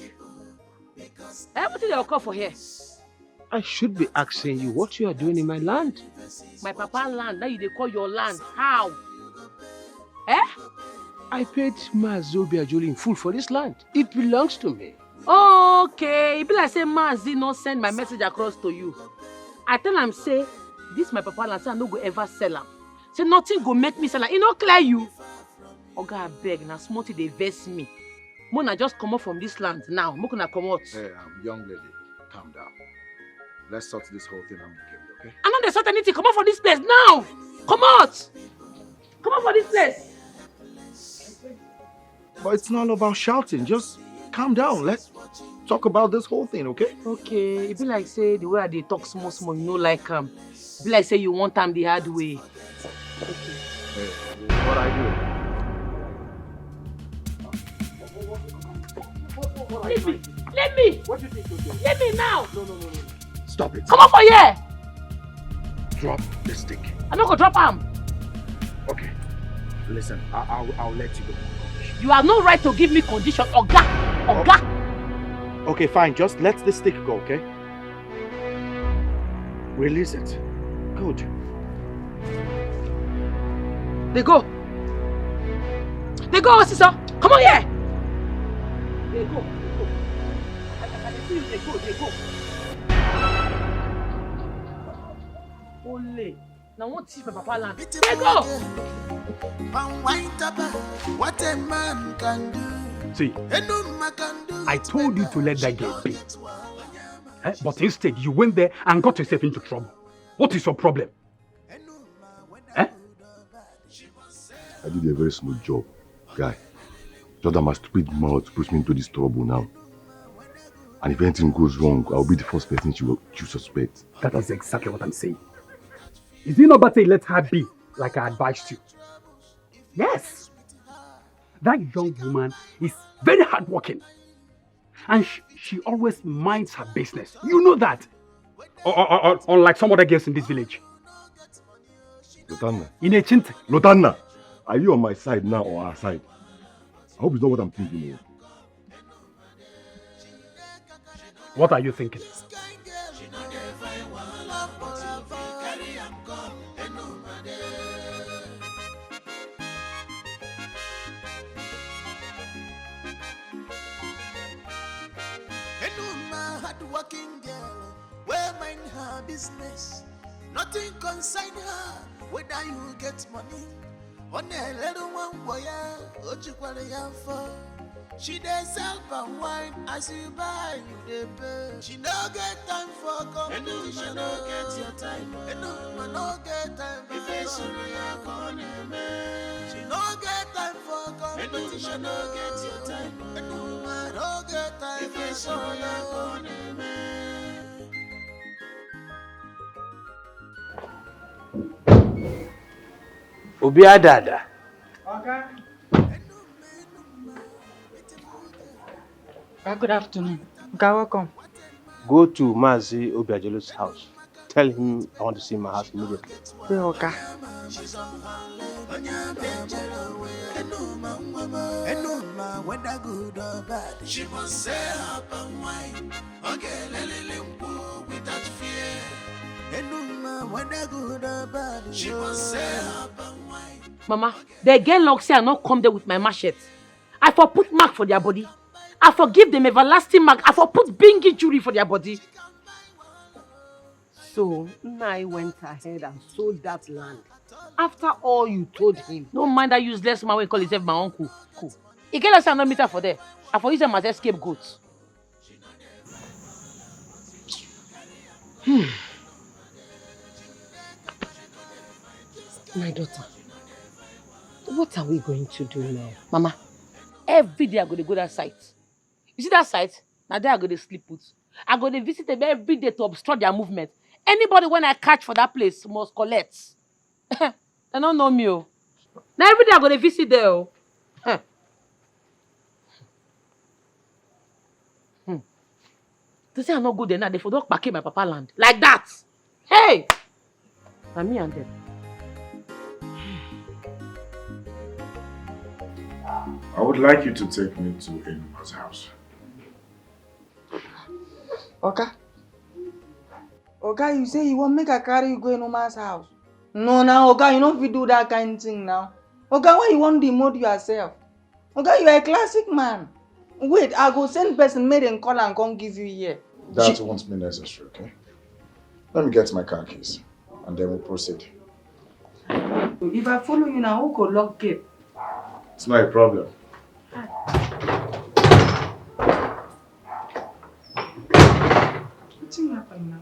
What did they occur for here? I should be asking you what you are doing in my land. My papa land, now you they call your land. How? I paid Mazobi Ajoli in full for this land. It belongs to me. Okay, it be like say Mazi not send my message across to you. I tell him say, this my papa land, say I no go ever sell him. Say nothing go make me sell him. It no clear you. Oga, I beg, now smarty they vex me. Mona just come out from this land now. Mona come out. Hey, young lady, calm down. Let's sort this whole thing amicably, okay? I'm not the sort anything. Come out from this place now. Come out. Come out from this place. But it's not about shouting. Just calm down. Let's talk about this whole thing, okay? Okay, it be like say the way they talk small, you know, like be like say you want time the hard way. Okay. Hey, what I do? Leave me. Leave me. What do you think you're doing? Leave me now. No. Stop it. Come on for here. Drop the stick. I'm not gonna drop him. Okay. Listen, I'll let you go. You have no right to give me condition, Oga. Oga. Okay, fine. Just let the stick go, okay? Release it. Good. They go. They go, sister. Come on here. They go. I can see you. They go. Ole. Now what is my papa land? They go. What a man can do. See, I told you to let that girl be. But instead, you went there and got yourself into trouble. What is your problem? I did a very smooth job, guy. Just that my stupid mouth puts me into this trouble now. And if anything goes wrong, I'll be the first person you suspect. That is exactly what I'm saying. Is it not better let her be, like I advised you? Yes. That young woman is very hardworking. And she always minds her business. You know that. Unlike some other girls in this village. Lotanna. Inechinte. Lotanna, are you on my side now or our side? I hope it's not what I'm thinking of. What are you thinking? Working girl, where mind her business. Nothing concern her, whether you get money. On a little one boy, what you call a for. She does sell and wine as you buy, you dey pay. She no get time for competition, no get your time. No get time for she no get time for competition, no get your time. No get time for Obi Adada. Okay. Good afternoon. Okay, welcome. Go to Mazi Obiajelu's house. Tell him I want to see my house immediately. Yeah, okay. She must say up and wine. Okay, without fear. Whether good or bad, she must say up and wine. Mama, the girl like say I not come there with my machete. I for put mark for their body. I forgive them everlasting mark. I for put big injury for their body. So, Nai went ahead and sold that land. After all you told him. Don't mind that useless man we call himself my uncle. Cool. He get us a no meter for there. I for use them as scapegoats. My daughter, what are we going to do now? Mama, every day I go to that site. You see that site? Now there I go to sleep put. I go to visit them every day to obstruct their movement. Anybody when I catch for that place must collect. They don't know me. Oh. Now every day I go to visit there. Oh. Huh. To say I'm not good there now, they for don't back in my papa land. Like that. Hey! And me and them. I would like you to take me to Enuma's house. Okay. Okay, you say you want make a carry you go in Oma's house. No, now, okay, you don't fit do that kind of thing now. Okay, why you want to demote yourself? Okay, you are a classic man. Wait, I go send person made and call and come give you here. That won't be necessary, okay? Let me get my car keys and then we'll proceed. If I follow you now, who could lock gate? It's not a problem. What's happening now?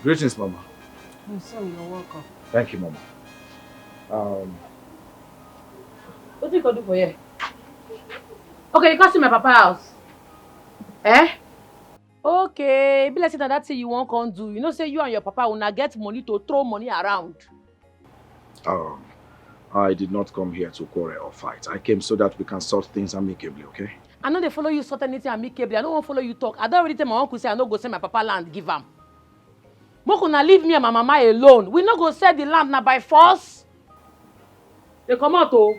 Greetings, Mama. My son, you're welcome. Thank you, Mama. What do you go do for you? Okay, you can see my papa's house. Eh? Okay, be like say na that thing you won't come do. You know, say you and your papa will not get money to throw money around. I did not come here to quarrel or fight. I came so that we can sort things amicably, okay? I know they follow you sort anything amicably. I don't want to follow you talk. I don't already tell my uncle say I no go sell my papa land, give him. Moko na leave me and my mama alone. We no go sell the land now by force. They come out oh.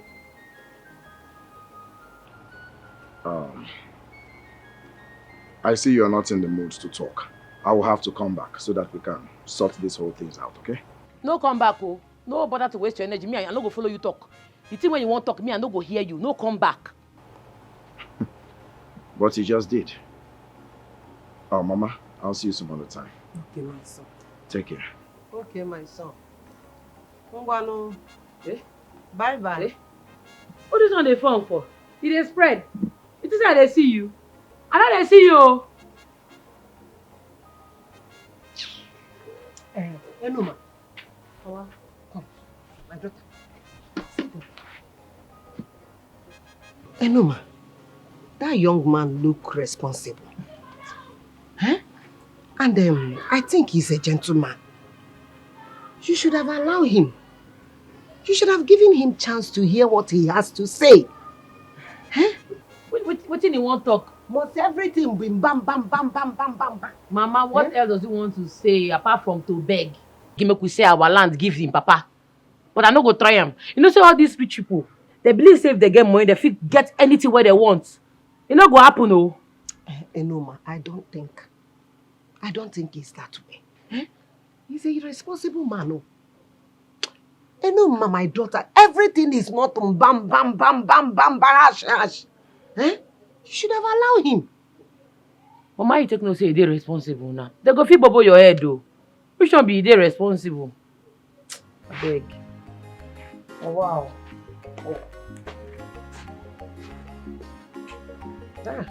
I see you are not in the mood to talk. I will have to come back so that we can sort this whole thing out, okay? No come back oh. No bother to waste your energy. Me, I no go follow you talk. The thing when you want talk, me, I no go hear you. No come back. What you just did. Oh, Mama, I'll see you some other time. Okay, my son. Take care. Okay, my son. Ngwano. Bye-bye. What is on the phone for? Did they spread? It is how they see you. I know they see you. Enoma. Come, my daughter. Sit down. Enoma, that young man look responsible. Huh? And I think he's a gentleman. You should have allowed him. You should have given him chance to hear what he has to say. Huh? What did he want to talk? Must everything be bam, bam, bam, bam, bam, bam, bam. Mama, what else does he want to say apart from to beg? Make we say our land, give him, Papa. But I no go try him. You know, say all these rich people, they believe say if they get money, they fit get anything where they want. It no go happen, no. Enoma, I don't think it's that way. Eh? He's a irresponsible man, oh. Enoma, my daughter, everything is not bam, bam, bam, bam, bam, barash, hash. Eh? You should have allowed him. Mama, you take no say they responsible now. They go fit bubble your head, though. Which one be they responsible? I beg. Oh, wow. Oh. Ah.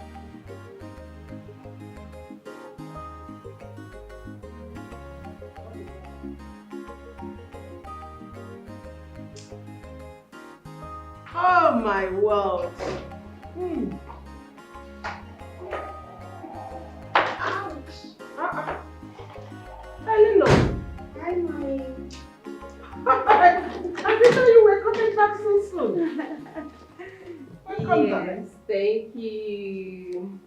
Oh my world. Ouch. Hello. Hi, Mommy. I didn't know you were coming back so soon. Welcome back. Yes, thank you.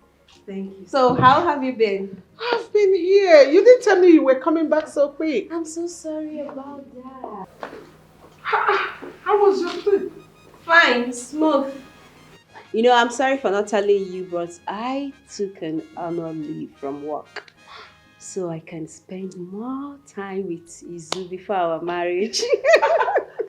Thank you. So, how have you been? I've been here. You didn't tell me you were coming back so quick. I'm so sorry about that. How was your trip? Fine, smooth. You know, I'm sorry for not telling you, but I took an annual leave from work so I can spend more time with Izu before our marriage.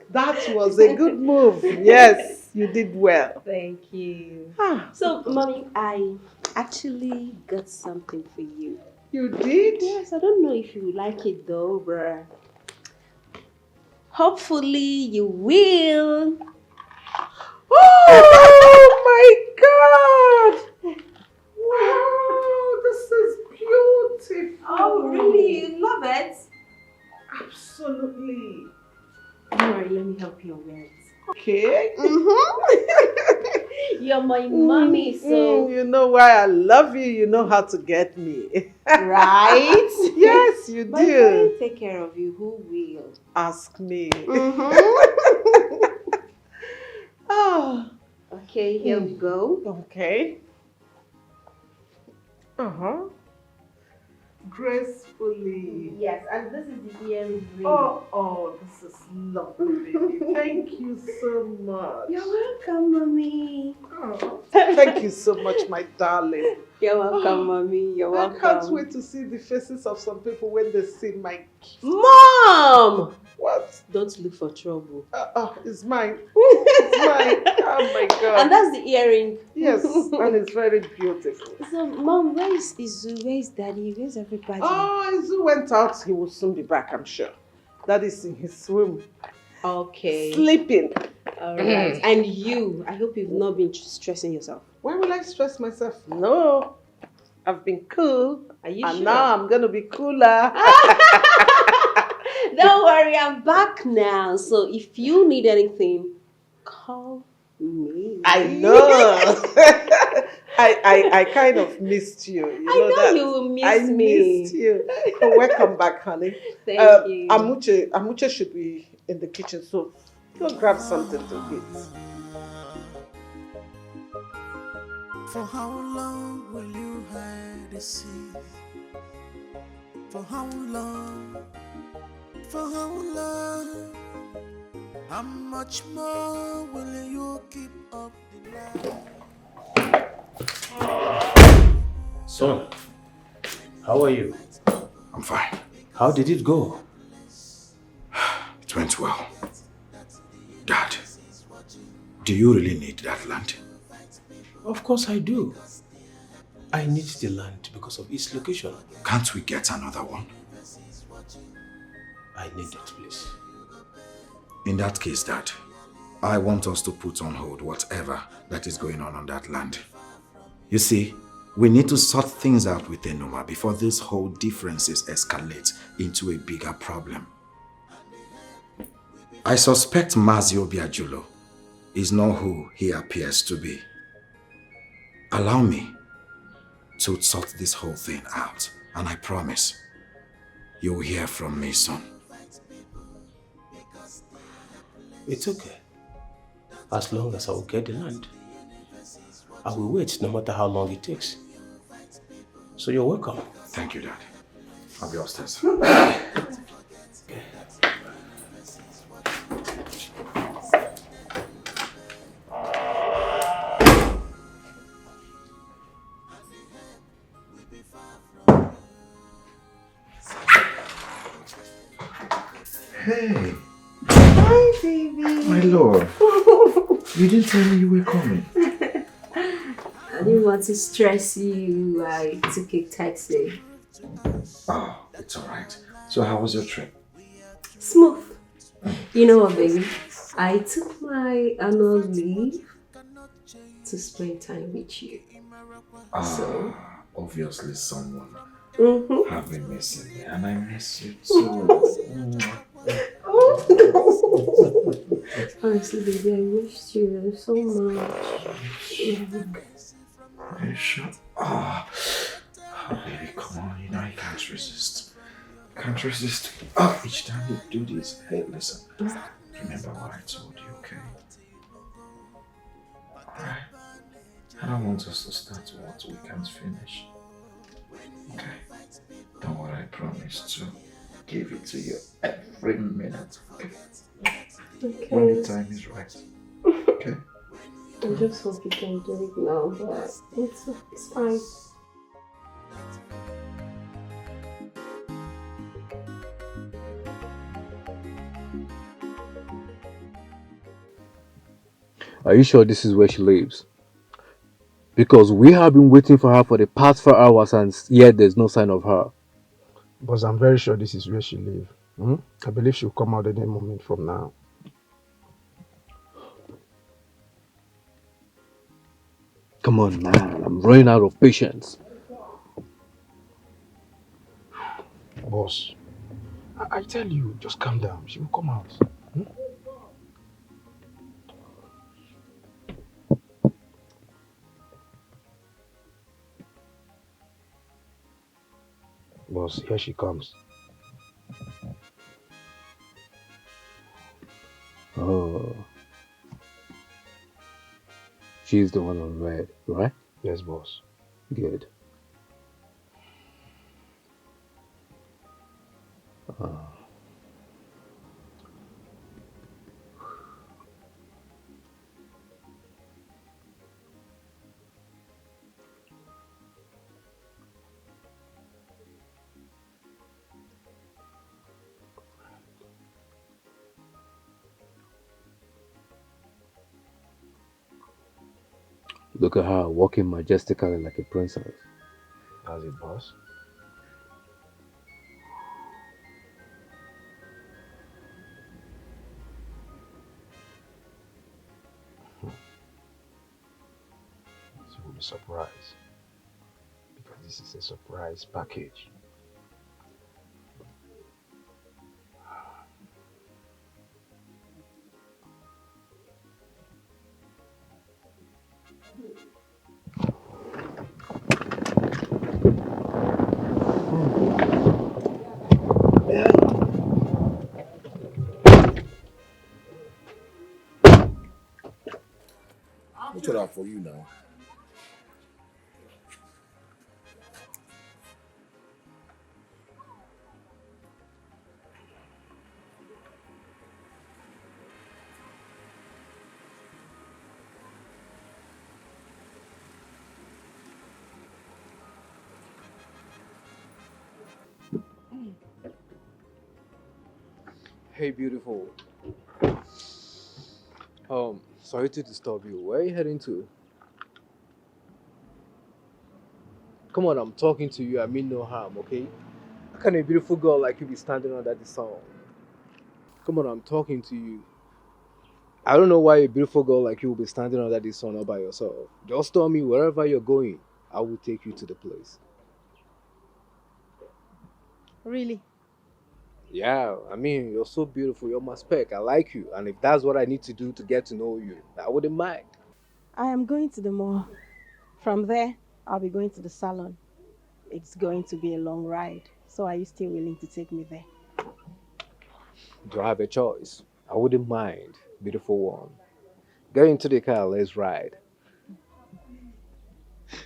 That was a good move. Yes, you did well. Thank you. So, Mommy, I actually got something for you. You did? Yes, I don't know if you like it though, bruh. Hopefully you will. Oh my God! Wow, this is beautiful. Oh, really? You love it? Absolutely. Don't worry, let me help you wear it. Okay. You're my mommy, so... You know why I love you. You know how to get me. Right? Yes, you But if I do. don't take care of you, who will? Ask me. Oh. Okay, here we go. Okay. Gracefully. Yes, and this is the earring. Oh, this is lovely. Thank you so much. You're welcome, Mommy. Oh, thank you so much, my darling. You're welcome, Mommy. You're welcome. I can't wait to see the faces of some people when they see my gift. Mom! What? Don't look for trouble. It's mine. It's mine. Oh my God. And that's the earring. Yes, and it's very beautiful. So, Mom, where is Izu? Where is Daddy? Where's everybody? Oh, Izu went out. He will soon be back, I'm sure. Daddy's in his room. Okay. Sleeping. All right. And you, I hope you've not been stressing yourself. Why will I stress myself? No. I've been cool. Are you and sure? now I'm going to be cooler. Don't worry, I'm back now. So if you need anything, call me. I know. I kind of missed you. You I know that. you will miss I me. missed you. Welcome back, honey. Thank you. Amuche should be in the kitchen, so go grab something to eat. For how long will you hide the secret? For how long? For how long? How much more will you keep up the lie? Son, how are you? I'm fine. How did it go? It went well. Dad, do you really need that land? Of course I do. I need the land because of its location. Can't we get another one? I need it, please. In that case, Dad, I want us to put on hold whatever that is going on that land. You see, we need to sort things out with Enoma before this whole differences escalate into a bigger problem. I suspect Mazio Biajulo is not who he appears to be. Allow me to sort this whole thing out, and I promise you'll hear from me soon. It's okay. As long as I will get the land. I will wait no matter how long it takes. So you're welcome. Thank you, Dad. I'll be upstairs. Hey. Hi, baby. My lord. You didn't tell me you were coming. I didn't want to stress you. I took a taxi. Oh, it's alright. So how was your trip? Smooth. You know what, baby? I took my annual leave to spend time with you. So, Obviously someone have been missing me, and I miss you too. honestly, baby, I missed you so much. Are you sure? Oh, baby, come on. You know I can't resist. Can't resist. Oh, each time you do this, hey, listen. Remember what I told you, okay? Alright? I don't want us to start what we can't finish. Okay? Don't worry, I promise to give it to you every minute, okay? When the time is right. Okay? I just hope you can do it now, but it's fine. Are you sure this is where she lives? Because we have been waiting for her for the past 4 hours and yet there's no sign of her. But I'm very sure this is where she lives. I believe she'll come out any moment from now. Come on, man. I'm running out of patience. Boss, I tell you, just calm down. She will come out. Boss, here she comes. Oh. She's the one on red, right? Yes, boss. Good. Look at her walking majestically like a princess. That's it, boss. She will be surprised. Because this is a surprise package. her for you now. Hey, beautiful. Sorry to disturb you. Where are you heading to? Come on, I'm talking to you. I mean no harm, okay? How can a beautiful girl like you be standing under the sun? Come on, I'm talking to you. I don't know why a beautiful girl like you will be standing under the sun all by yourself. Just tell me wherever you're going, I will take you to the place. Really? Yeah, I mean, you're so beautiful. You're my spec. I like you. And if that's what I need to do to get to know you, I wouldn't mind. I am going to the mall. From there, I'll be going to the salon. It's going to be a long ride. So are you still willing to take me there? Do I have a choice? I wouldn't mind, beautiful one. Get into the car, let's ride.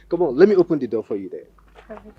Come on, let me open the door for you there. Perfect.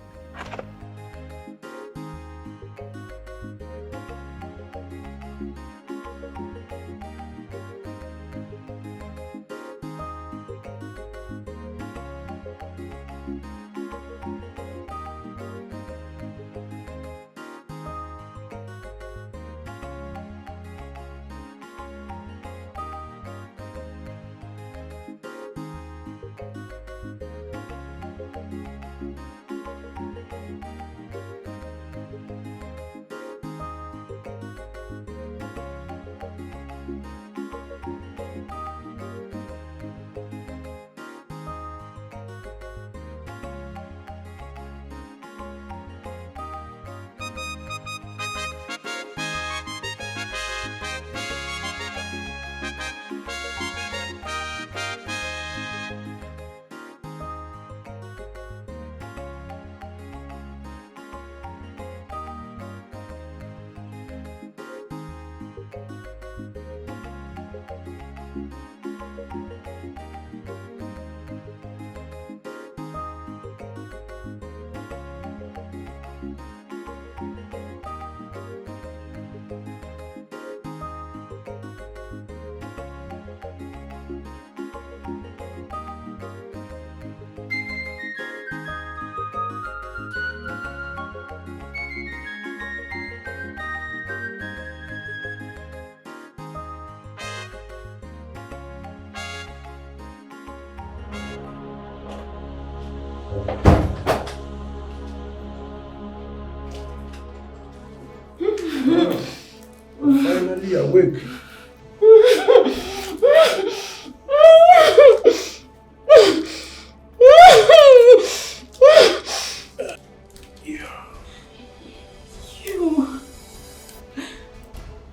I'm finally awake.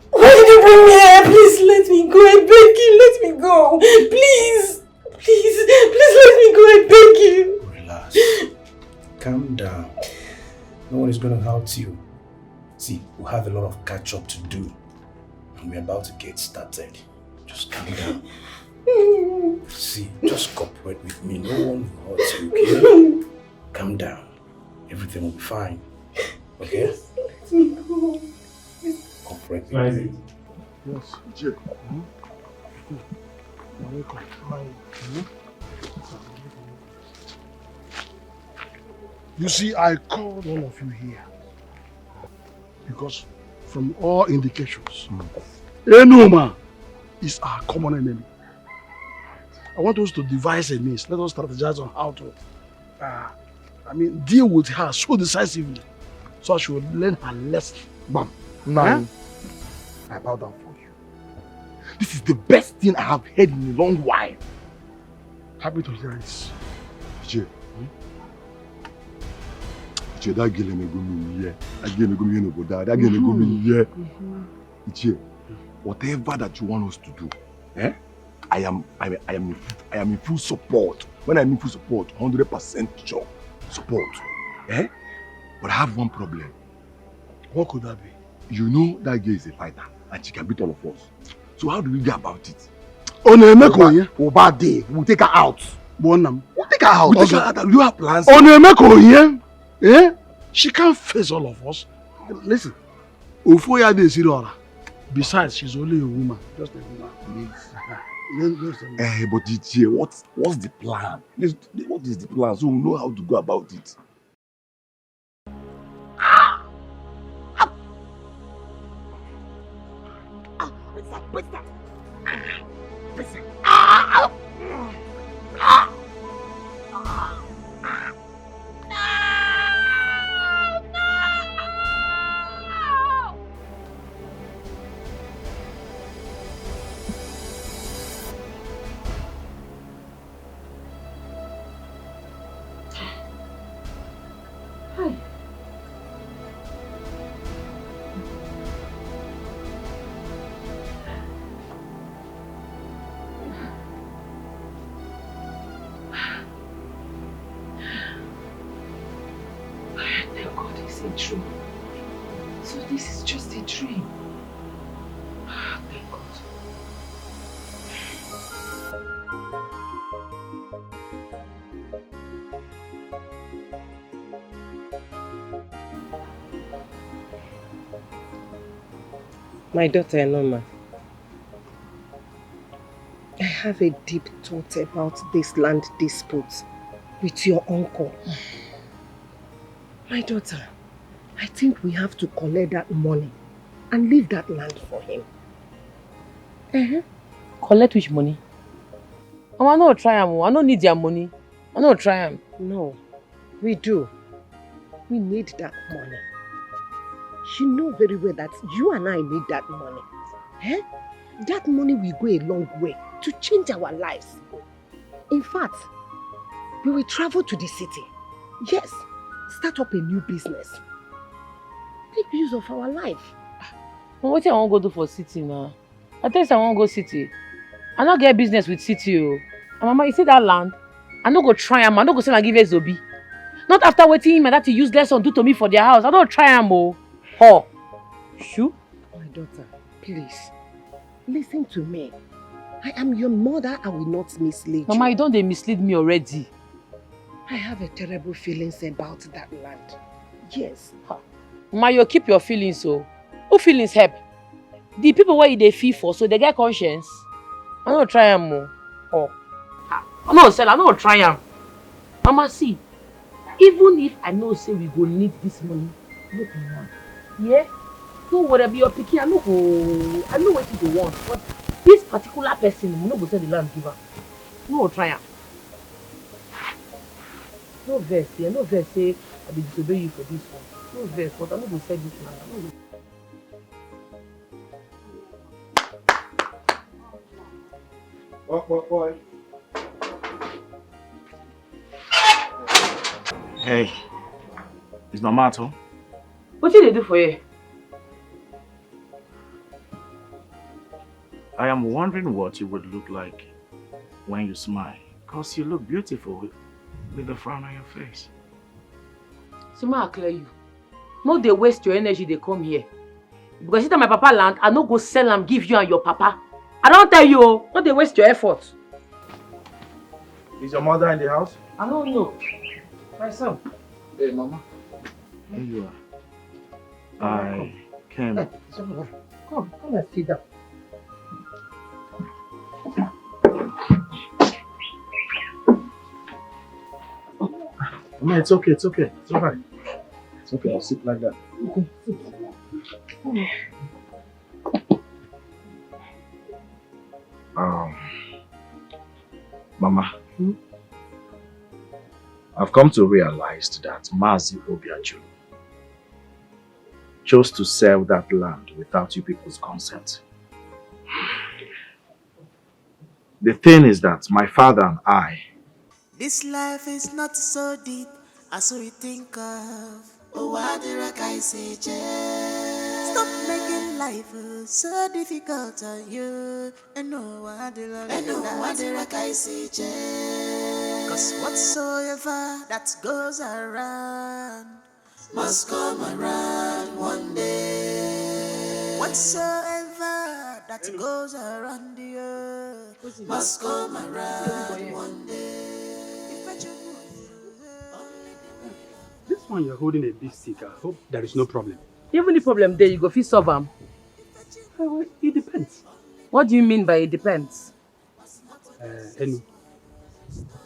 Why did you bring me here? Please let me go. I beg you, let me go. Please. Please let me go. I beg you. Relax. Calm down. No one is going to hurt you. See, we have a lot of catch up to do. And we're about to get started. Just calm down. See, just cooperate with me. No one will hurt you, okay? Calm down. Everything will be fine. Okay? Let me go. Cooperate with me. Yes, Jay. You see, I called all of you here because from all indications, Enoma is our common enemy. I want us to devise a means. Let us strategize on how to, deal with her so decisively so she will learn her lesson. Bam. Nine. I bow down for you. This is the best thing I have heard in a long while. Happy to hear it. Jay. Jay, that girl ain't go me here. That girl ain't go me no that girl ain't go me here. Jay, whatever that you want us to do, I am in full support. When I mean full support, 100% sure support. But I have one problem. What could that be? You know that girl is a fighter and she can beat all of us. So how do we go about it? On a meko, Oba day, we'll take her out. Bonam. We'll take her out. We'll take her out. You have plans? On a meko, eh? She can't face all of us. Listen, Ufoya de Sirora. Besides, she's only a woman. Just a woman. But DJ, what's the plan? What is the plan? So we know how to go about it. True. So this is just a dream. Thank God. My daughter Enoma, I have a deep thought about this land dispute with your uncle. My daughter, I think we have to collect that money and leave that land for him. Collect which money? I don't try him. I don't need your money. I don't try him. No, we do. We need that money. You know very well that you and I need that money. That money will go a long way to change our lives. In fact, we will travel to the city. Yes, start up a new business. Make use of our life. What do I want to go do for city now? I tell you I want to go city. I don't get business with city. And Mama, you see that land? I don't go try him. I don't go say I give a Zobi. Not after waiting him and that useless son do to me for their house. I don't try him. Shoo? My daughter, please, listen to me. I am your mother. I will not mislead you. Mama, you don't mislead me already. I have a terrible feelings about that land. Yes. Mama, you keep your feelings so. Who feelings help? The people where they feel for, so they get conscience. I don't try them more. I don't sell, I don't try them. Mama, see, even if I know say we go need this money, no be now. Yeah? Don't worry about your picking, I know what you want. But this particular person, we no go sell the land giver. No try them. No verse here, no verse say I will disobey you for this one. No verse, but I'm not going to say this land. Boy. Hey, is Mama at home? What did they do for you? I am wondering what you would look like when you smile. Because you look beautiful with a frown on your face. So I clear you. No, they waste your energy, they come here. Because you tell my papa land, I no go sell and give you and your papa. I don't tell you, no, they waste your effort. Is your mother in the house? I don't know. My son. Hey, Mama. Here you are. I came. Come and sit down. No, it's okay, it's okay. It's alright. It's okay, I'll sit like that. Okay, sit. Mama, I've come to realize that Mazi Obiajulu chose to sell that land without you people's consent. The thing is that my father and I... This life is not so deep as we think of. Oh, what did I say, stop making life so difficult on you. And no, what did I say, cause whatsoever that goes around must come around one day. Whatsoever that goes around the earth must come around one day. This one you're holding a big stick. I hope there is no problem. Even the problem there, you go fit solve them. Well, it depends. What do you mean by it depends? Enu,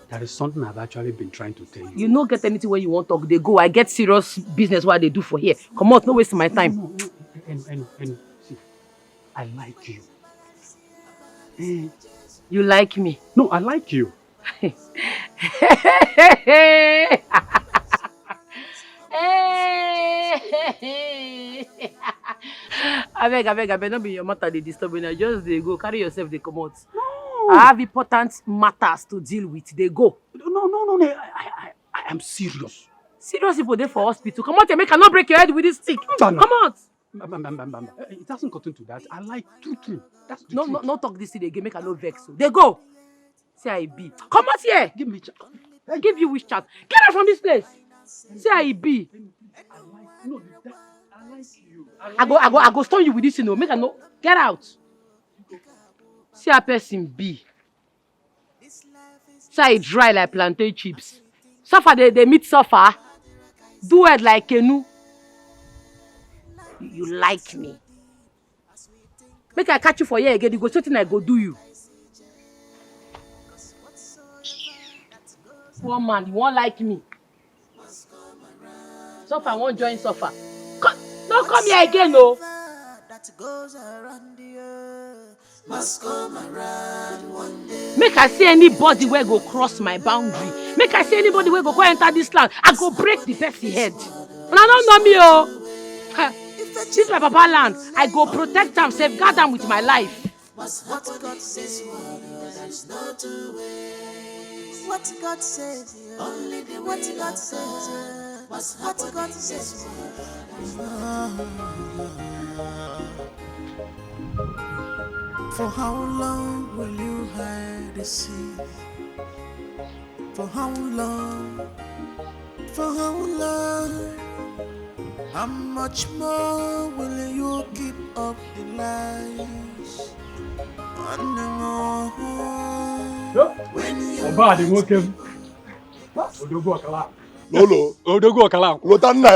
there is something I've actually been trying to tell you. You don't get anything where you want to talk. They go. I get serious business what they do for here. Come on, no waste my time. No. Enu, see, I like you. You like me? No, I like you. I beg, don't be your matter, they disturb me. Just they go, carry yourself, they come out. No. I have important matters to deal with. They go. No, I am serious. Serious people there for hospital. Come out and make not break your head with this stick. Come out. It hasn't gotten to that. I like true. That's the no, truth. no talk this thing again. Make a no vex. They go. Say I be. Come out here. Give me chance. I give you which chance. Get out from this place. Say I be. I like you. I go stone you with this, you know. Make a no. Get out. See a person be. Say I dry like plantain chips. Suffer they meet suffer. Do it like canoe. You like me. Make I catch you for here again. You go something I go do you. One man, you won't like me. Suffer, I won't join suffer. Don't come here again, no. Make I see anybody where go cross my boundary. Make I see anybody where go enter this land. I go break the person head. And I don't know me, oh. This is my papa land. I go protect them, safeguard them with my life. What God says, there's no two ways. What God says, only the what God says. What God says. For how long will you hide the sea? For how long? For how long? How much more will you keep up the lies? And the more when you Odogo Okala. Lotana.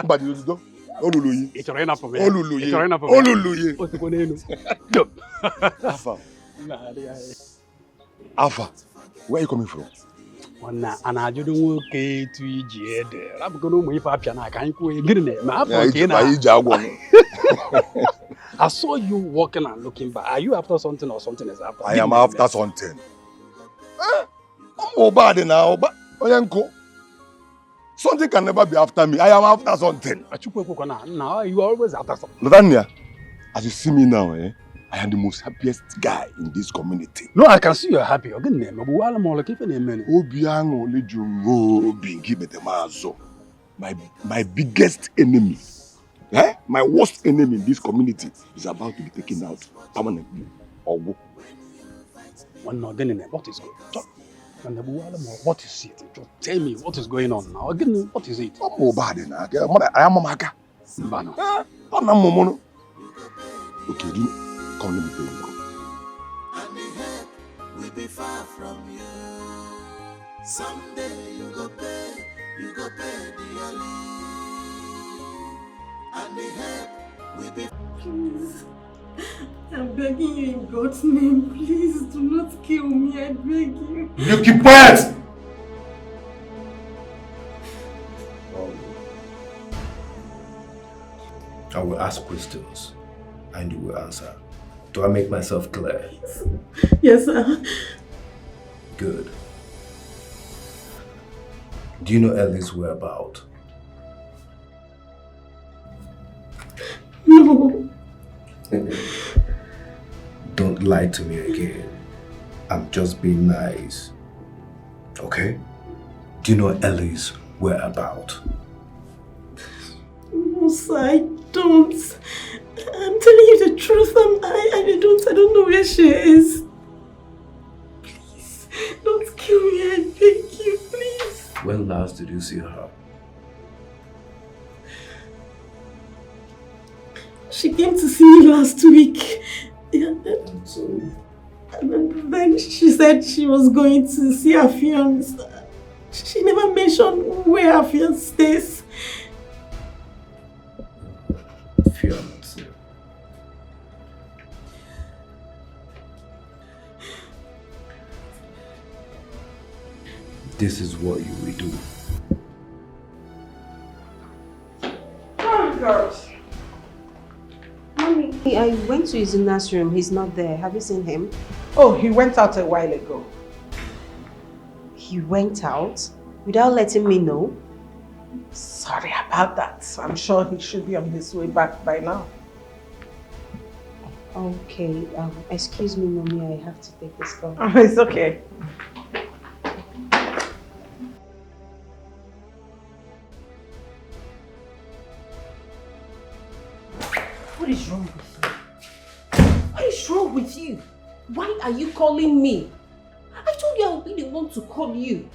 But you do. Oluluyi. It's right enough for me. Oluluyi. Alpha. Where are you coming from? I saw you walking and looking back. Are you after something or something is after? I am after something. I'm bad now, but something can never be after me. I am after something. Now you are always after something. Latanya, as you see me now, I am the most happiest guy in this community. No, I can see you're happy. My biggest enemy, my worst enemy in this community is about to be taken out permanently. What is going on? What is it? Just tell me what is going on now. What is it? I am a maga. Okay, come let me tell you. And the help will be far from you. Someday you go pay the early. And the help will be. Please, I'm begging you in God's name. Please do not kill me. I beg you. You keep quiet. I will ask questions and you will answer. Do I make myself clear? Yes, sir. Good. Do you know Ellie's whereabouts? No. Don't lie to me again. I'm just being nice. Okay? Do you know Ellie's whereabouts? No, sir, I don't. I'm telling you the truth. I don't know where she is. Please, don't kill me. I beg you, please. When last did you see her? She came to see me last week. Yeah. So, And then she said she was going to see her fiance. She never mentioned where her fiance stays. Fiance. This is what you will do. Oh, girls. Mommy, I went to his nursery. He's not there. Have you seen him? Oh, he went out a while ago. He went out without letting me know? Sorry about that. I'm sure he should be on his way back by now. Okay, excuse me, Mommy, I have to take this call. Oh, it's okay. What is wrong with you? What is wrong with you? Why are you calling me? I told you I would be the one to call you.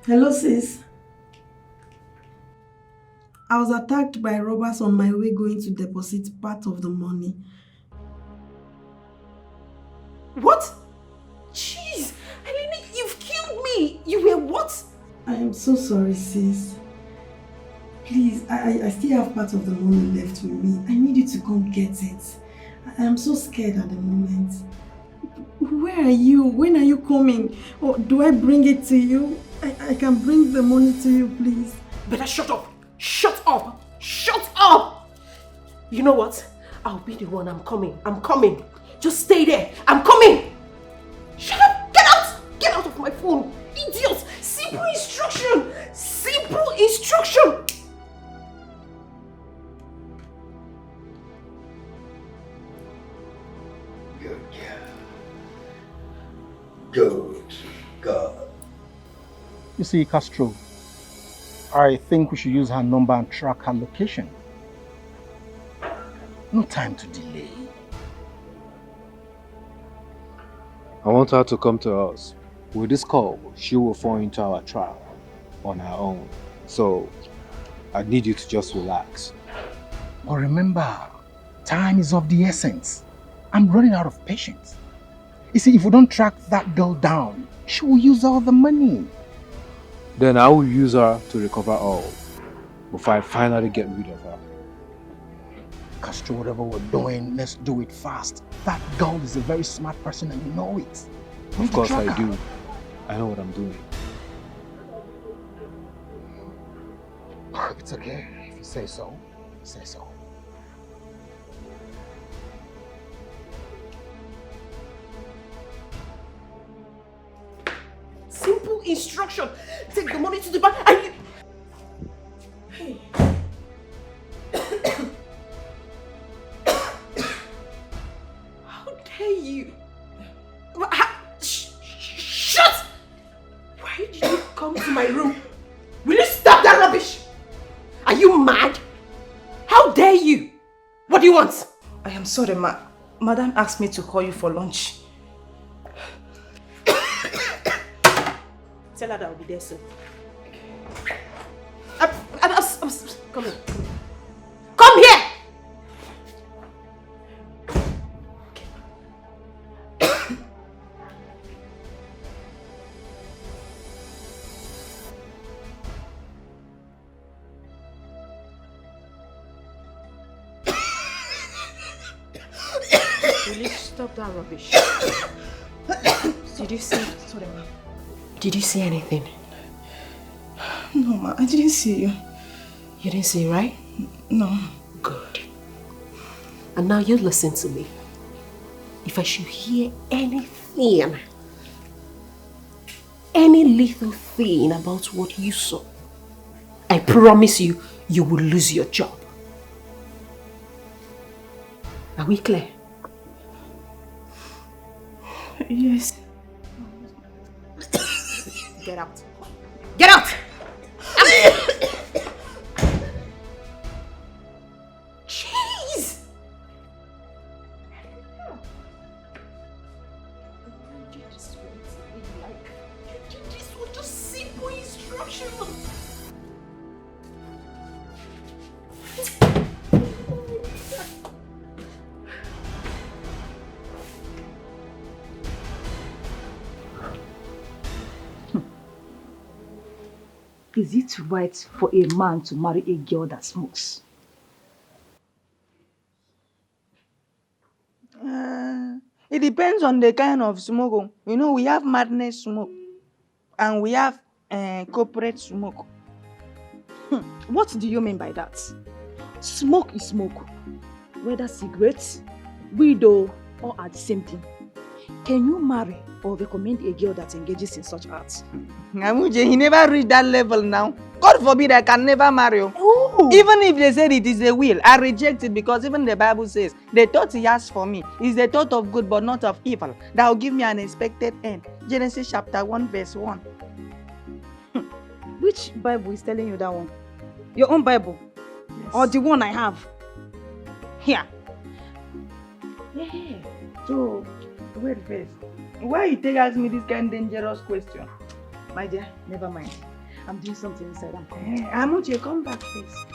Hello, sis. I was attacked by robbers on my way going to deposit part of the money. What? Jeez, Eleni, you've killed me. You were what? I am so sorry, sis. Please, I still have part of the money left with me. I need you to come get it. I am so scared at the moment. Where are you? When are you coming? Or do I bring it to you? I can bring the money to you, please. Better shut up. Shut up. Shut up. You know what? I'll be the one. I'm coming. I'm coming. Just stay there. I'm coming. Shut up. Get out. Get out of my phone. Idiots. Simple instruction. Simple instruction. Good girl. Good girl. You see, Castro, I think we should use her number and track her location. No time to delay. I want her to come to us. With this call, she will fall into our trap on her own. So, I need you to just relax. But remember, time is of the essence. I'm running out of patience. You see, if we don't track that girl down, she will use all the money. Then I will use her to recover all before I finally get rid of her. Castro, whatever we're doing, let's do it fast. That girl is a very smart person and you know it. Of course I do. I know what I'm doing. It's okay. If you say so, say so. Simple instruction. Take the money to the bank and you... Hey. How dare you? Shut! Why did you come to my room? Will you stop that rubbish? Are you mad? How dare you? What do you want? I am sorry, Madam asked me to call you for lunch. Tell her that I'll be there soon. Come here. Come here! Will you stop that rubbish? Did you see? Sorry, ma'am. Did you see anything? No, Ma, I didn't see you. You didn't see, right? No. Good. And now you listen to me. If I should hear anything, any little thing about what you saw, I promise you, you will lose your job. Are we clear? Yes. Get out. Get out! Jeez! You did this one, just simple instructions. is it right for a man to marry a girl that smokes? It depends on the kind of smoke. You know, we have madness smoke and we have corporate smoke. What do you mean by that? Smoke is smoke. Whether cigarettes, weed or are the same thing. Can you marry or recommend a girl that engages in such arts? Amuche, he never reached that level now. God forbid I can never marry you. Even if they said it is a will, I reject it because even the Bible says, the thought he has for me is the thought of good but not of evil. That will give me an expected end. Genesis chapter 1 verse 1. Which Bible is telling you that one? Your own Bible? Yes. Or the one I have? Here. Yeah. So, wait first. Why you take ask me this kind of dangerous question? My dear, never mind. I'm doing something inside. I'm coming. Amuche, come back first.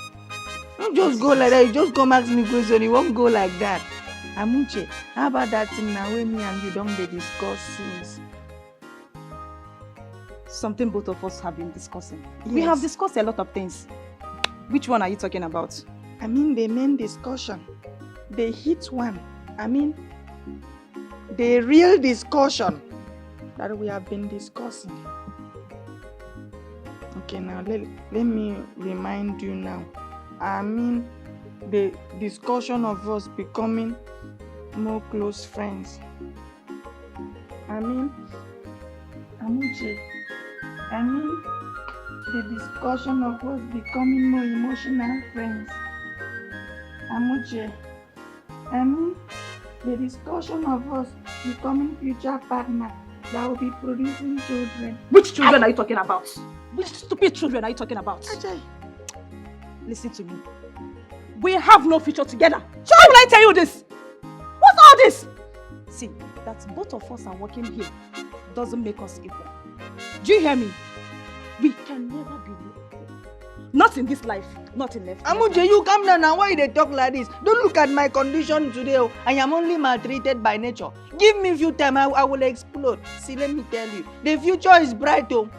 Don't just go like that. You just come ask me question. You won't go like that. Amuche, how about that thing now when me and you don't be discuss since? Something both of us have been discussing. Yes. We have discussed a lot of things. Which one are you talking about? I mean the main discussion. The hit one. I mean the real discussion that we have been discussing. Okay, now let me remind you now. I mean the discussion of us becoming more close friends. I mean, Amuche, I mean the discussion of us becoming more emotional friends. Amuche, I mean the discussion of us becoming future partners that will be producing children. Which children are you talking about? Which stupid children are you talking about? Ajay. Listen to me. We have no future together. Why will I tell you this? What's all this? See, that both of us are working here doesn't make us equal. Do you hear me? We can never be equal. Not in this life, not in life. Amuche, you come down now. Why they talk like this? Don't look at my condition today. Oh. I am only maltreated by nature. Give me a few time, I will explode. See, let me tell you, the future is bright. Oh.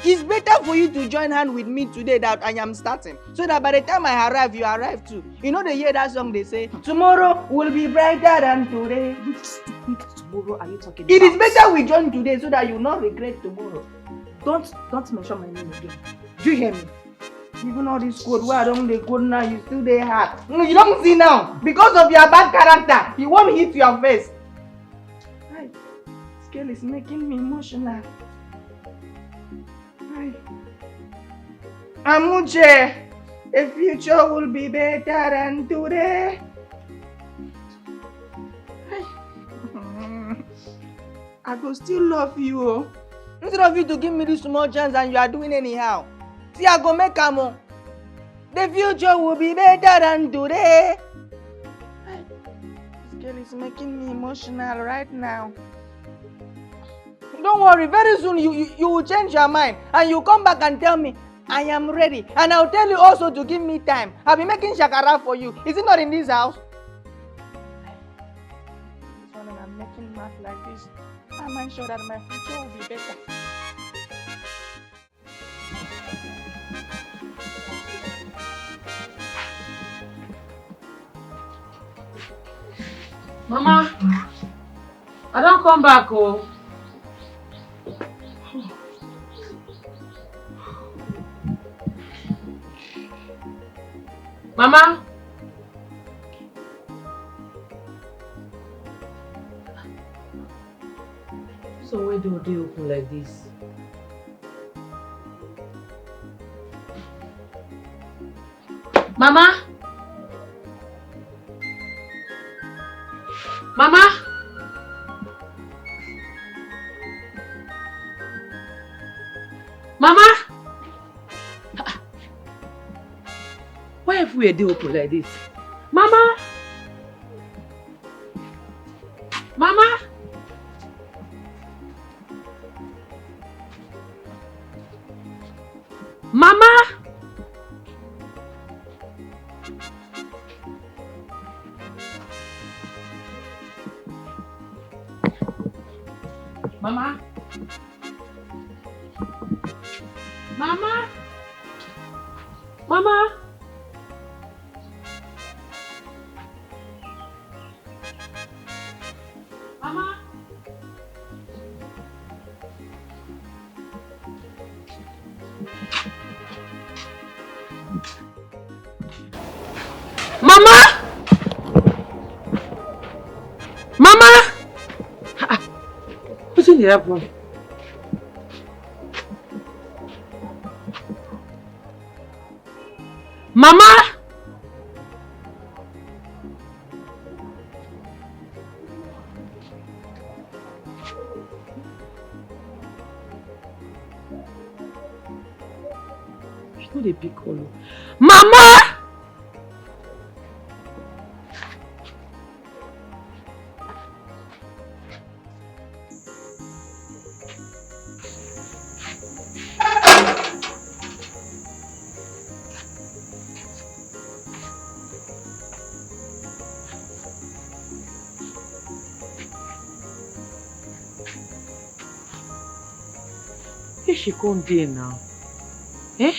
It's better for you to join hand with me today that I am starting. So that by the time I arrive, you arrive too. You know they hear that song they say, tomorrow will be brighter than today. Which stupid tomorrow are you talking It about? is better we join today so that you not regret tomorrow. Don't mention my name again. Do you hear me? Even all this code where I don't dey code now, you still dey hard. You don't see now. Because of your bad character, you won't hit your face. Hi. Scale is making me emotional. Hi. Amuche, the future will be better than today. Hi. I go still love you. Oh. Instead of you to give me this small chance and you are doing anyhow. See, I go make a move. The future will be better than today. This girl is making me emotional right now. Don't worry, very soon you will change your mind and you come back and tell me, I am ready. And I'll tell you also to give me time. I'll be making shakara for you. Is it not in this house? This one I'm making math like this. I'm sure that my future will be better. Mama, I don't come back, oh. Mama? So why do they open like this? Mama? Mama? Mama? Why have we a day open like this? Mama? Mama? Mama? Mama? Mama? Mama! Mama! Mama! Mama! What's in the apple? Mama! She's not a big call. Mama! Where she gone there now? Eh?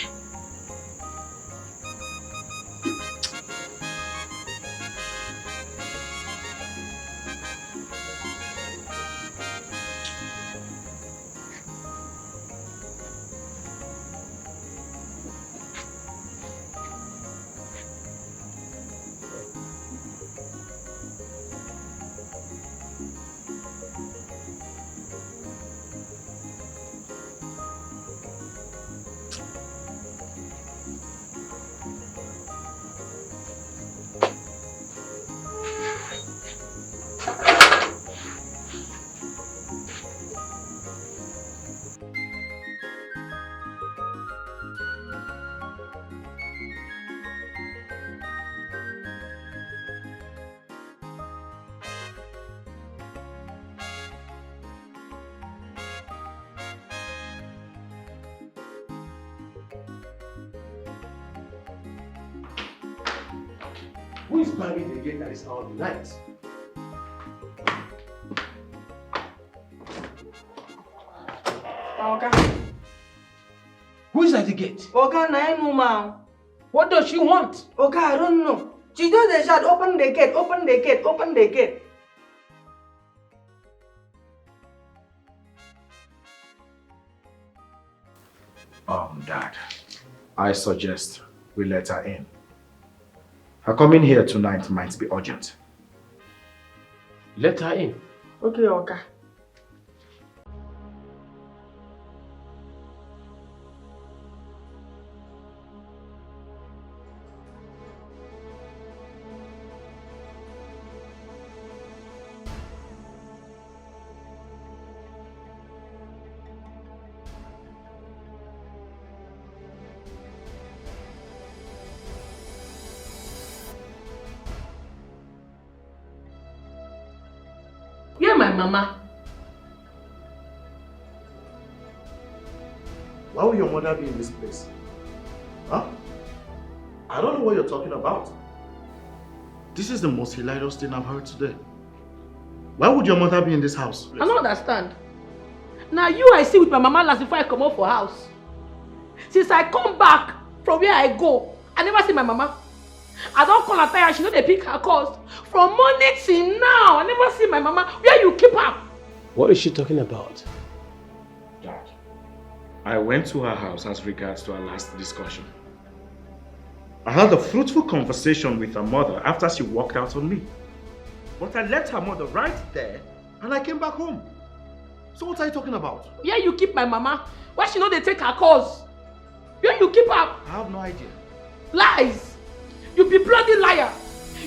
Who is banging the gate at this hour of the night? Oga. Who is at the gate? Oga, na woman. What does she want? Oga, I don't know. She just dey shout, open the gate, open the gate, open the gate. Dad, I suggest we let her in. Her coming here tonight might be urgent. Let her in. Okay, Oga. Where my mama? Why would your mother be in this place? Huh? I don't know what you're talking about. This is the most hilarious thing I've heard today. Why would your mother be in this house? I don't understand. Now you I see with my mama last before I come out for house. Since I come back from where I go, I never see my mama. I don't call her tired, she know they pick her calls. From morning till now, I never see my mama. Where you keep her? What is she talking about? Dad, I went to her house as regards to our last discussion. I had a fruitful conversation with her mother after she walked out on me. But I left her mother right there and I came back home. So what are you talking about? Where you keep my mama? Why she know they take her calls? Where you keep her? I have no idea. Lies! You be bloody liar!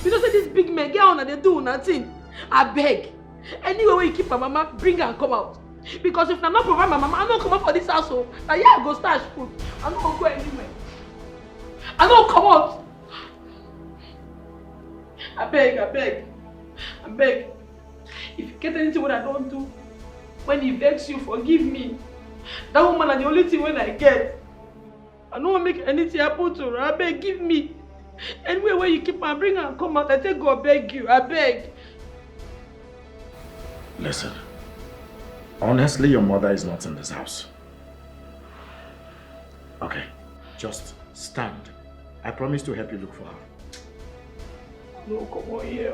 You know say this big man get on and they do nothing. I beg. Anywhere where you keep my mama, bring her and come out. Because if I not provide my mama, I don't come out for this household. Now yeah, I go stash food. I don't go anywhere. I don't come out. I beg. If you get anything what I don't do, when he begs you, forgive me. That woman is the only thing when I get. I don't want to make anything happen to her. I beg, give me. Anywhere where you keep her, bring her and come out. I take God, beg you. I beg. Listen, honestly, your mother is not in this house. Okay, just stand I promise to help you look for her. No, come on here.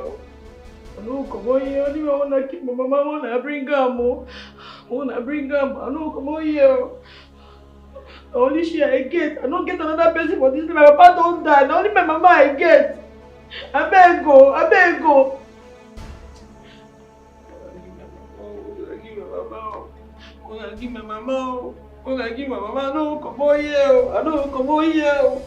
No, come on here. I want to keep my mama. I want to bring her more. I want to bring her. No, come on here. Only she I get. I don't get another person for this. My papa don't die. Only my mama I get. I beg go. I beg go. Give my mama. Give my mama. No, come on here. I know, come on here.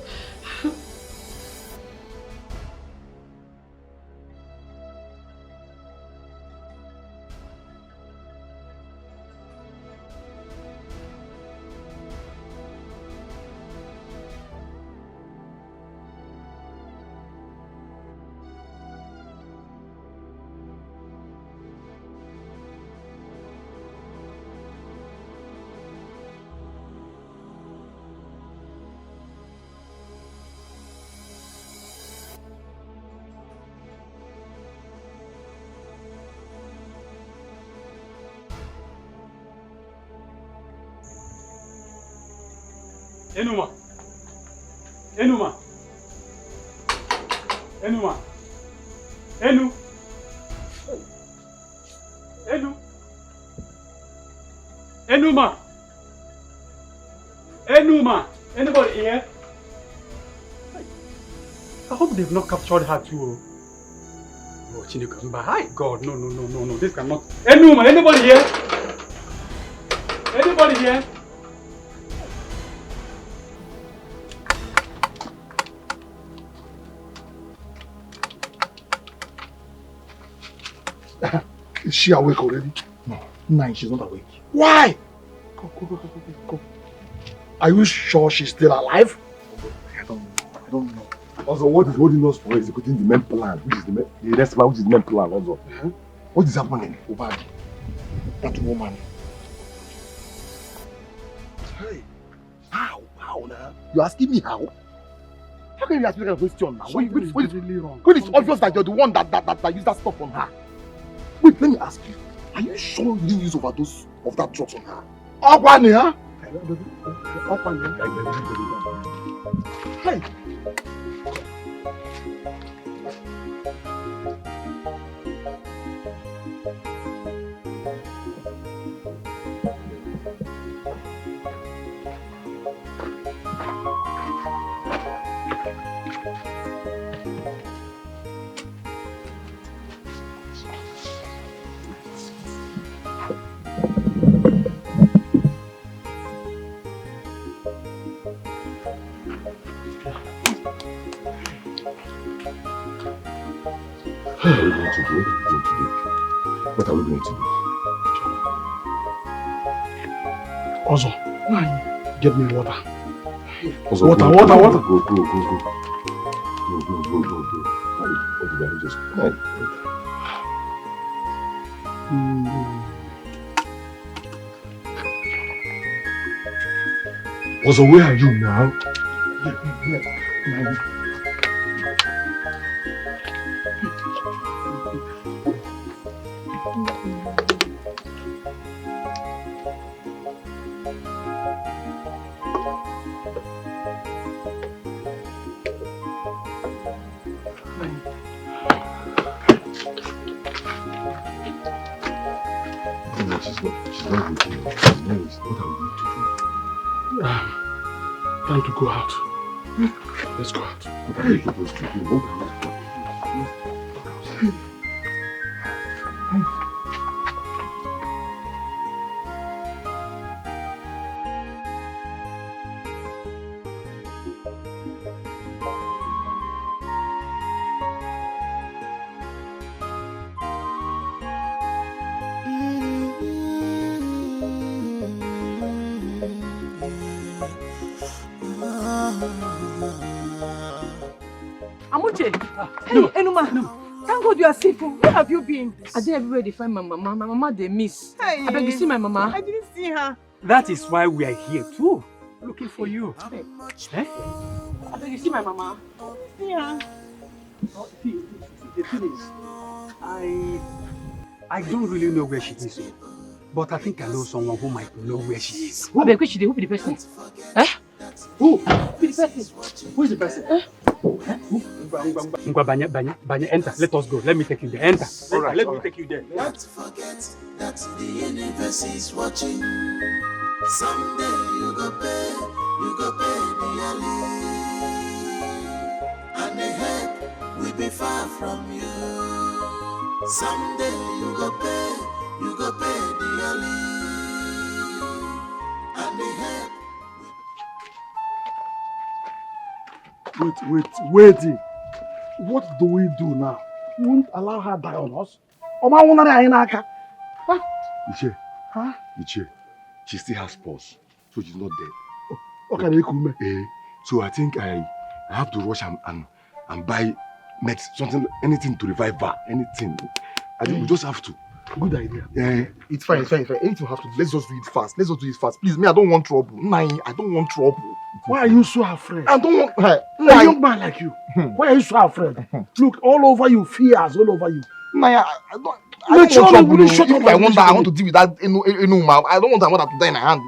Enuma. Enuma. Enuma. Enu. Enu. Enuma. Enuma. Anybody here? I hope they've not captured her too. Oh, Chineke, hi God, no, this cannot. Enuma, anybody here? Anybody here? Is she awake already? No, she's not awake. Why? Go. Are you sure she's still alive? I don't know. Also, what is holding us for executing the main plan? Which is the rest plan, which is the main plan also? What is happening, Obadi? That woman. Hey, how now? You're asking me how? How can you ask me a question now? When it's obvious that you're the one that used that stuff on her. Wait, let me ask you. Are you sure you didn't use overdose of that drugs on her? ORPHAN, huh? Hey! What are we going to do? What are we going to do? Also, get me water. Also, water. Go. What did I just play? Also, where are you now? Time to go out. Let's go out. What are you supposed to do? Go out. Hey, Enuma, thank God you are safe. Where have you been? I did everywhere to find my mama. My mama they miss. Hey. I beg you see my mama. I didn't see her. That is why we are here too, looking for you. Hey. Eh? I beg you see my mama. See her. See, the thing is, I don't really know where she is, but I think I know someone who might know where she is. I beg which the person? Eh? Who? Be the person. Who is the person? Banya, enter. Let us go. Let me take you there. Enter. All right, Let me take you there. Don't forget that the universe is watching. Someday you go pay dearly. And the help will be far from you. Someday you go pay dearly. And the help. Wait. What do we do now? We won't allow her die on us. Oma won't Ainaka. Iche. Huh? Iche. She still has pulse, so she's not dead. Okay, so I think I have to rush and buy something, anything to revive her. Anything. I think we just have to. Good idea. It's fine. Anything we have to do. Let's just do it fast. Please, me, I don't want trouble. I don't want trouble. Why are you so afraid? I don't want her. A young man like you. Why are you so afraid? Look, all over you, fears all over you. I don't want trouble. If I want to deal with that Enuma. I don't want her mother to die in my hand.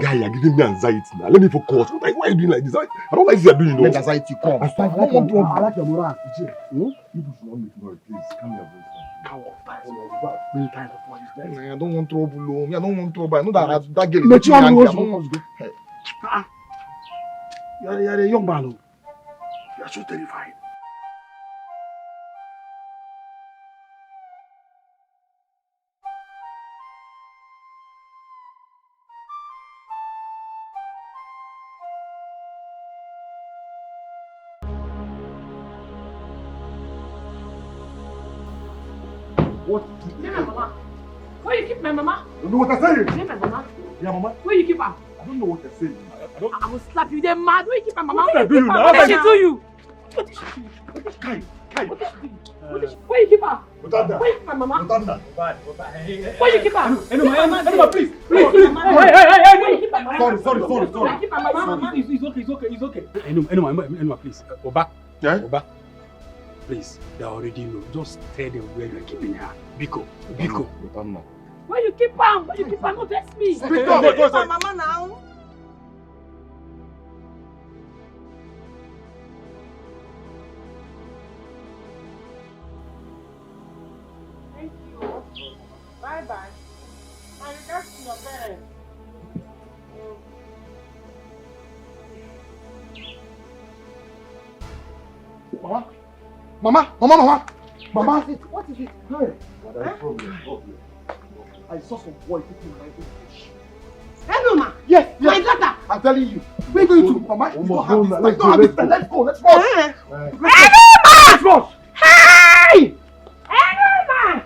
Guy, you're giving me anxiety now. Let me focus. Why are you doing like this? I don't like this you're doing. Let anxiety come. I don't want trouble. I like your moral. You should not make noise, please. Calm your voice. I don't want trouble. I don't want trouble. I know that girl is making me angry. You're a young man. You're so terrified. What? Leave my mama. Where you keep my mama? You know what I'm saying? Leave my mama. Yeah, mama. Where you keep her? I don't know what you're saying. I will slap you. They're mad. Where you keep my mama? What did I do you now? What did she do you? Kai. Where you keep her? Mutanda. Where you keep my mama? Mutanda. Where you keep her? Enuma, please. Hey. Where you keep my mama? Sorry. Where you keep my mama? It's okay. Enuma, please. Oba. Yeah? Oba. Please, they already know. Just tell them where you're keeping her. Biko. Where you keep her? Where you keep her? No, that's me. Speak up. My mama now. Thank you. Bye. My regards to your parents. Mama. What is it? Hey. What is the problem? I saw some boy taking my bush. Enuma! Yes. My daughter! I'm telling you. We're going to, Mama. You don't have this. Let's go. Let's go. Enuma! Hey! Enuma!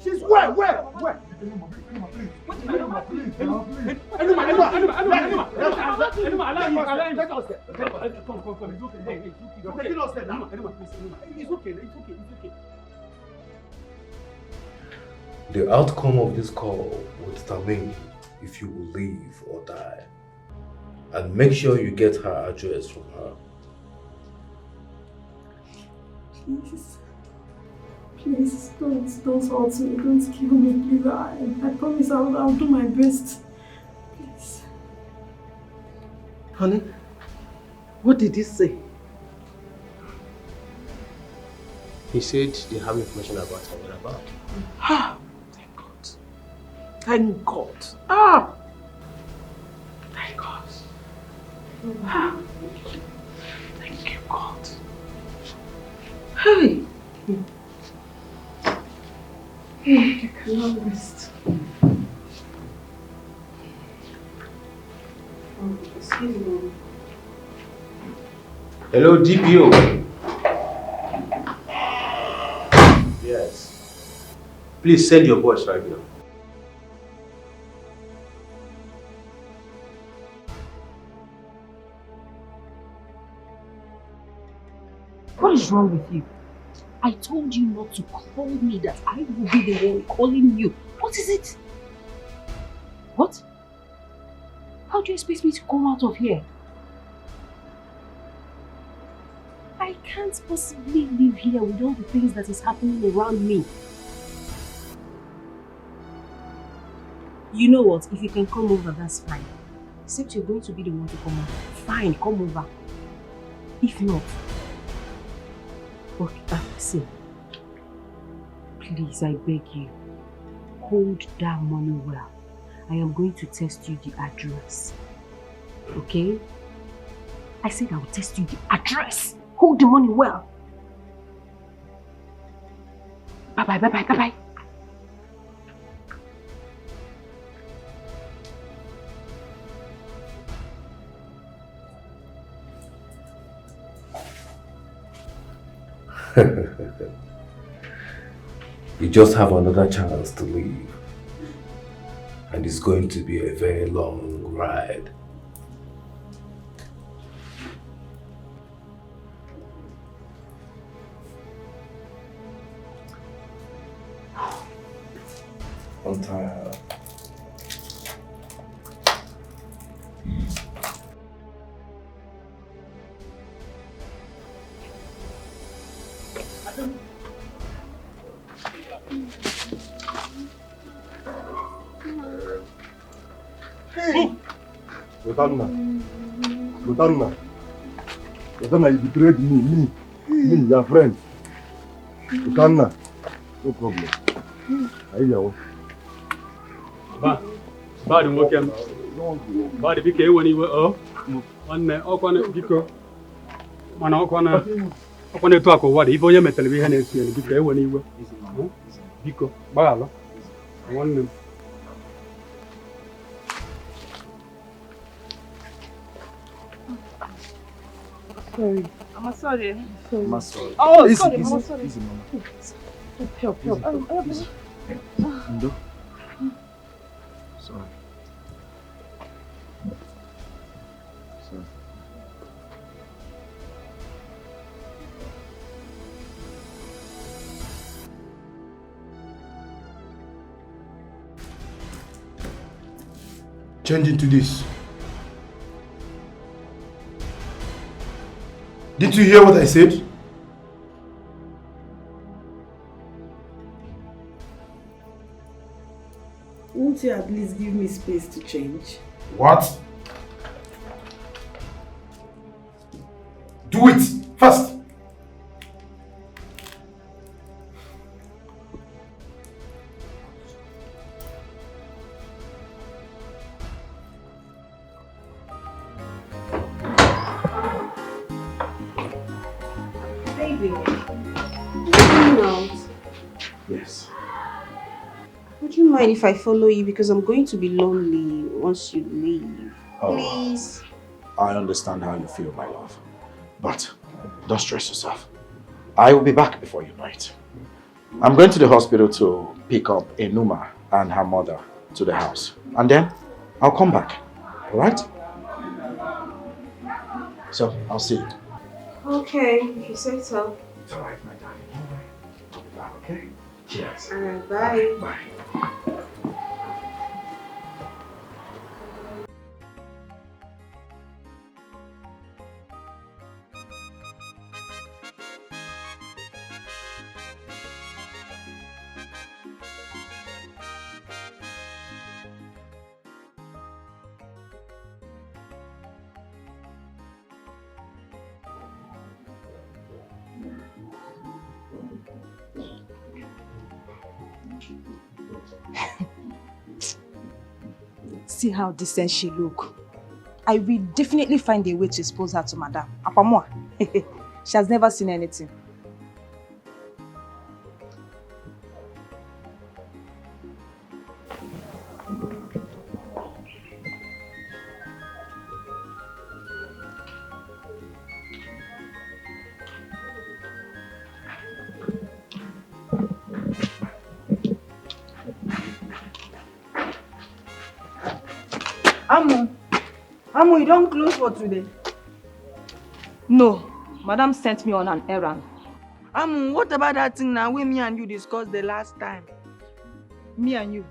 She's where? The outcome of this call will determine if you will live or die. And make sure you get her address from her. Please, don't hurt me, don't kill me, please. I promise I'll do my best. Please. Honey, what did he say? He said they have information about her whereabouts. Ah, thank God. Thank God. Ah! Thank God. Ah. Thank you, God. Hey! You cannot rest. Excuse me. Hello, DPO. Yes. Please send your boys right now. What is wrong with you? I told you not to call me, that I will be the one calling you. What is it? What? How do you expect me to come out of here? I can't possibly live here with all the things that is happening around me. You know what? If you can come over, that's fine. Except you're going to be the one to come over. Fine, come over. If not, okay, see. Please, I beg you, hold that money well. I am going to test you the address. Okay? I said I will test you the address. Hold the money well. Bye-bye, bye-bye, bye-bye. You just have another chance to leave. And it's going to be a very long ride. I'm tired. Lotanna, you betrayed me, your friend. Lotanna, no problem. I hear. Bad welcome. Bad Dikeh when you were on Biko. Man, Okwana talk of what if you met television and Dikeh when you were Biko. Bala. One. Sorry. I'm sorry. I'm sorry. Oh, easy, sorry. easy, I'm sorry. easy, mama. Help. Easy. Ndo. Sorry. Sorry. Change into this. Did you hear what I said? Won't you at least give me space to change? What? Do it fast. Baby, you going out? Yes. Would you mind if I follow you, because I'm going to be lonely once you leave? Oh. Please. I understand how you feel, my love. But don't stress yourself. I will be back before you know it. I'm going to the hospital to pick up Enuma and her mother to the house. And then I'll come back. Alright? So, I'll see you. Okay, if you say so. It's alright, my darling. I'll be back, okay? Cheers. Alright, bye. Bye. See how decent she look. I will definitely find a way to expose her to Madame. Apamwa. She has never seen anything. Amu, you don't close for today? No, Madam sent me on an errand. What about that thing now we, me and you discussed the last time? Me and you?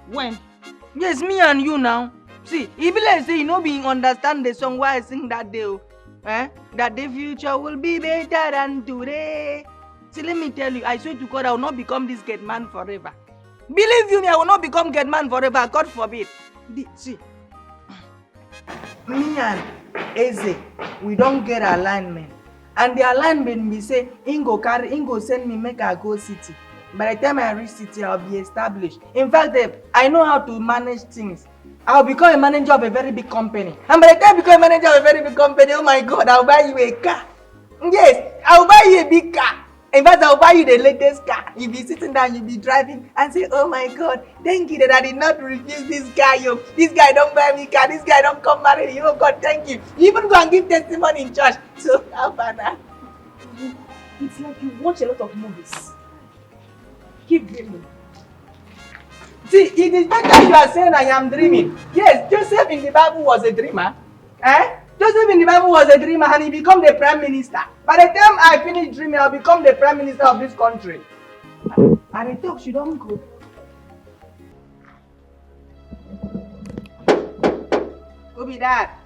When? Yes, me and you now. See, if like say you know being understand the song why I sing that day, that the future will be better than today. See, let me tell you, I swear to God, I will not become this gate man forever. Believe you me, I will not become gate man forever. God forbid. See, me and Eze, we don't get alignment. And the alignment be say, Ingo send me make I go city. By the time I reach city, I'll be established. In fact, I know how to manage things. I'll become a manager of a very big company. And by the time I become a manager of a very big company, oh my God, I'll buy you a car. Yes, I'll buy you a big car. In fact, I'll buy you the latest car. You'll be sitting down, you'll be driving and say, oh my God, thank you that I did not refuse this guy. Yo. This guy don't buy me car. This guy don't come marry me. Oh God, thank you. You even go and give testimony in church. So, how about that? It's like you watch a lot of movies. Keep dreaming. See, it is better you are saying I am dreaming. Yes, Joseph in the Bible was a dreamer. Joseph in the Bible was a dreamer and he became the prime minister. By the time I finish dreaming, I'll become the prime minister of this country. And I talk, she don't go. Who be that?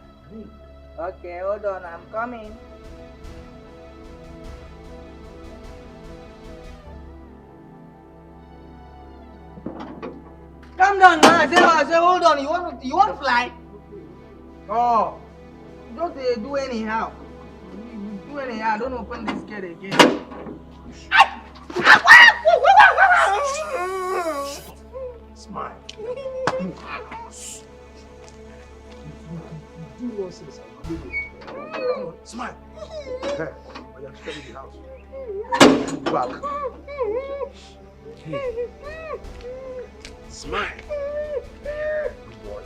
Okay, hold on, I'm coming. Come down now. I say, hold on. You want to fly? Oh, don't do anyhow. Do anyhow. Don't open this gate again. Smile. Do nonsense. Smile. Hey, I am still in the house. Back. Hey. Smile. Good boy.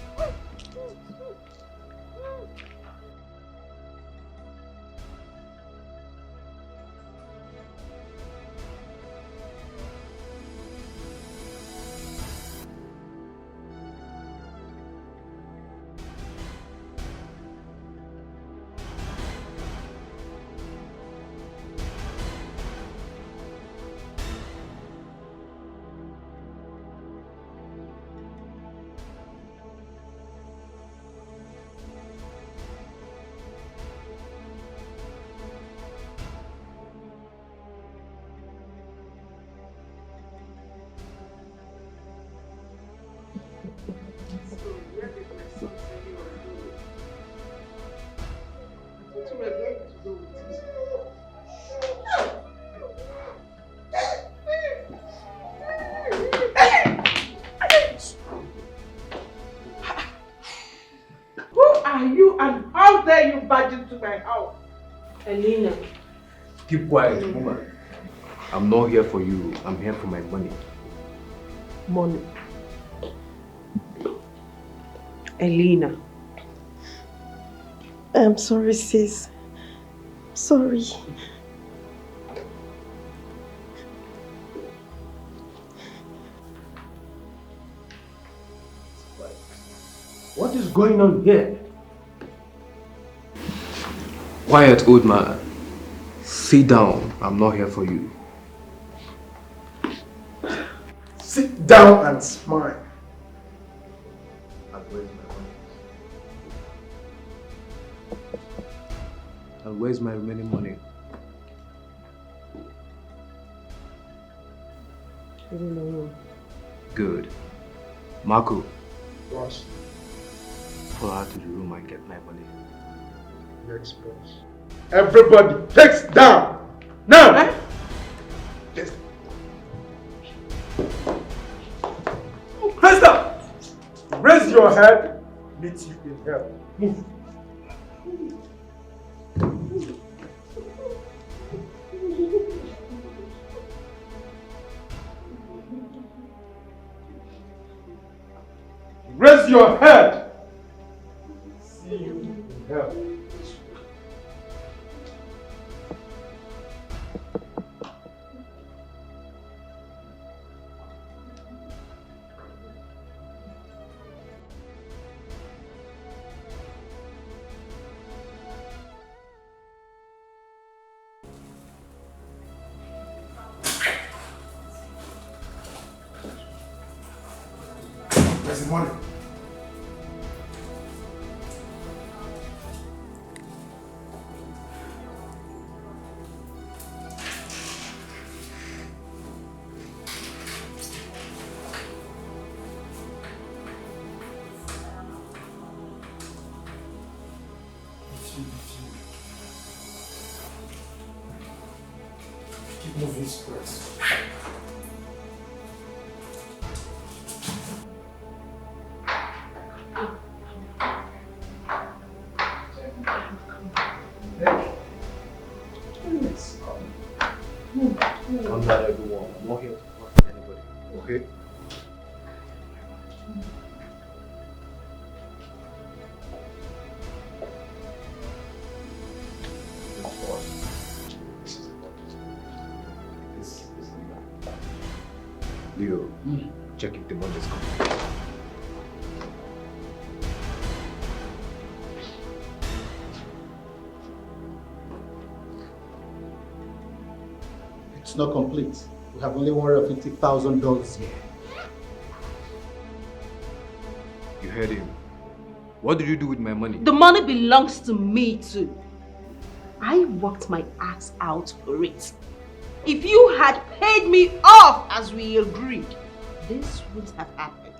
To my house. Elena. Keep quiet, woman. I'm not here for you. I'm here for my money. Money. Elena. I'm sorry, sis. Sorry. What is going on here? Quiet, old man. Sit down. I'm not here for you. Sit down and smile. And where's my money? And where's my remaining money? I don't know. Good. Marco. Boss. Follow her to the room and get my money. Next boss. Everybody takes down. Now. Yes. Krista, raise your head. Meet you in hell. Move. Raise your head. See you in hell. Where's the money? Keep moving, stress. Calm down, everyone. I'm not here to hurt anybody, okay? Leo, check if the money is coming. It's not complete. We have only $150,000 here. You heard him. What did you do with my money? The money belongs to me too. I worked my ass out for it. If you had paid me off as we agreed, this would have happened.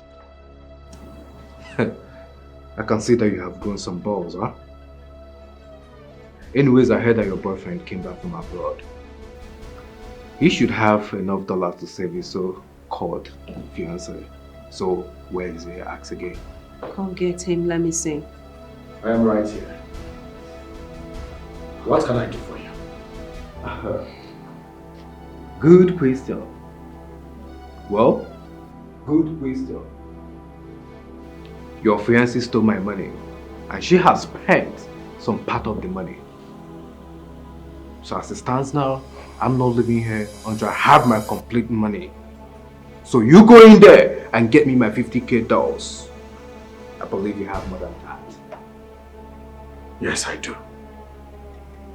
I can see that you have grown some balls, huh? Anyways, I heard that your boyfriend came back from abroad. He should have enough dollars to save his so-called fiancé. So, where is he? Ask again. Come get him, let me see. I am right here. What can I do for you? Good question. Well, good question. Your fiancé stole my money and she has spent some part of the money. So as it stands now, I'm not living here until I have my complete money. So you go in there and get me my 50K dolls. I believe you have more than that. Yes, I do.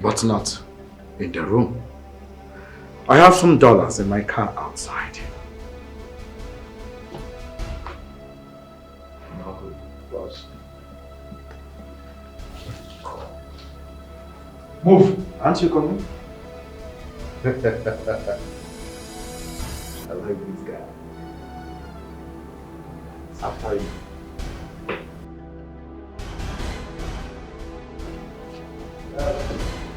But not in the room. I have some dollars in my car outside. No, boss. Move! Aren't you coming? I like this guy. After you.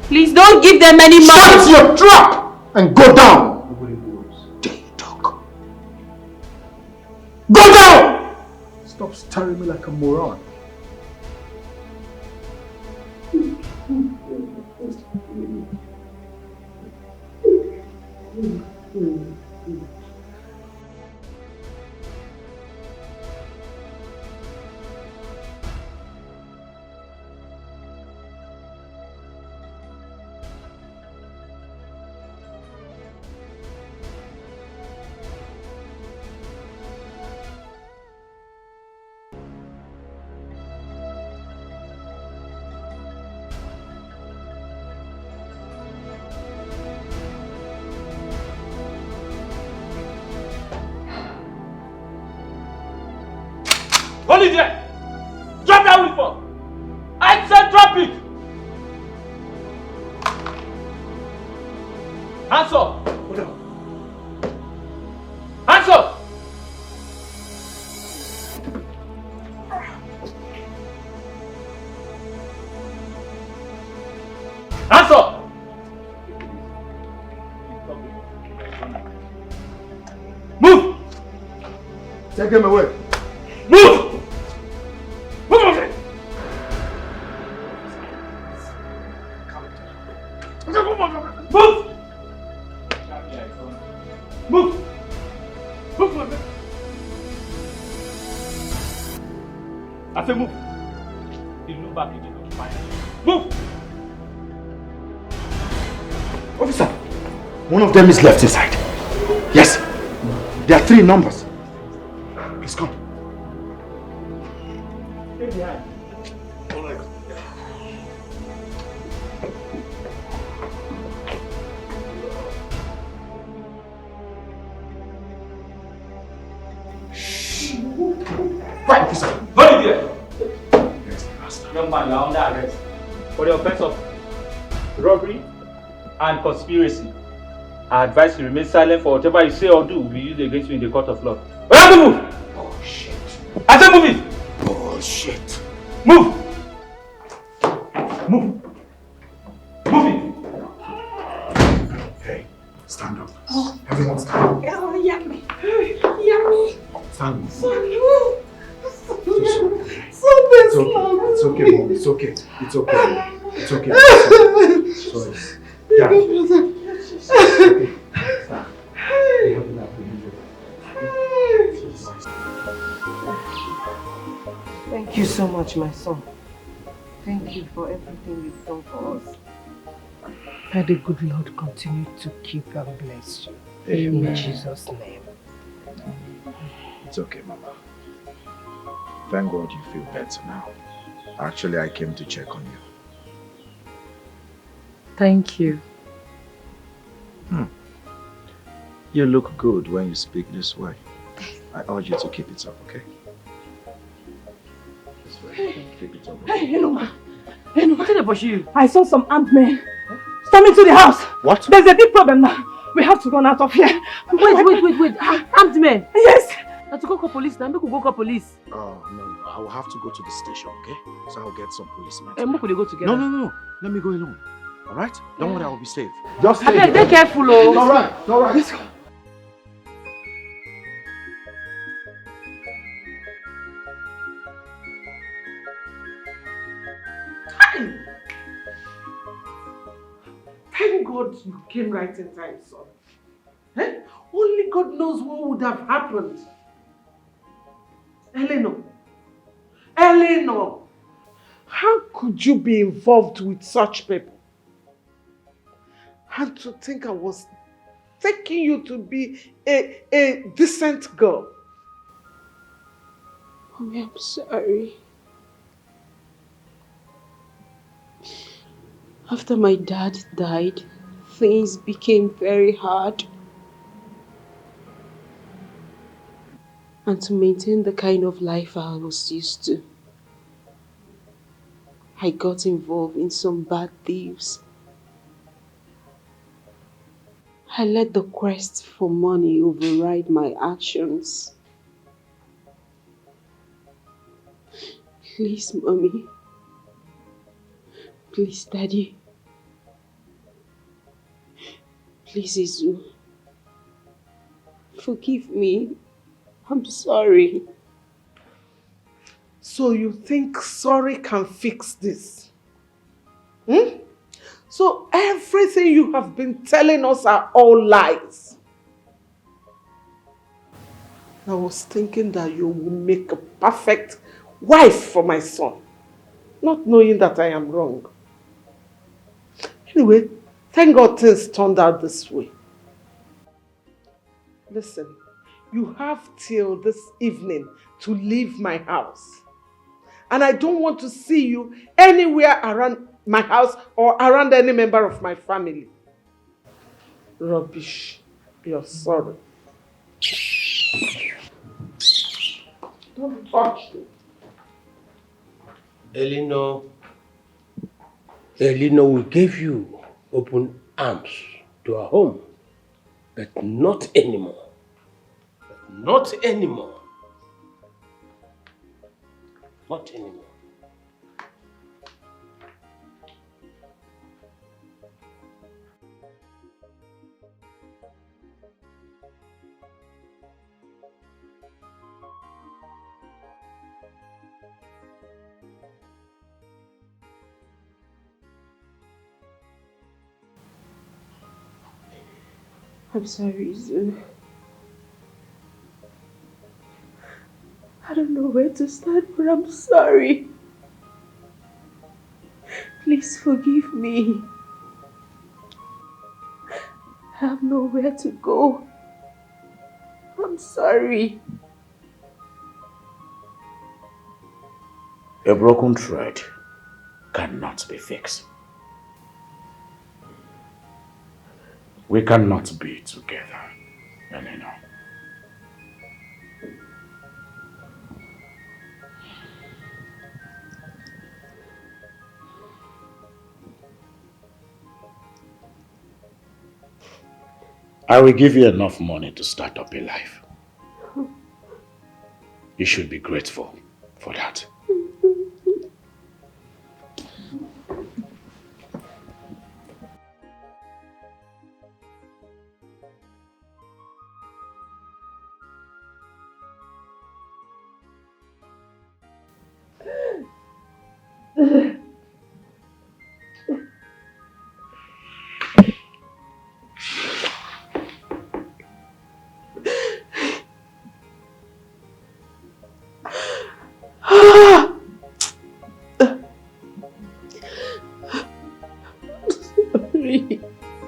Please don't give them any money. Shut your trap and go down. Nobody moves. There you talk. Go down! Stop staring me like a moron. Hold it there! Drop that uniform! I said drop it! Hands up! Hold on. Hands up! Hands up! Move! Take him away. Move! Move! Move! Move! Move! I said move. You look back again. Move! Officer, one of them is left inside. Yes, there are 3 numbers. Please come. Stay behind. woman, you are under arrest for the offense of robbery and conspiracy. I advise you remain silent, for whatever you say or do will be used against you in the court of law. We have to move! Bullshit. I said move it! Bullshit. Move! Move! Move it! Hey, stand up. Everyone stand up. Oh, yummy. Yummy. Stand up. It's okay, Mom. It's okay. It's okay. It's okay. Sorry. Yeah. It's okay. Stop. We have enough. Thank you so much, my son. Thank you for everything you've done for us. May the good Lord continue to keep and bless you. Amen. In Jesus' name. It's okay, Mama. Thank God you feel better now. Actually, I came to check on you. Thank you. You look good when you speak this way. I urge you to keep it up, okay? This way. Keep it up. Hey, Enoma. What did they push you? I saw some armed men storming to the house. What? There's a big problem now. We have to run out of here. Wait. Armed men? Yes. Now to go call police now. Make we go call police. Oh, no. I will have to go to the station, okay? So I'll get some policemen. And we go together. No. Let me go alone. Alright? Don't worry, I will be safe. Just stay here. Be careful, oh. It's alright. Let's go. Thank God you came right in time, son. Eh? Only God knows what would have happened. Eleanor, how could you be involved with such people? And to think I was taking you to be a decent girl. Mommy, I'm sorry. After my dad died, things became very hard. And to maintain the kind of life I was used to, I got involved in some bad thieves. I let the quest for money override my actions. Please, Mommy. Please, Daddy. Please, Izu. Forgive me. I'm sorry. So you think sorry can fix this? So everything you have been telling us are all lies. I was thinking that you will make a perfect wife for my son, not knowing that I am wrong. Anyway, thank God things turned out this way. Listen, you have till this evening to leave my house. And I don't want to see you anywhere around my house or around any member of my family. Rubbish. You're sorry. Don't touch me. Elinor will give you open arms to our home, but not anymore. Not anymore. Not anymore. I'm sorry, Izu. I don't know where to start, but I'm sorry. Please forgive me. I have nowhere to go. I'm sorry. A broken thread cannot be fixed. We cannot be together anymore. I will give you enough money to start up a life. You should be grateful for that.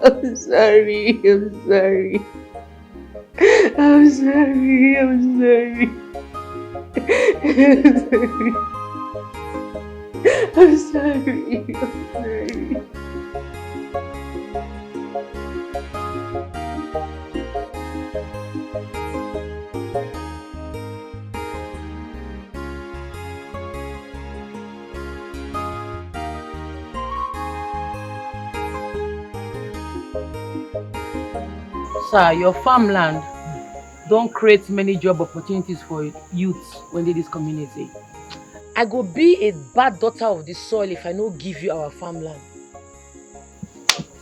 I'm sorry. I'm sorry. I'm sorry. I'm sorry. I'm sorry. I'm sorry. Sir, your farmland don't create many job opportunities for youths when they this community. I go be a bad daughter of the soil if I don't give you our farmland.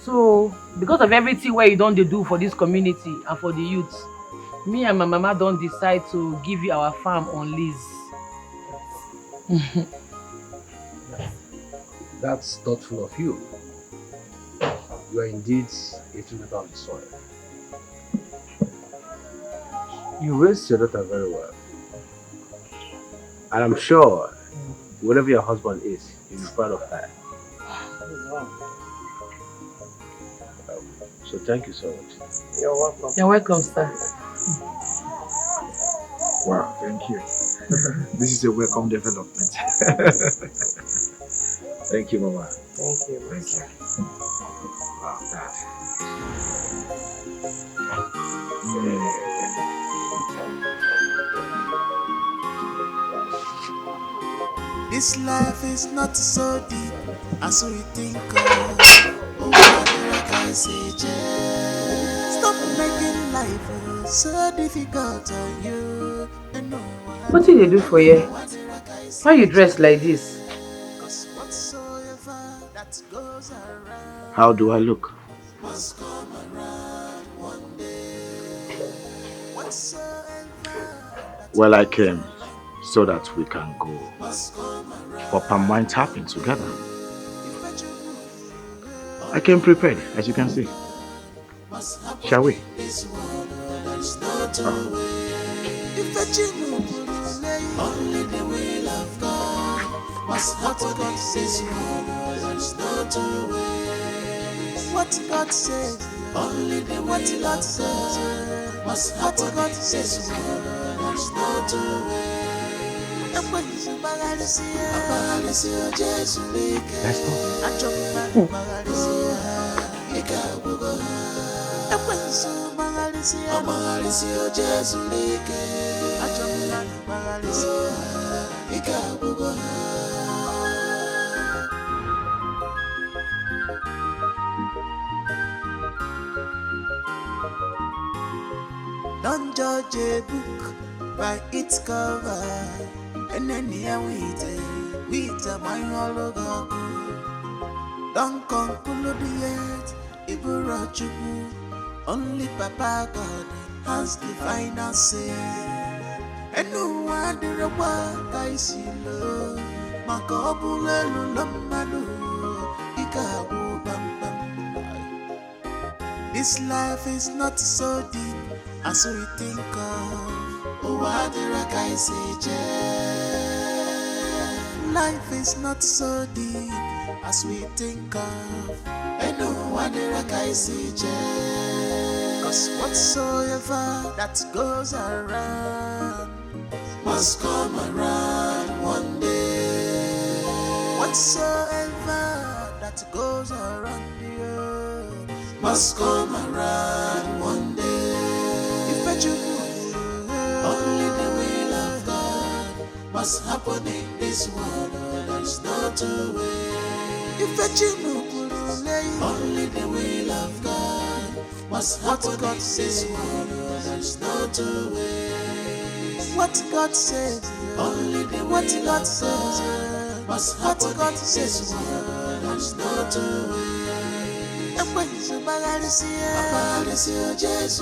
So, because of everything where you don't do for this community and for the youths, me and my mama don't decide to give you our farm on lease. That's thoughtful of you. You are indeed a true daughter of the soil. You raised your daughter very well. And I'm sure, whatever your husband is, you'll be proud of her. So thank you so much. You're welcome. You're welcome, sir. Wow, thank you. This is a welcome development. Thank you, Mama. Thank you. Thank you. Wow, Dad. This life is not so deep as we think of. Oh, what I say, stop making life so difficult on you. What did they do for you? Why you dressed like this? How do I look? Well, I came so that we can go for palm wine tapping together. I came prepared, as you can see. Shall we? Only the will of God must what God says. There's no two ways. What God says, only the what God says. Must what God says. There's no two ways. Don't judge a book by its cover, and then here with a my hologram. Don't conclude yet, Iburachubu. Only Papa God has the final say. And no one did a work I see low. Makobule Lulamadu, Ikabu Bam Bam. This life is not so deep as we think of. Oh, what did I say? Life is not so deep as we think of. And no one did I say? Cause whatsoever that goes around must come around one day. Whatsoever that goes around the earth must come around one day. If you only the will of God must happen in this world, there's no two ways. If you only the will of God What God says, there's no two ways. What God says, only the what God says. What God says, there's no two ways. And when you Jesus,